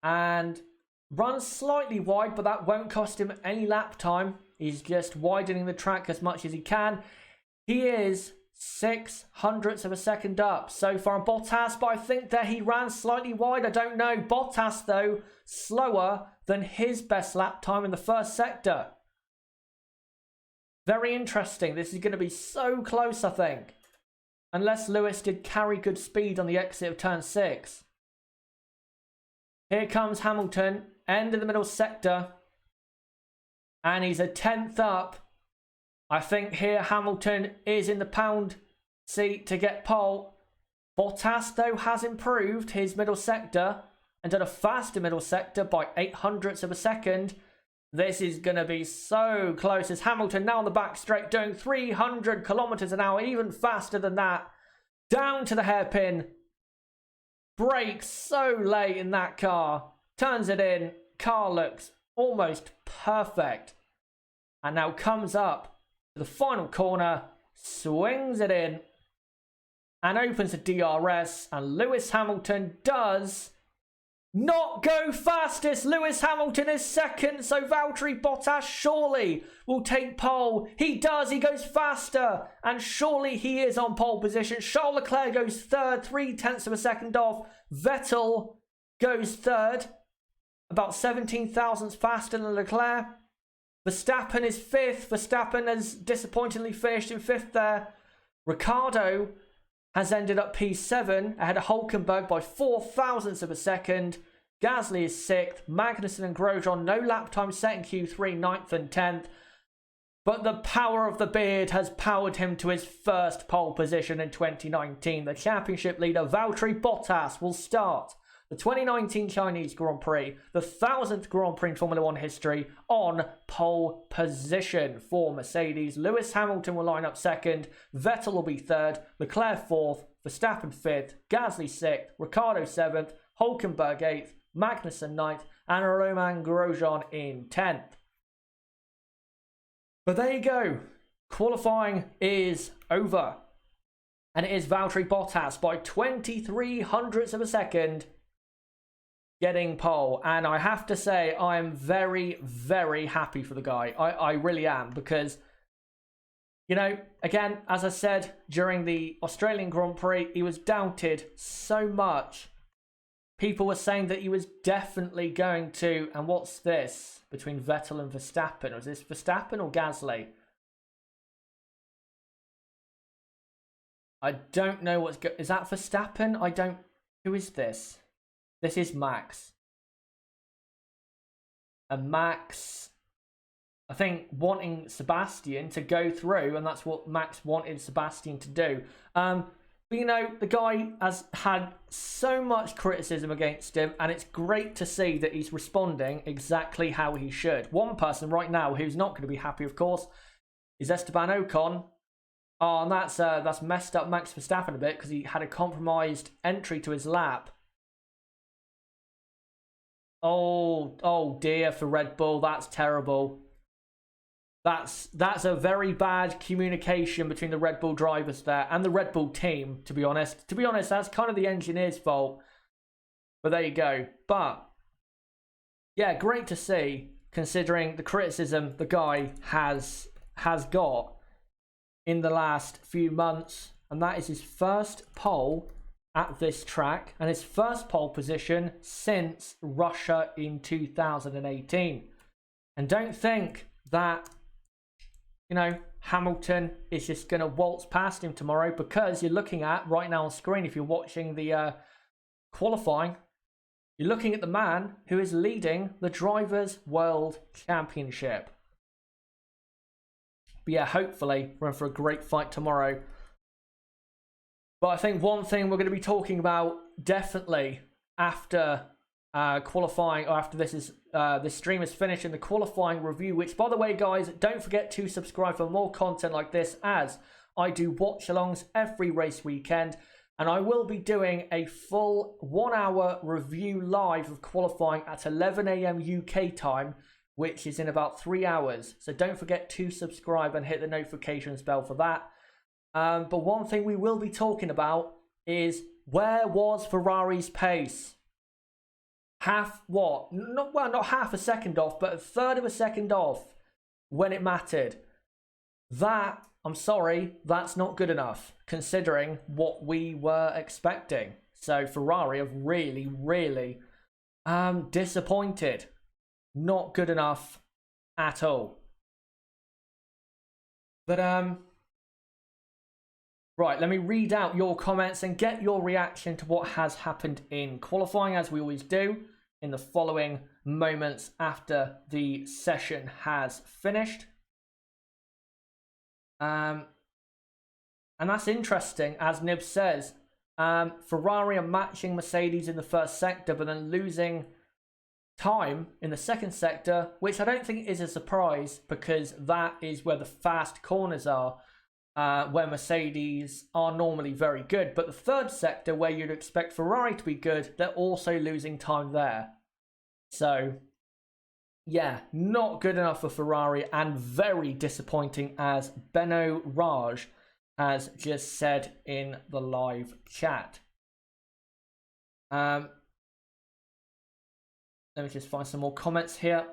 and runs slightly wide, but that won't cost him any lap time. He's just widening the track as much as he can. He is 0.06 of a second up so far on Bottas, but I think that he ran slightly wide. I don't know. Bottas, though, slower than his best lap time in the first sector. Very interesting. This is going to be so close, I think. Unless Lewis did carry good speed on the exit of turn 6. Here comes Hamilton, end of the middle sector. And he's a 10th up. I think here Hamilton is in the pound seat to get pole. Bottas, though, has improved his middle sector and done a faster middle sector by 0.08 of a second. This is going to be so close as Hamilton now on the back straight doing 300 kilometers an hour, even faster than that. Down to the hairpin. Brakes so late in that car. Turns it in. Car looks almost perfect. And now comes up to the final corner. Swings it in. And opens the DRS. And Lewis Hamilton does not go fastest. Lewis Hamilton is second. So Valtteri Bottas surely will take pole. He does. He goes faster. And surely he is on pole position. Charles Leclerc goes third. 0.3 of a second off. Vettel goes third. About 17 thousandths faster than Leclerc. Verstappen is fifth. Verstappen has disappointingly finished in fifth there. Ricciardo has ended up P7 ahead of Hülkenberg by 4 thousandths of a second. Gasly is 6th. Magnussen and Grosjean, no lap time set in Q3, 9th and 10th. But the power of the beard has powered him to his first pole position in 2019. The championship leader, Valtteri Bottas, will start the 2019 Chinese Grand Prix, the 1000th Grand Prix in Formula 1 history, on pole position for Mercedes. Lewis Hamilton will line up second, Vettel will be third, Leclerc fourth, Verstappen fifth, Gasly sixth, Ricciardo seventh, Hülkenberg eighth, Magnussen ninth, and Romain Grosjean in 10th. But there you go. Qualifying is over. And it is Valtteri Bottas by 23 hundredths of a second getting pole. And I have to say, I'm very, very happy for the guy. I really am, because, you know, again, as I said, during the Australian Grand Prix, he was doubted so much. People were saying that he was definitely going to, and what's this? Between Vettel and Verstappen. Was this Verstappen or Gasly? I don't know what's is that Verstappen? Who is this? This is Max. And Max, I think, wanting Sebastian to go through, and that's what Max wanted Sebastian to do. But, you know, the guy has had so much criticism against him, and it's great to see that he's responding exactly how he should. One person right now who's not going to be happy, of course, is Esteban Ocon. Oh, and that's messed up Max Verstappen a bit, because he had a compromised entry to his lap. Oh dear for Red Bull. That's terrible. That's a very bad communication between the Red Bull drivers there and the Red Bull team, to be honest. To be honest, that's kind of the engineer's fault. But there you go. But yeah, great to see, considering the criticism the guy has got in the last few months. And that is his first pole at this track, and his first pole position since Russia in 2018. And don't think that, you know, Hamilton is just going to waltz past him tomorrow, because you're looking at, right now on screen, if you're watching the qualifying, you're looking at the man who is leading the Drivers' World Championship. But yeah, hopefully we're in for a great fight tomorrow. But I think one thing we're going to be talking about definitely after qualifying, or after this stream is finished, in the qualifying review, which, by the way, guys, don't forget to subscribe for more content like this, as I do watch-alongs every race weekend, and I will be doing a full 1 hour review live of qualifying at 11 AM UK time, which is in about 3 hours. So don't forget to subscribe and hit the notifications bell for that. But one thing we will be talking about is, where was Ferrari's pace? Not half a second off, but a third of a second off when it mattered. That, I'm sorry, that's not good enough considering what we were expecting. So Ferrari have really, really disappointed. Not good enough at all. But right, let me read out your comments and get your reaction to what has happened in qualifying, as we always do, in the following moments after the session has finished. And that's interesting, as Nib says. Ferrari are matching Mercedes in the first sector, but then losing time in the second sector, which I don't think is a surprise, because that is where the fast corners are. Where Mercedes are normally very good. But the third sector, where you'd expect Ferrari to be good, they're also losing time there. So, yeah, not good enough for Ferrari, and very disappointing, as Benno Raj has just said in the live chat. Let me just find some more comments here.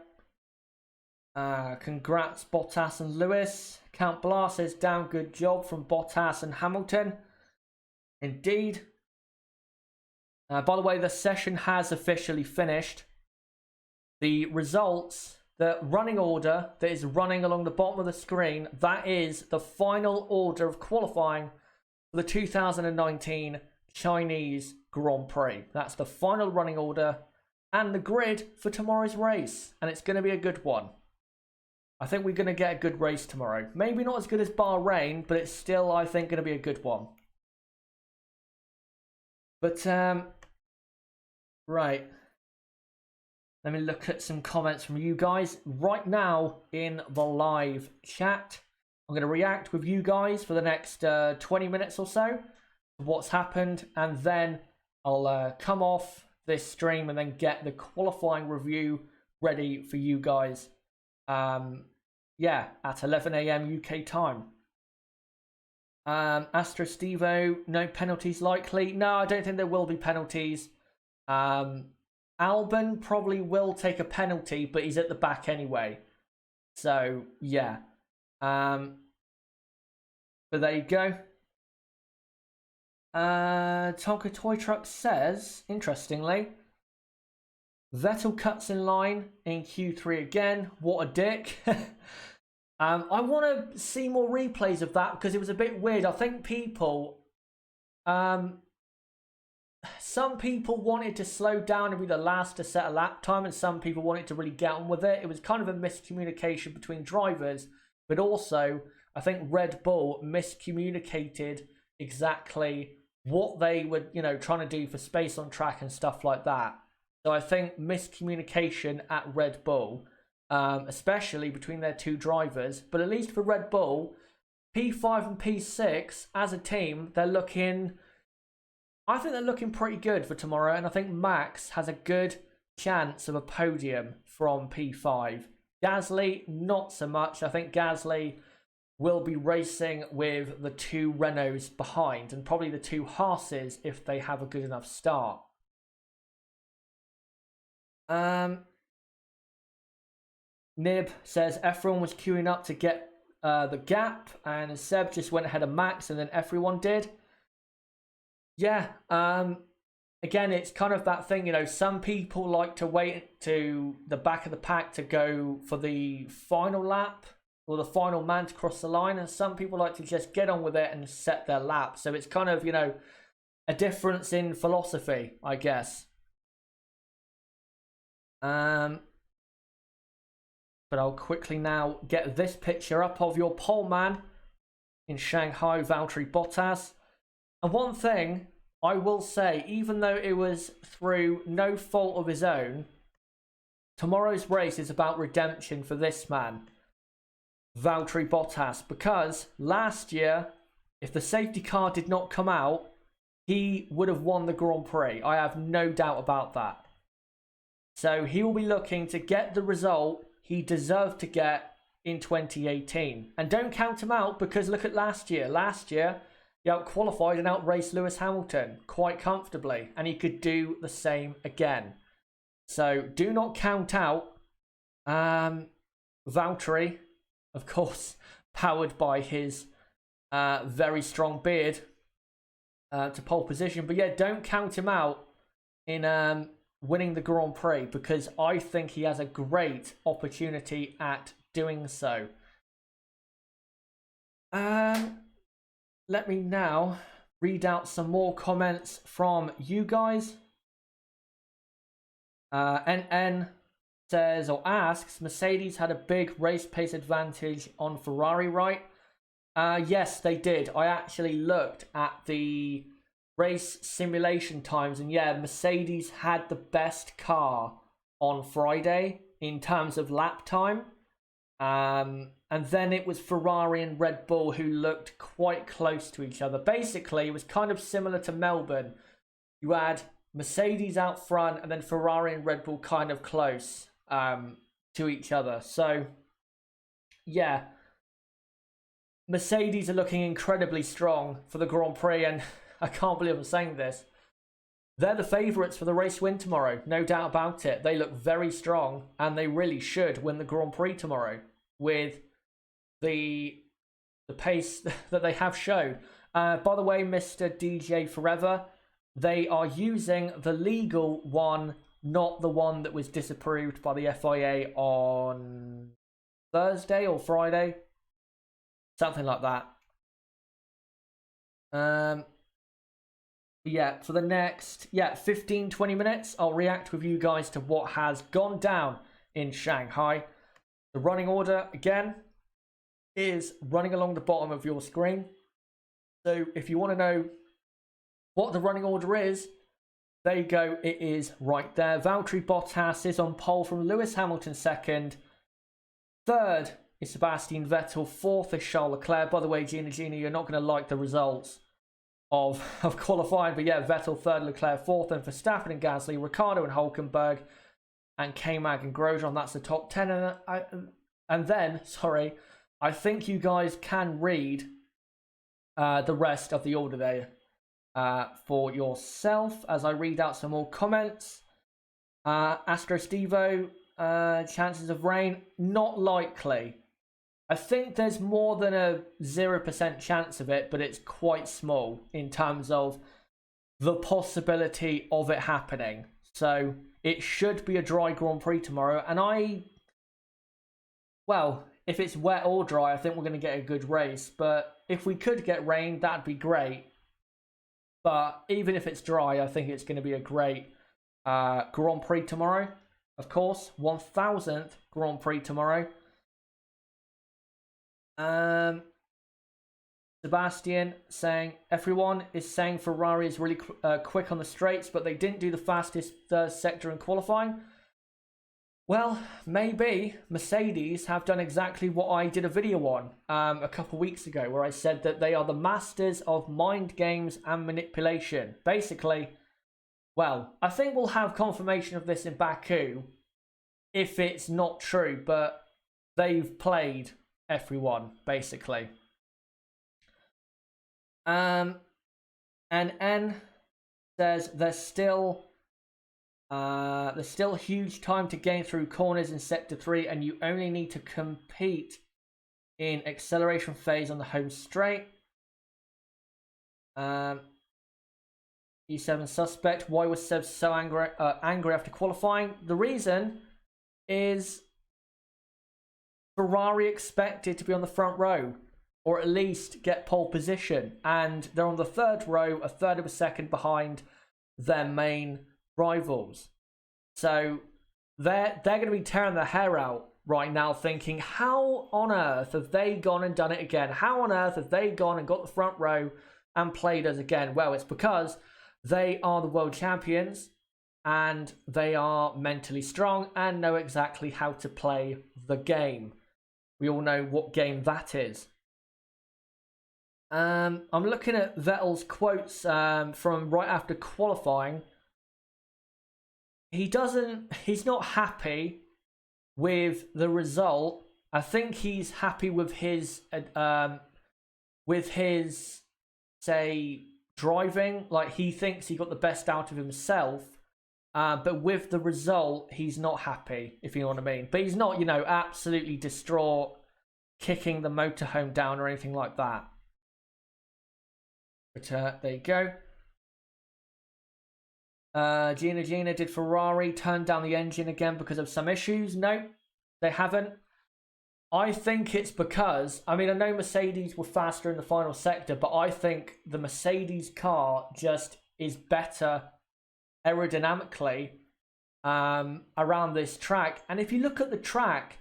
Congrats, Bottas and Lewis. Count Blas says, damn good job from Bottas and Hamilton. Indeed. By the way, the session has officially finished. The results, the running order that is running along the bottom of the screen, that is the final order of qualifying for the 2019 Chinese Grand Prix. That's the final running order and the grid for tomorrow's race. And it's going to be a good one. I think we're going to get a good race tomorrow. Maybe not as good as Bahrain, but it's still, I think, going to be a good one. But, right. Let me look at some comments from you guys right now in the live chat. I'm going to react with you guys for the next 20 minutes or so to what's happened, and then I'll come off this stream and then get the qualifying review ready for you guys. Yeah, at 11 AM UK time. Astro Stevo, no penalties likely. No, I don't think there will be penalties. Albon probably will take a penalty, but he's at the back anyway. So, yeah. But there you go. Tonka Toy Truck says, interestingly, Vettel cuts in line in Q3 again. What a dick. I want to see more replays of that, because it was a bit weird. I think people, some people wanted to slow down and be the last to set a lap time, and some people wanted to really get on with it. It was kind of a miscommunication between drivers, but also I think Red Bull miscommunicated exactly what they were, trying to do for space on track and stuff like that. So I think miscommunication at Red Bull, especially between their two drivers. But at least for Red Bull, P5 and P6 as a team, I think they're looking pretty good for tomorrow. And I think Max has a good chance of a podium from P5. Gasly, not so much. I think Gasly will be racing with the two Renaults behind, and probably the two Haas's if they have a good enough start. Nib says everyone was queuing up to get the gap, and Seb just went ahead of Max, and then everyone did. Yeah, again, it's kind of that thing, some people like to wait to the back of the pack to go for the final lap or the final man to cross the line, and some people like to just get on with it and set their lap. So it's kind of, a difference in philosophy, I guess. But I'll quickly now get this picture up of your pole man in Shanghai, Valtteri Bottas. And one thing I will say, even though it was through no fault of his own, tomorrow's race is about redemption for this man, Valtteri Bottas, because last year, if the safety car did not come out, he would have won the Grand Prix. I have no doubt about that. So he will be looking to get the result he deserved to get in 2018. And don't count him out, because look at last year. Last year, he out-qualified and out-raced Lewis Hamilton quite comfortably. And he could do the same again. So do not count out Valtteri, of course, powered by his very strong beard to pole position. But yeah, don't count him out in winning the Grand Prix, because I think he has a great opportunity at doing so. Let me now read out some more comments from you guys. NN says or asks, Mercedes had a big race pace advantage on Ferrari, right? Yes, they did. I actually looked at the race simulation times, and yeah, Mercedes had the best car on Friday in terms of lap time. And then it was Ferrari and Red Bull who looked quite close to each other. Basically, it was kind of similar to Melbourne. You had Mercedes out front and then Ferrari and Red Bull kind of close to each other. So, yeah, Mercedes are looking incredibly strong for the Grand Prix, and I can't believe I'm saying this. They're the favourites for the race win tomorrow, no doubt about it. They look very strong, and they really should win the Grand Prix tomorrow with the pace that they have shown. By the way, Mr. DJ Forever, they are using the legal one, not the one that was disapproved by the FIA on Thursday or Friday. Something like that. Yeah, for the next 15-20 minutes, I'll react with you guys to what has gone down in Shanghai. The running order, again, is running along the bottom of your screen. So if you want to know what the running order is, there you go, it is right there. Valtteri Bottas is on pole from Lewis Hamilton second. Third is Sebastian Vettel. Fourth is Charles Leclerc. By the way, Gina, you're not going to like the results of qualifying, but yeah, Vettel third, Leclerc fourth, and Verstappen and Gasly, Ricciardo and Hulkenberg, and K-Mag and Grosjean. That's the top 10. And then, sorry, I think you guys can read the rest of the order there for yourself as I read out some more comments. Astro Stevo, chances of rain, not likely. I think there's more than a 0% chance of it, but it's quite small in terms of the possibility of it happening. So it should be a dry Grand Prix tomorrow. And well, if it's wet or dry, I think we're going to get a good race. But if we could get rain, that'd be great. But even if it's dry, I think it's going to be a great Grand Prix tomorrow. Of course, 1000th Grand Prix tomorrow. Sebastian saying, everyone is saying Ferrari is really quick on the straights, but they didn't do the fastest sector in qualifying. Well, maybe Mercedes have done exactly what I did a video on a couple weeks ago, where I said that they are the masters of mind games and manipulation. Basically, well, I think we'll have confirmation of this in Baku if it's not true, but they've played everyone, basically. And N says there's still huge time to gain through corners in sector 3, and you only need to compete in acceleration phase on the home straight. E7 suspect, why was Seb so angry after qualifying? The reason is Ferrari expected to be on the front row, or at least get pole position, and they're on the third row, a third of a second behind their main rivals. So they're going to be tearing their hair out right now, thinking, how on earth have they gone and done it again? How on earth have they gone and got the front row and played us again. Well, it's because they are the world champions and they are mentally strong and know exactly how to play the game. We all know what game that is. I'm looking at Vettel's quotes from right after qualifying. He's not happy with the result. I think he's happy with his say driving. Like, he thinks he got the best out of himself. But with the result, he's not happy, if you know what I mean. But he's not, absolutely distraught, kicking the motorhome down or anything like that. But there you go. Gina, did Ferrari turn down the engine again because of some issues? No, they haven't. I think it's because, I know Mercedes were faster in the final sector, but I think the Mercedes car just is better aerodynamically around this track. And if you look at the track,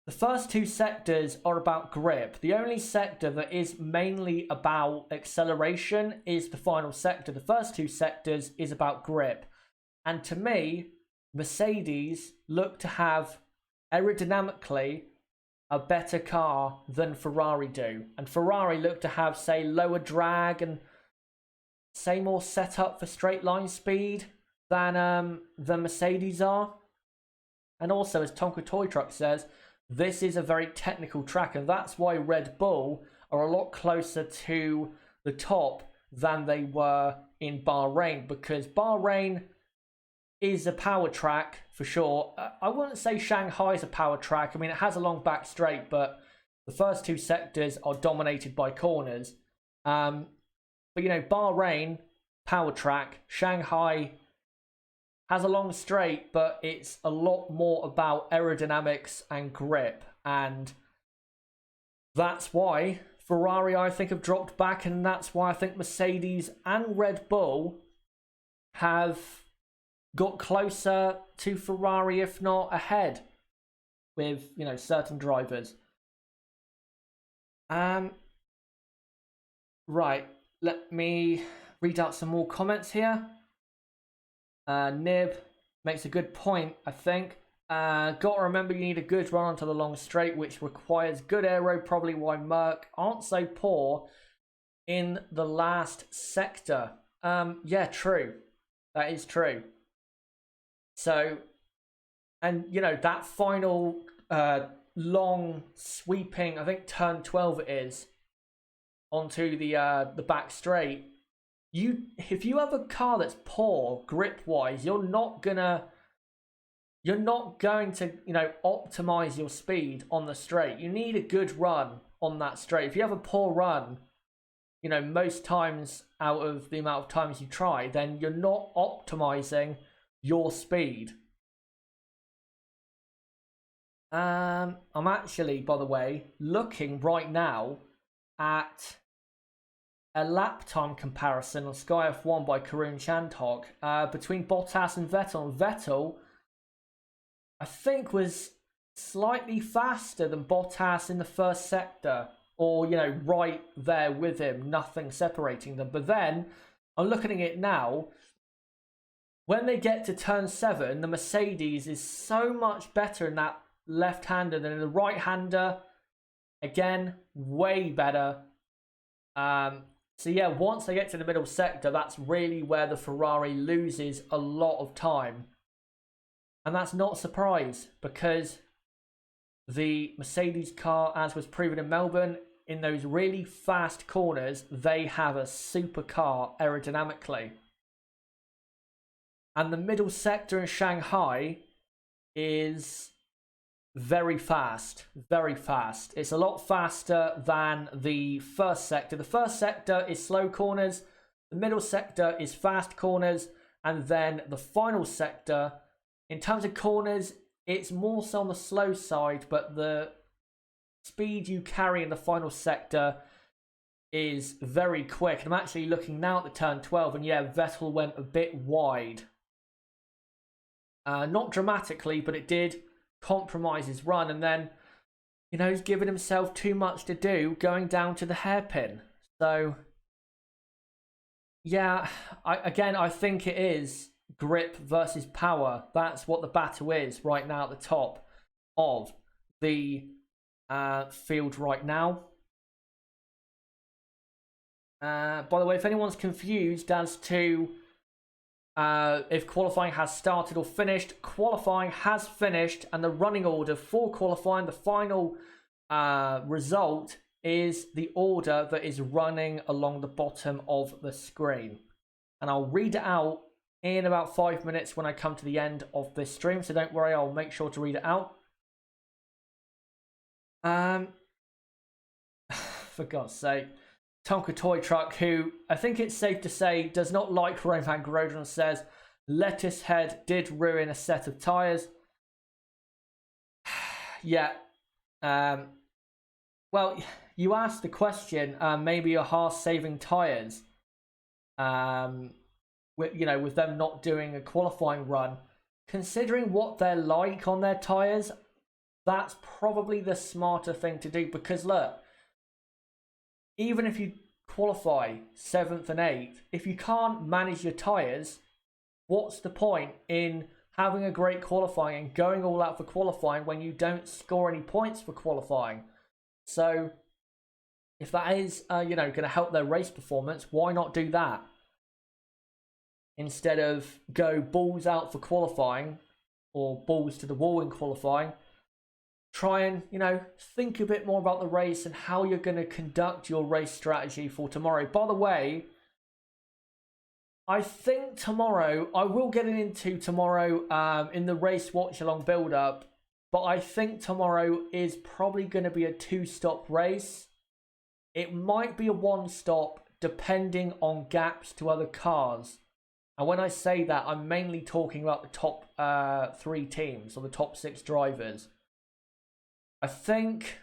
the first two sectors are about grip. The only sector that is mainly about acceleration is the final sector. The first two sectors is about grip. And to me, Mercedes look to have aerodynamically a better car than Ferrari do. And Ferrari look to have, say, lower drag and say more setup for straight line speed than the Mercedes are. And also, as Tonka Toy Truck says, this is a very technical track, and that's why Red Bull are a lot closer to the top than they were in Bahrain, because Bahrain is a power track for sure. I wouldn't say Shanghai is a power track. It has a long back straight, but the first two sectors are dominated by corners. But Bahrain, power track. Shanghai has a long straight, but it's a lot more about aerodynamics and grip. And that's why Ferrari, I think, have dropped back. And that's why I think Mercedes and Red Bull have got closer to Ferrari, if not ahead, with, certain drivers. Right, let me read out some more comments here. Nib makes a good point, I think. Got to remember you need a good run onto the long straight, which requires good aero, probably why Merc aren't so poor in the last sector. Yeah, true. That is true. So, and that final long sweeping, I think turn 12 it is, onto the back straight. If you have a car that's poor grip wise, you're not going to optimize your speed on the straight. You need a good run on that straight. If you have a poor run, most times out of the amount of times you try, then you're not optimizing your speed. I'm actually, by the way, looking right now at a lap time comparison on Sky F1 by Karun Chandhok between Bottas and Vettel. And Vettel, I think, was slightly faster than Bottas in the first sector, or right there with him, nothing separating them. But then I'm looking at it now. When they get to turn 7, the Mercedes is so much better in that left-hander than in the right-hander. Again, way better. So yeah, once they get to the middle sector, that's really where the Ferrari loses a lot of time. And that's not a surprise, because the Mercedes car, as was proven in Melbourne, in those really fast corners, they have a super car aerodynamically. And the middle sector in Shanghai is very fast, very fast. It's a lot faster than the first sector. The first sector is slow corners, the middle sector is fast corners, and then the final sector, in terms of corners, it's more so on the slow side, but the speed you carry in the final sector is very quick. And I'm actually looking now at the turn 12, and yeah, Vettel went a bit wide. Not dramatically, but it did compromise his run, and then he's given himself too much to do going down to the hairpin. So Yeah, I think it is grip versus power. That's what the battle is right now at the top of the field right now. By the way, if anyone's confused as to if qualifying has started or finished, qualifying has finished, and the running order for qualifying, the final result is the order that is running along the bottom of the screen. And I'll read it out in about 5 minutes when I come to the end of this stream, so don't worry, I'll make sure to read it out. For God's sake. Tonka Toy Truck, who I think it's safe to say does not like Roman Grosjean, says Lettuce Head did ruin a set of tyres. Yeah. Well, you asked the question, maybe a Haas saving tyres. With them not doing a qualifying run. Considering what they're like on their tyres, that's probably the smarter thing to do, because look, even if you qualify 7th and 8th, if you can't manage your tyres, what's the point in having a great qualifying and going all out for qualifying when you don't score any points for qualifying? So, if that is, going to help their race performance, why not do that? Instead of go balls out for qualifying, or balls to the wall in qualifying, try and, think a bit more about the race and how you're going to conduct your race strategy for tomorrow. By the way, I think tomorrow, I will get into tomorrow in the race watch-along build-up, but I think tomorrow is probably going to be a 2-stop race. It might be a 1-stop, depending on gaps to other cars. And when I say that, I'm mainly talking about the top 3 teams, or the top 6 drivers. I think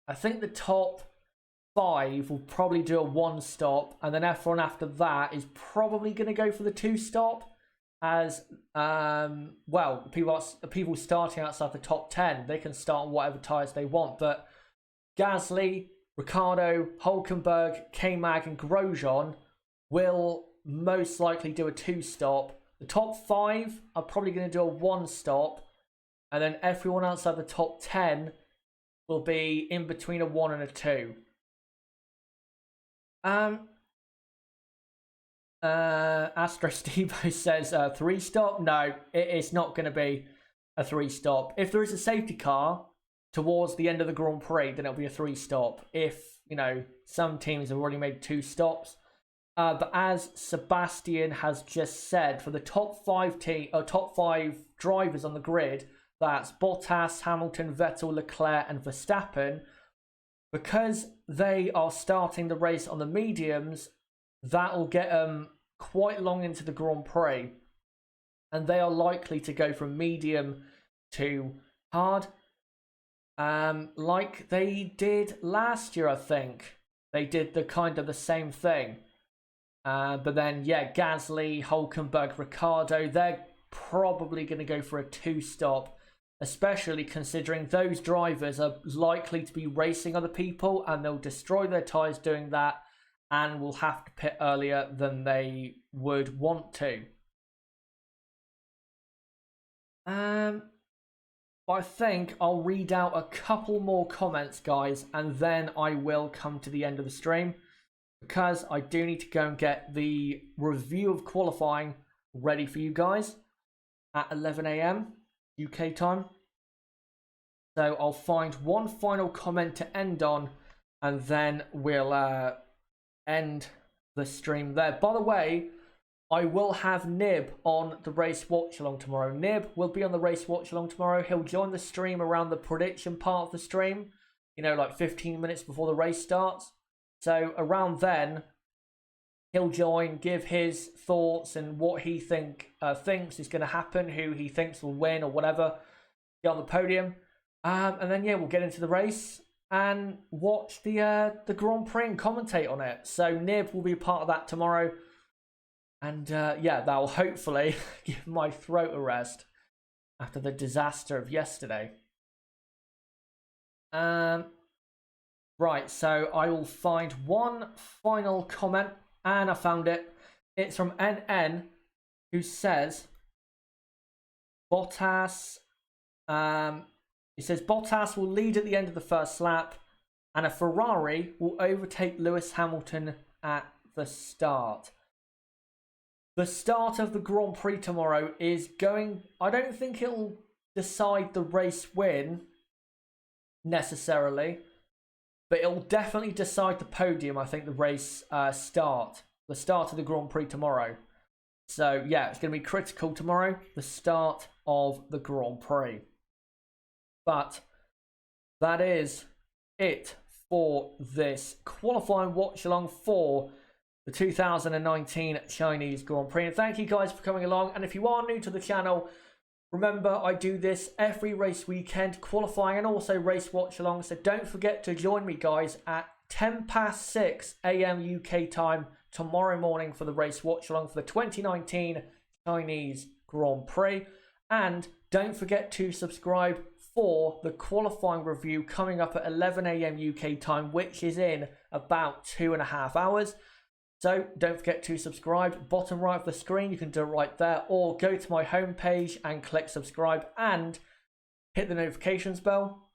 the top 5 will probably do a 1-stop, and then everyone after that is probably going to go for the 2-stop. As people starting outside the top 10, they can start on whatever tyres they want. But Gasly, Ricciardo, Hülkenberg, K-Mag, and Grosjean will most likely do a 2-stop. The top 5 are probably going to do a 1-stop. And then everyone outside the top 10 will be in between a 1 and a 2. Astro Stevo says 3-stop. No, it's not going to be a 3-stop. If there is a safety car towards the end of the Grand Prix, then it'll be a 3-stop. If, some teams have already made 2 stops. But as Sebastian has just said, for the top 5 drivers on the grid, that's Bottas, Hamilton, Vettel, Leclerc, and Verstappen. Because they are starting the race on the mediums, that will get them quite long into the Grand Prix. And they are likely to go from medium to hard. Like they did last year, I think. They did the same thing. But then, Gasly, Hülkenberg, Ricciardo, they're probably going to go for a 2-stop. Especially considering those drivers are likely to be racing other people, and they'll destroy their tyres doing that, and will have to pit earlier than they would want to. But I think I'll read out a couple more comments, guys, and then I will come to the end of the stream, because I do need to go and get the review of qualifying ready for you guys at 11 AM UK time. So I'll find one final comment to end on, and then we'll end the stream there. By the way, I will have Nib on the race watch along tomorrow. Nib will be on the race watch along tomorrow. He'll join the stream around the prediction part of the stream, like 15 minutes before the race starts. So around then, he'll join, give his thoughts and what he thinks is going to happen, who he thinks will win or whatever, get on the podium. And then, we'll get into the race and watch the Grand Prix and commentate on it. So Nib will be a part of that tomorrow. And, that will hopefully give my throat a rest after the disaster of yesterday. Right, so I will find one final comment and I found it. It's from NN, who says Bottas. He says Bottas will lead at the end of the first lap, and a Ferrari will overtake Lewis Hamilton at the start. The start of the Grand Prix tomorrow is going... I don't think it'll decide the race win necessarily, but it'll definitely decide the podium. I think the race start of the Grand Prix tomorrow. So yeah, it's going to be critical tomorrow, the start of the Grand Prix. But that is it for this qualifying watch along for the 2019 Chinese Grand Prix. And thank you guys for coming along. And if you are new to the channel, remember I do this every race weekend, qualifying and also race watch along. So don't forget to join me guys at 6 AM UK time tomorrow morning for the race watch along for the 2019 Chinese Grand Prix. And don't forget to subscribe for the qualifying review coming up at 11 AM UK time, which is in about 2.5 hours. So don't forget to subscribe. Bottom right of the screen, you can do it right there, or go to my homepage and click subscribe and hit the notifications bell.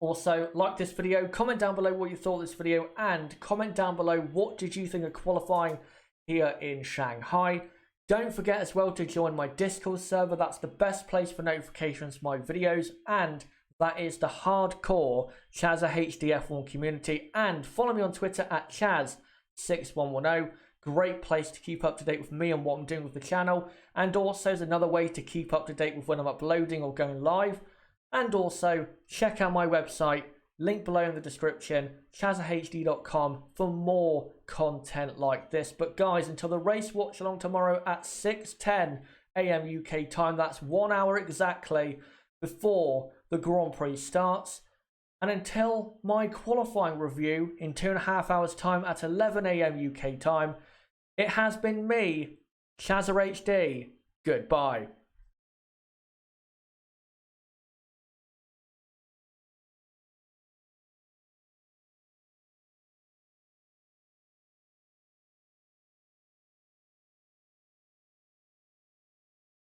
Also, like this video, comment down below what you thought of this video, and comment down below what did you think of qualifying here in Shanghai. Don't forget as well to join my Discord server. That's the best place for notifications for my videos, and that is the hardcore Chazza HD F1 community. And follow me on Twitter at Chaz6110. Great place to keep up to date with me and what I'm doing with the channel, and also is another way to keep up to date with when I'm uploading or going live. And also check out my website, link below in the description, chazzahd.com, for more content like this. But guys, until the race watch along tomorrow at 6:10 AM UK time, that's 1 hour exactly before the Grand Prix starts. And until my qualifying review in 2.5 hours time at 11 AM UK time, it has been me, Chazza HD. Goodbye.